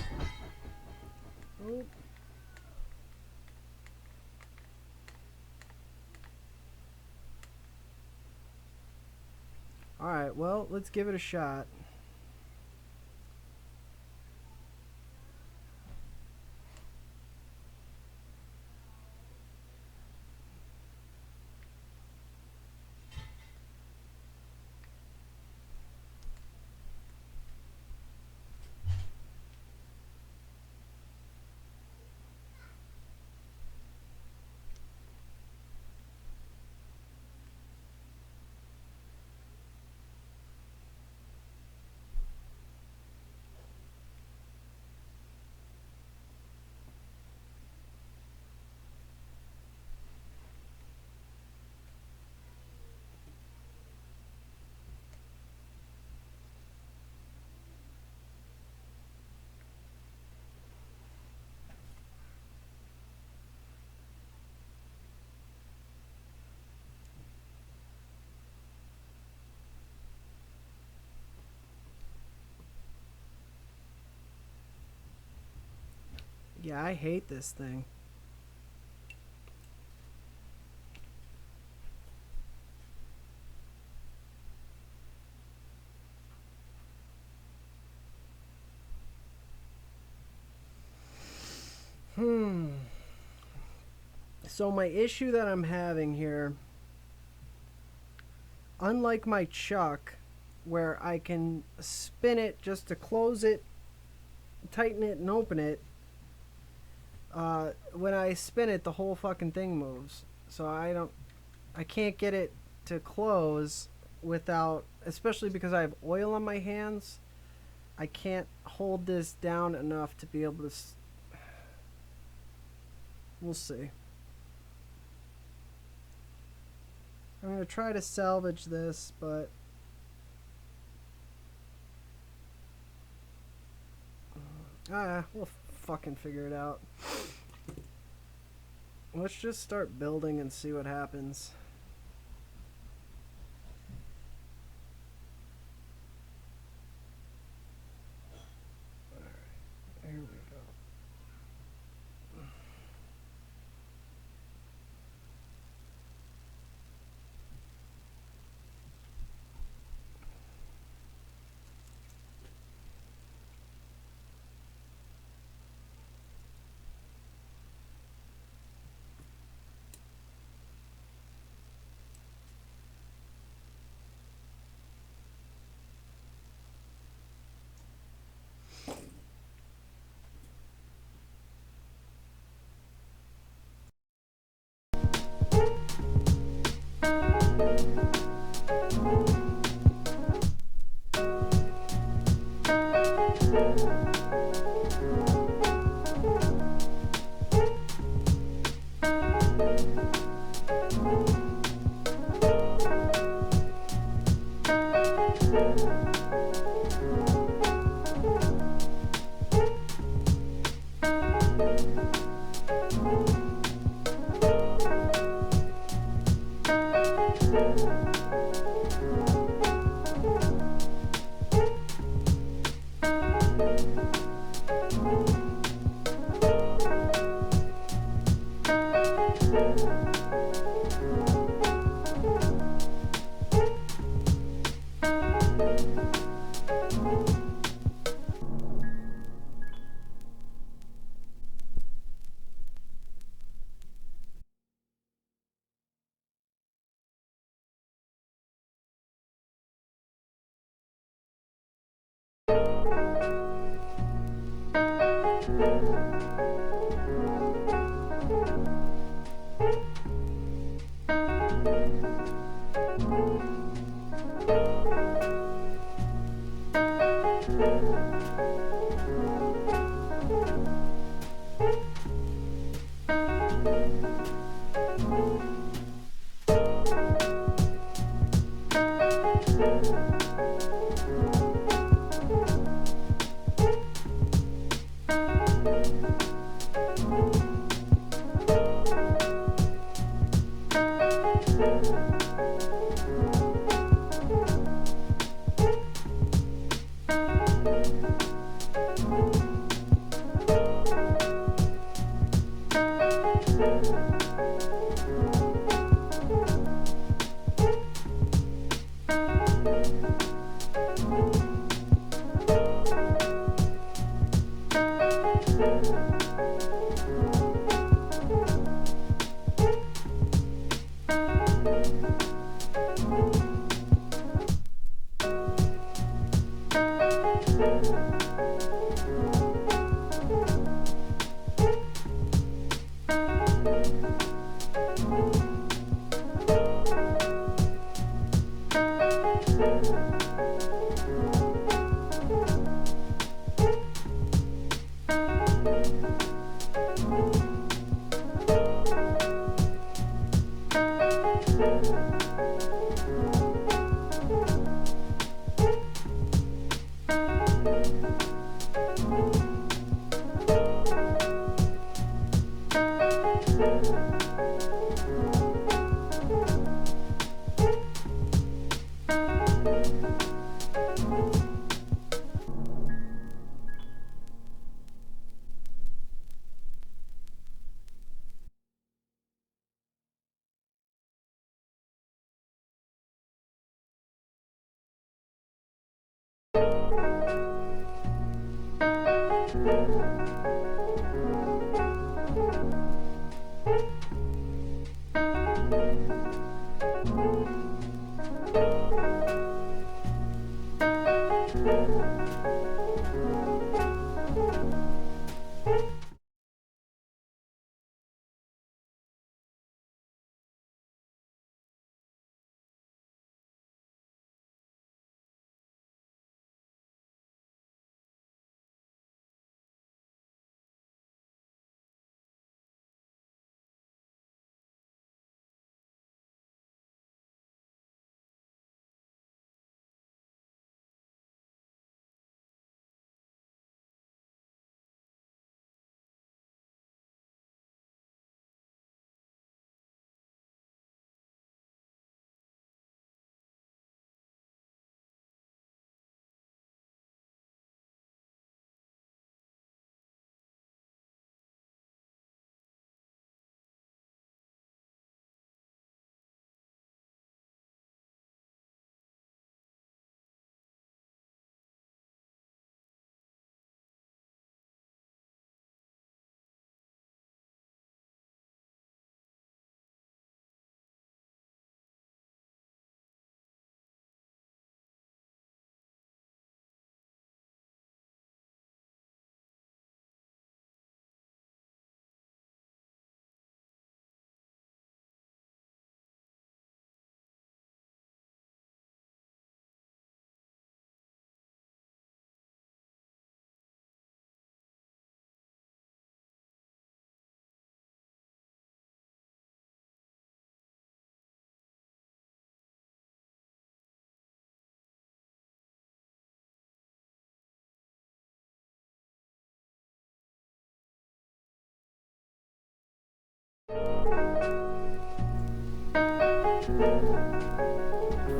Alright, well, let's give it a shot. Yeah, I hate this thing. So my issue that I'm having here, unlike my chuck, where I can spin it just to close it, tighten it, and open it, when I spin it, the whole fucking thing moves. So I can't get it to close without, especially because I have oil on my hands, I can't hold this down enough to be able to, we'll see. I'm going to try to salvage this, but we'll fucking figure it out. Let's just start building and see what happens. Alright, here we go.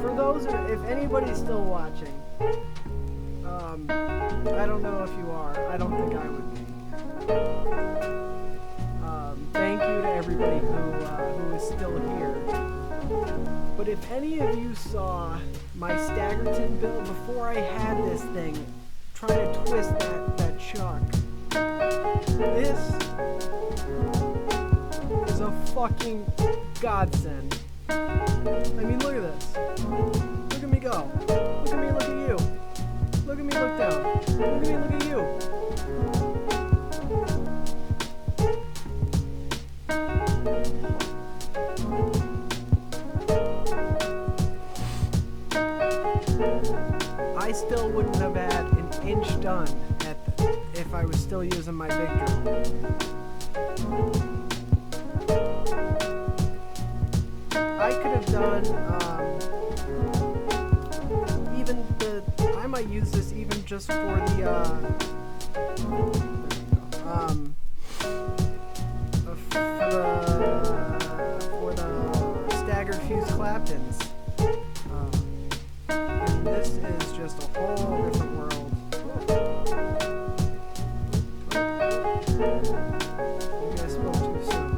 For those, if anybody's still watching, I don't know if you are. I don't think I would be. Thank you to everybody who is still here. But if any of you saw my Staggered build before I had this thing, trying to twist that chuck, this is a fucking godsend. I mean, look at this. Look at me go. Look at me, look at you. Look at me, look down. Look at me, look at you. I still wouldn't have had an inch done if I was still using my big drill. I could have done I might use this even just for the staggered fuse Claptons. And this is just a whole different world. Maybe I spoke too soon.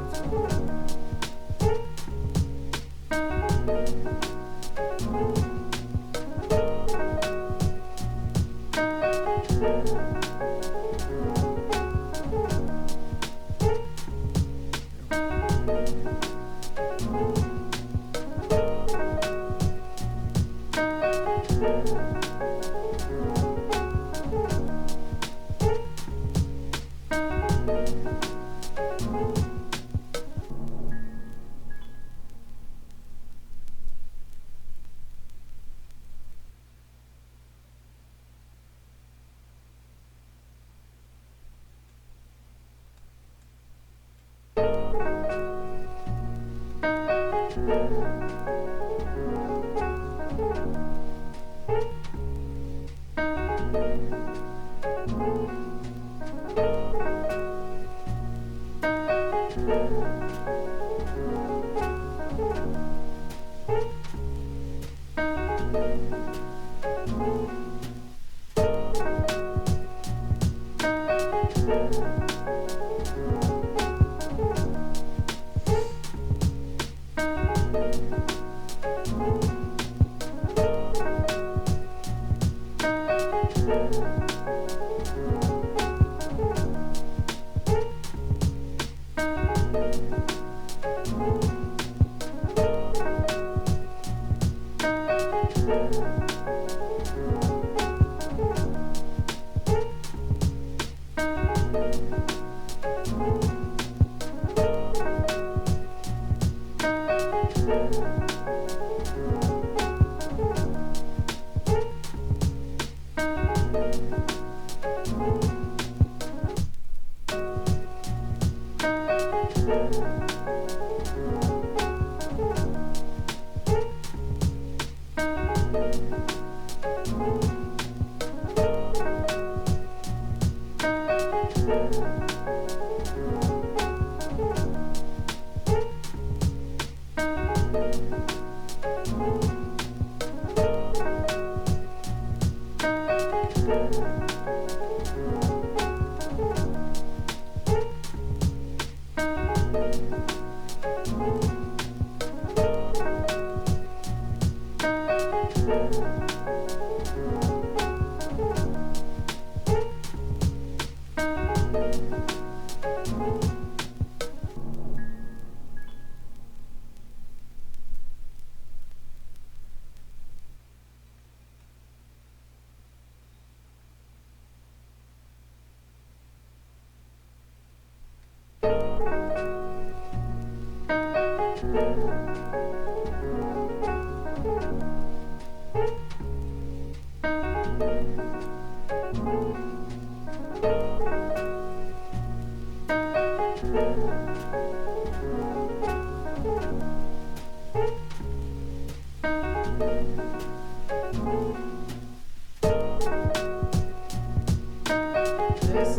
This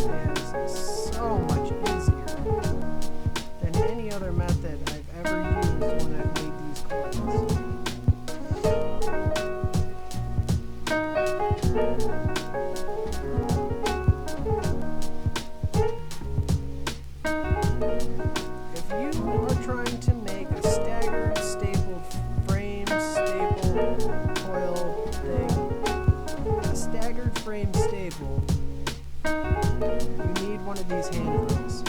is so much easier than any other method I've ever used when I've made these coils. If you are trying to make a staggered stapled frame staple coil thing, a staggered frame staple, you need one of these hand drills.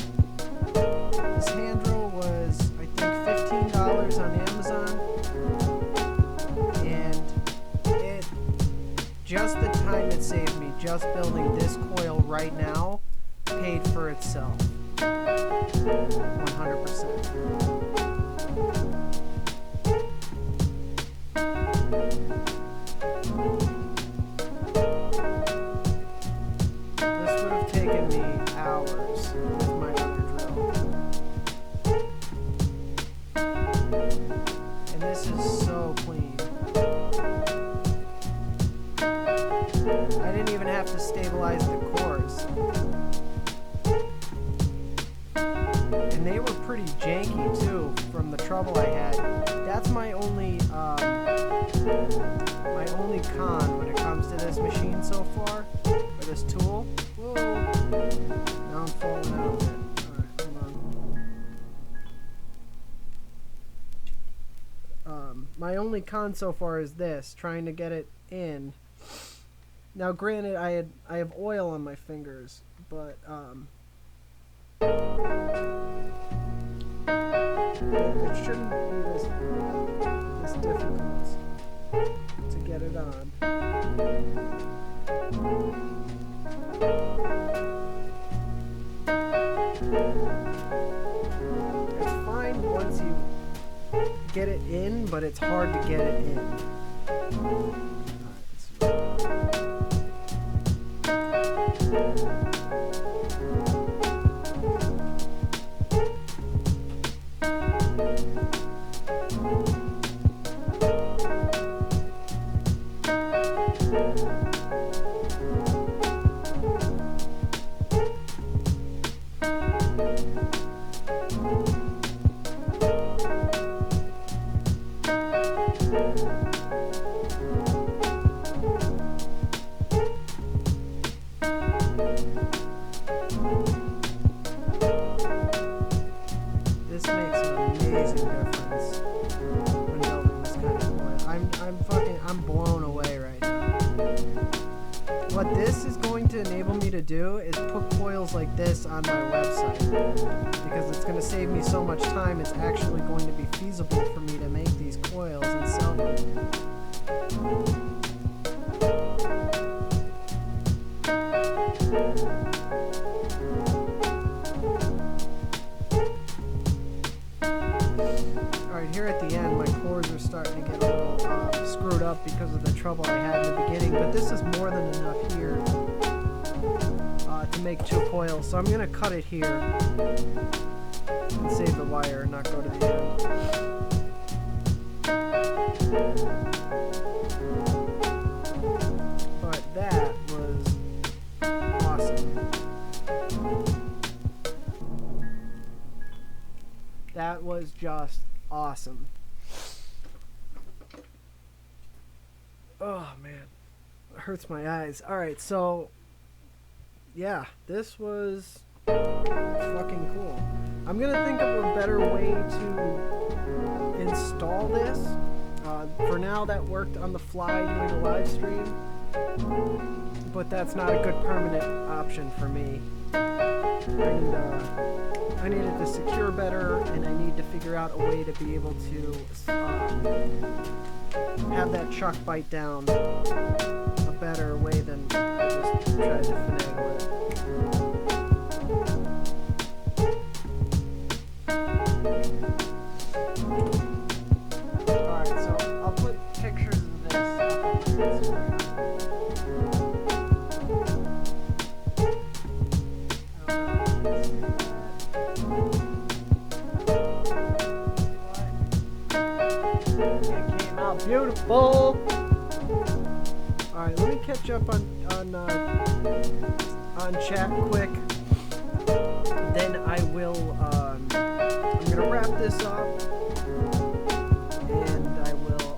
This hand drill was, I think, $15 on Amazon, and it, just the time it saved me just building this coil right now, paid for itself. 100%. This would have taken me hours with my other drill. And this is so clean. I didn't even have to stabilize the cores. And they were pretty janky too from the trouble I had. That's my only con when it comes to this machine so far, or this tool. Whoa! Now I'm falling out of it. Alright, hold on. My only con so far is this, trying to get it in. Now granted, I have oil on my fingers, but it shouldn't be this difficult to get it on. It's fine once you get it in, but it's hard to get it in. This makes an amazing difference when building this kind of coil. I'm blown away right now. What this is going to enable me to do is put coils like this on my website, because it's going to save me so much time. It's actually going to be feasible for me to make these coils and sell them. Alright, here at the end, my cords are starting to get a little screwed up because of the trouble I had in the beginning, but this is more than enough here to make 2 coils, so I'm going to cut it here and save the wire, not go to the end. But that was awesome. That was just awesome. Oh man, it hurts my eyes. Alright, so yeah, this was fucking cool. I'm gonna think of a better way to install this. For now, that worked on the fly doing a live stream, but that's not a good permanent option for me. I need it to secure better, and I need to figure out a way to be able to have that chuck bite down a better way than I just tried to finagle it. Alright, so I'll put pictures of this up on my Instagram. Beautiful. All right, let me catch up on chat quick. Then I will. I'm gonna wrap this up, and I will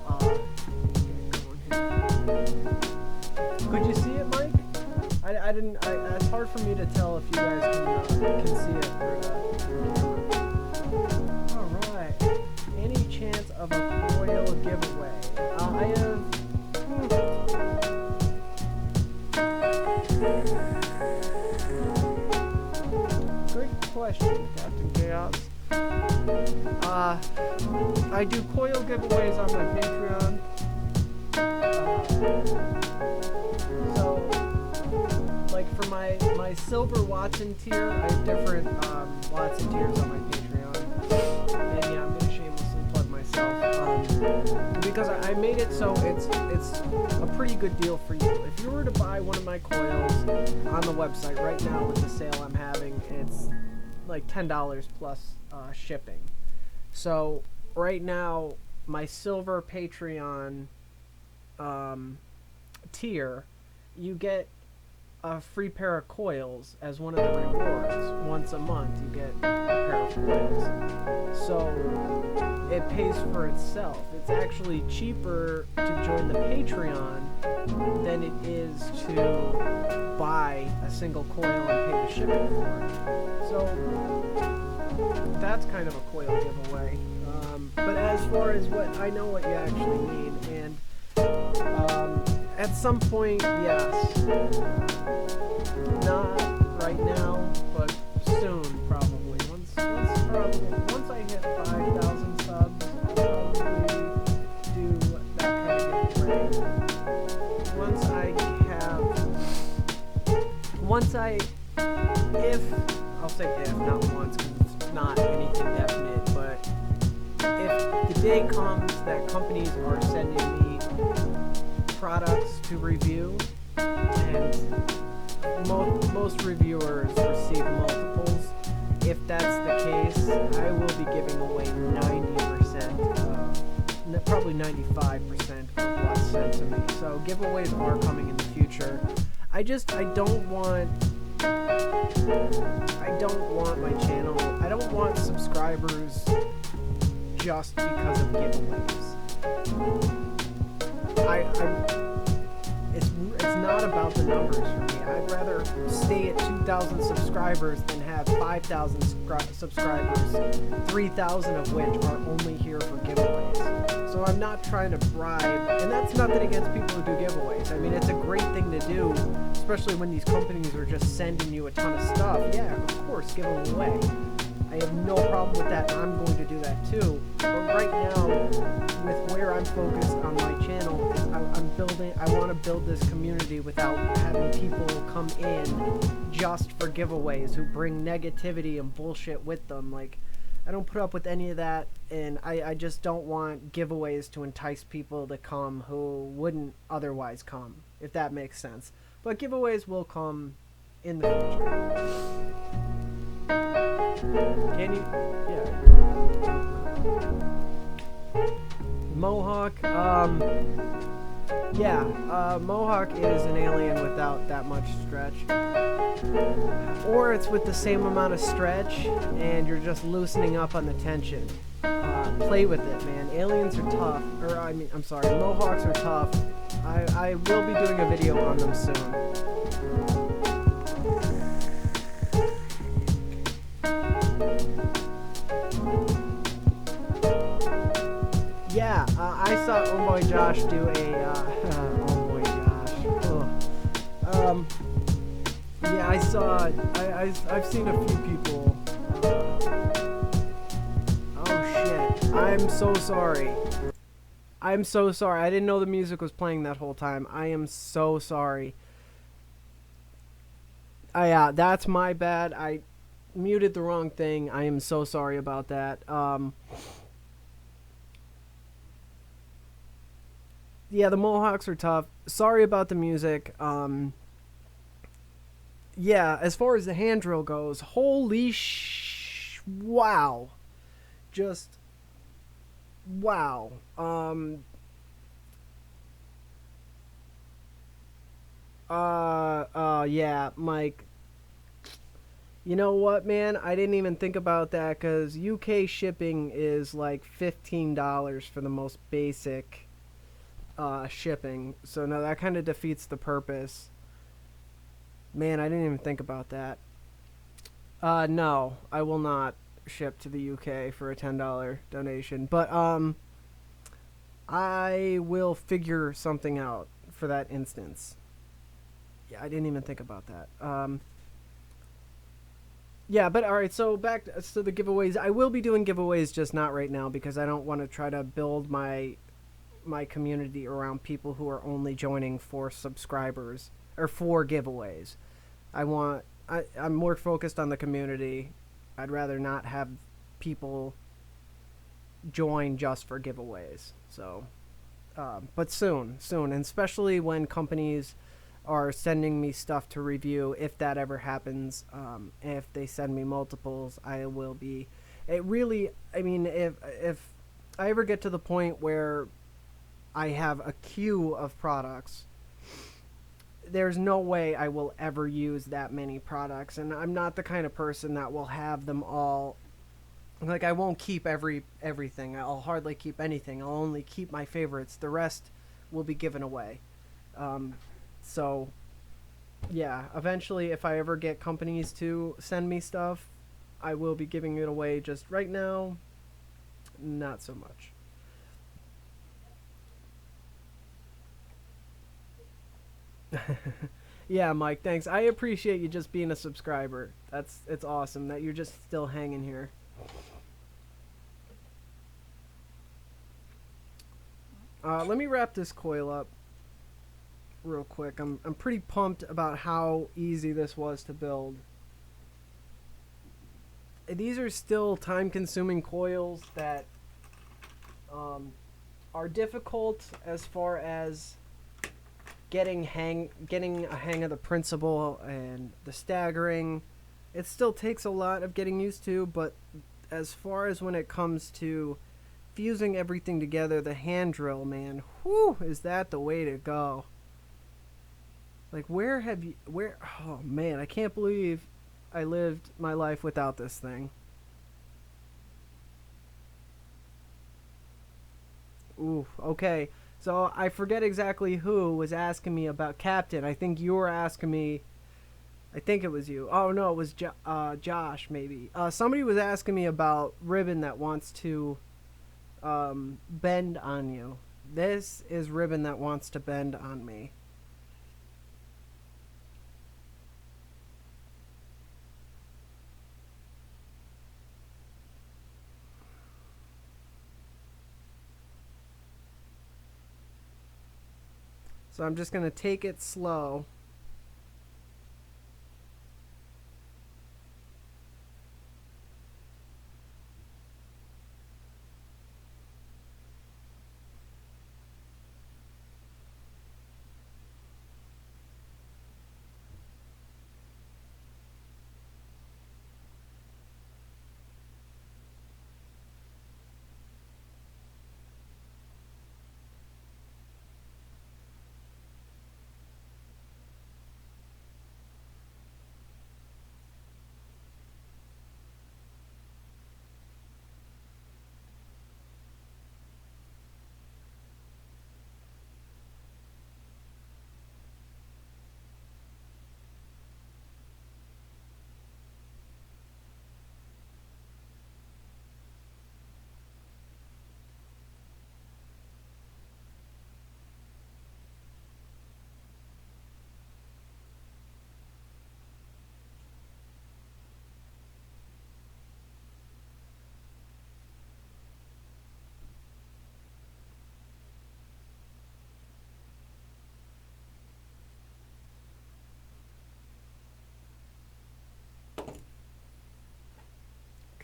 get going here. Could you see it, Mike? I didn't. It's hard for me to tell if you guys can see it through the. All right. Any chance of a coil giveaway? I have. Good question, Captain Chaos. I do coil giveaways on my Patreon. So, like for my silver Watson tier, I have different Watson tiers on my Patreon. And yeah, I'm gonna shamelessly plug myself. Because I made it so it's a pretty good deal for you. If you were to buy one of my coils on the website right now with the sale I'm having, it's like $10 plus shipping. So right now, my silver Patreon tier, you get a free pair of coils as one of the rewards. Once a month, you get a pair of coils. So it pays for itself. It's actually cheaper to join the Patreon than it is to buy a single coil and pay the shipping for it. So that's kind of a coil giveaway. But as far as what I know what you actually mean, and at some point, yes. Not right now, but soon, probably. Once I hit 5,000 subs, I'll probably do that kind of giveaway. I'll say if, not once, because it's not anything definite, but if the day comes that companies are sending me products to review, and most reviewers receive multiples. If that's the case, I will be giving away 90%, probably 95% of what's sent to me. So giveaways are coming in the future. I don't want my channel, I don't want subscribers just because of giveaways. it's not about the numbers for me. I'd rather stay at 2,000 subscribers than have 5,000 subscribers, 3,000 of which are only here for giveaways. So I'm not trying to bribe, and that's nothing against people who do giveaways. I mean, it's a great thing to do, especially when these companies are just sending you a ton of stuff. Yeah, of course, give them away. I have no problem with that, and I'm going to do that too. But right now, with where I'm focused on my channel, I want to build this community without having people come in just for giveaways who bring negativity and bullshit with them. Like, I don't put up with any of that, and I just don't want giveaways to entice people to come who wouldn't otherwise come, if that makes sense. But giveaways will come in the future. Can you? Yeah. Mohawk, Mohawk is an alien without that much stretch. Or it's with the same amount of stretch, and you're just loosening up on the tension. Play with it, man. Aliens are tough. Mohawks are tough. I will be doing a video on them soon. Yeah, I saw Homeboy Josh do a, Homeboy Josh, ugh. Yeah, I've seen a few people, oh shit, I'm so sorry, I didn't know the music was playing that whole time, I am so sorry. Yeah, that's my bad, I muted the wrong thing, I am so sorry about that. Yeah, the Mohawks are tough. Sorry about the music. Yeah, as far as the hand drill goes, holy wow. Just wow. Yeah, Mike. You know what, man? I didn't even think about that because UK shipping is like $15 for the most basic shipping, so no, that kind of defeats the purpose. Man, I didn't even think about that. No, I will not ship to the UK for a $10 donation, but I will figure something out for that instance. Yeah, I didn't even think about that. Yeah, but alright, so back to the giveaways. I will be doing giveaways, just not right now, because I don't want to try to build my community around people who are only joining for subscribers or for giveaways. I'm more focused on the community. I'd rather not have people join just for giveaways. So, but soon, and especially when companies are sending me stuff to review, if that ever happens, if they send me multiples, I will be. It really, I mean, if I ever get to the point where I have a queue of products, there's no way I will ever use that many products, and I'm not the kind of person that will have them all. Like, I won't keep everything. I'll hardly keep anything. I'll only keep my favorites. The rest will be given away. So yeah, eventually, if I ever get companies to send me stuff, I will be giving it away. Just right now, not so much. Yeah, Mike, thanks. I appreciate you just being a subscriber. It's awesome that you're just still hanging here. Let me wrap this coil up real quick. I'm pretty pumped about how easy this was to build. These are still time-consuming coils that are difficult as far as getting a hang of the principle and the staggering. It still takes a lot of getting used to, but as far as when it comes to fusing everything together, the hand drill, man, whew, is that the way to go. Like, oh man, I can't believe I lived my life without this thing. Ooh, okay. So I forget exactly who was asking me about Captain. I think you were asking me. I think it was you. Oh no, it was Josh maybe. Somebody was asking me about ribbon that wants to bend on you. This is ribbon that wants to bend on me. So I'm just going to take it slow.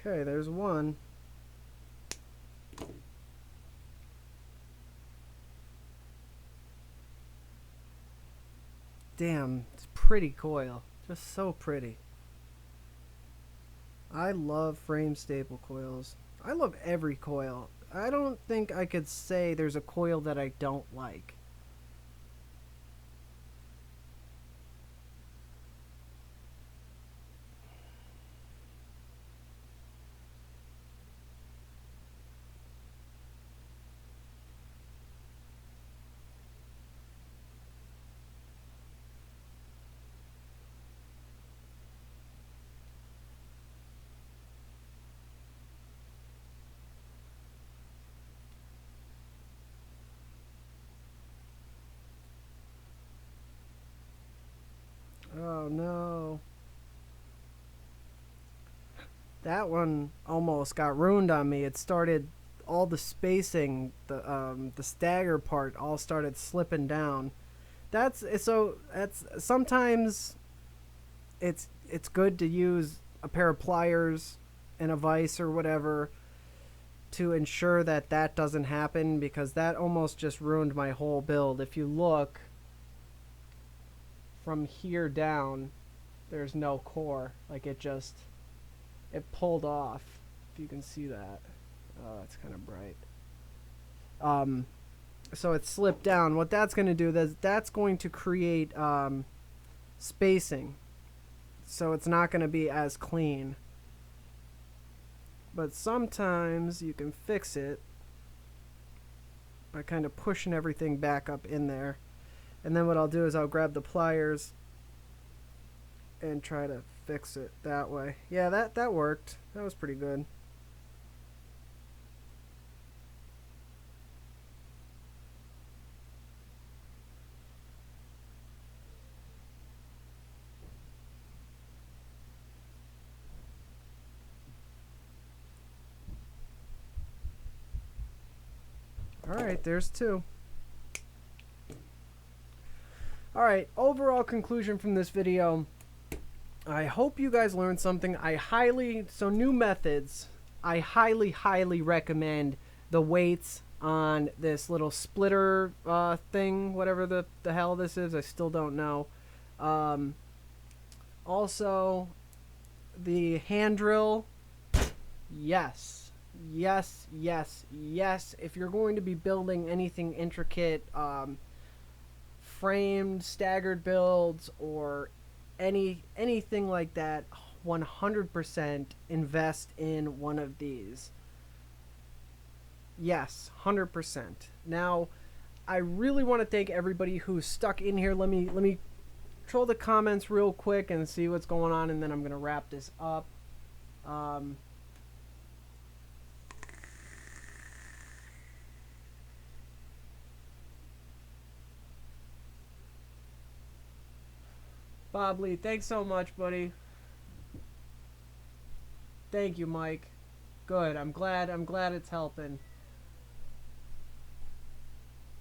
Okay, there's one. Damn, it's pretty coil. Just so pretty. I love frame staple coils. I love every coil. I don't think I could say there's a coil that I don't like. Oh no. That one almost got ruined on me. It started all the spacing, the stagger part all started slipping down. That's sometimes it's good to use a pair of pliers and a vise or whatever to ensure that that doesn't happen, because that almost just ruined my whole build. If you look from here down, there's no core. Like it pulled off. If you can see that. Oh, it's kind of bright. So it slipped down. What that's going to do is that's going to create spacing. So it's not going to be as clean. But sometimes you can fix it by kind of pushing everything back up in there. And then what I'll do is I'll grab the pliers and try to fix it that way. Yeah, that worked. That was pretty good. Alright, there's two. Alright, overall conclusion from this video. I hope you guys learned something. So new methods. I highly recommend the weights on this little splitter thing, whatever the hell this is. I still don't know. Also, the hand drill. Yes. If you're going to be building anything intricate, framed, staggered builds, or anything like that, 100% invest in one of these. Yes, 100%. Now, I really want to thank everybody who's stuck in here. Let me troll the comments real quick and see what's going on, and then I'm gonna wrap this up. Bob Lee, thanks so much, buddy. Thank you, Mike. Good. I'm glad it's helping.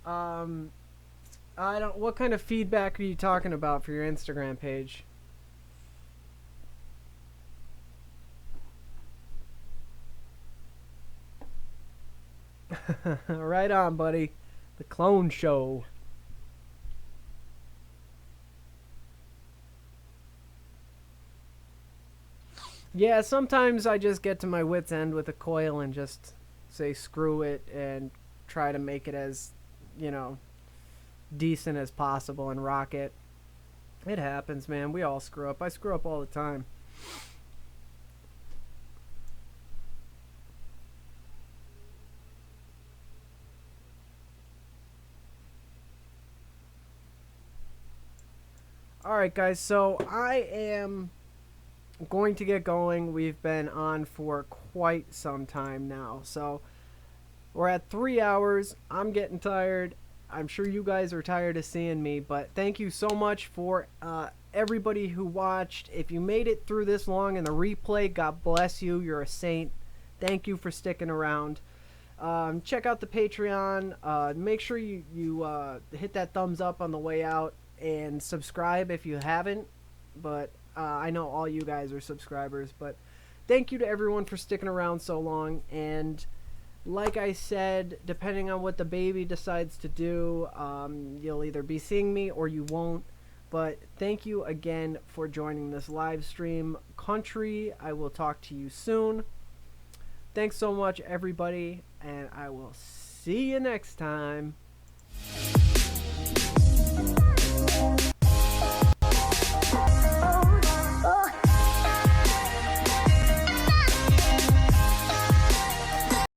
I don't. What kind of feedback are you talking about for your Instagram page? Right on, buddy. The Clone Show. Yeah, sometimes I just get to my wit's end with a coil and just say screw it and try to make it as, you know, decent as possible and rock it. It happens, man. We all screw up. I screw up all the time. Alright, guys, so I am going to get going. We've been on for quite some time now, so we're at 3 hours. I'm getting tired. I'm sure you guys are tired of seeing me, but thank you so much for everybody who watched. If you made it through this long in the replay, God bless you. You're a saint. Thank you for sticking around. Check out the Patreon. Make sure you hit that thumbs up on the way out and subscribe if you haven't, but I know all you guys are subscribers. But thank you to everyone for sticking around so long, and like I said, depending on what the baby decides to do, you'll either be seeing me or you won't. But thank you again for joining this live stream. Country, I will talk to you soon. Thanks so much, everybody, and I will see you next time.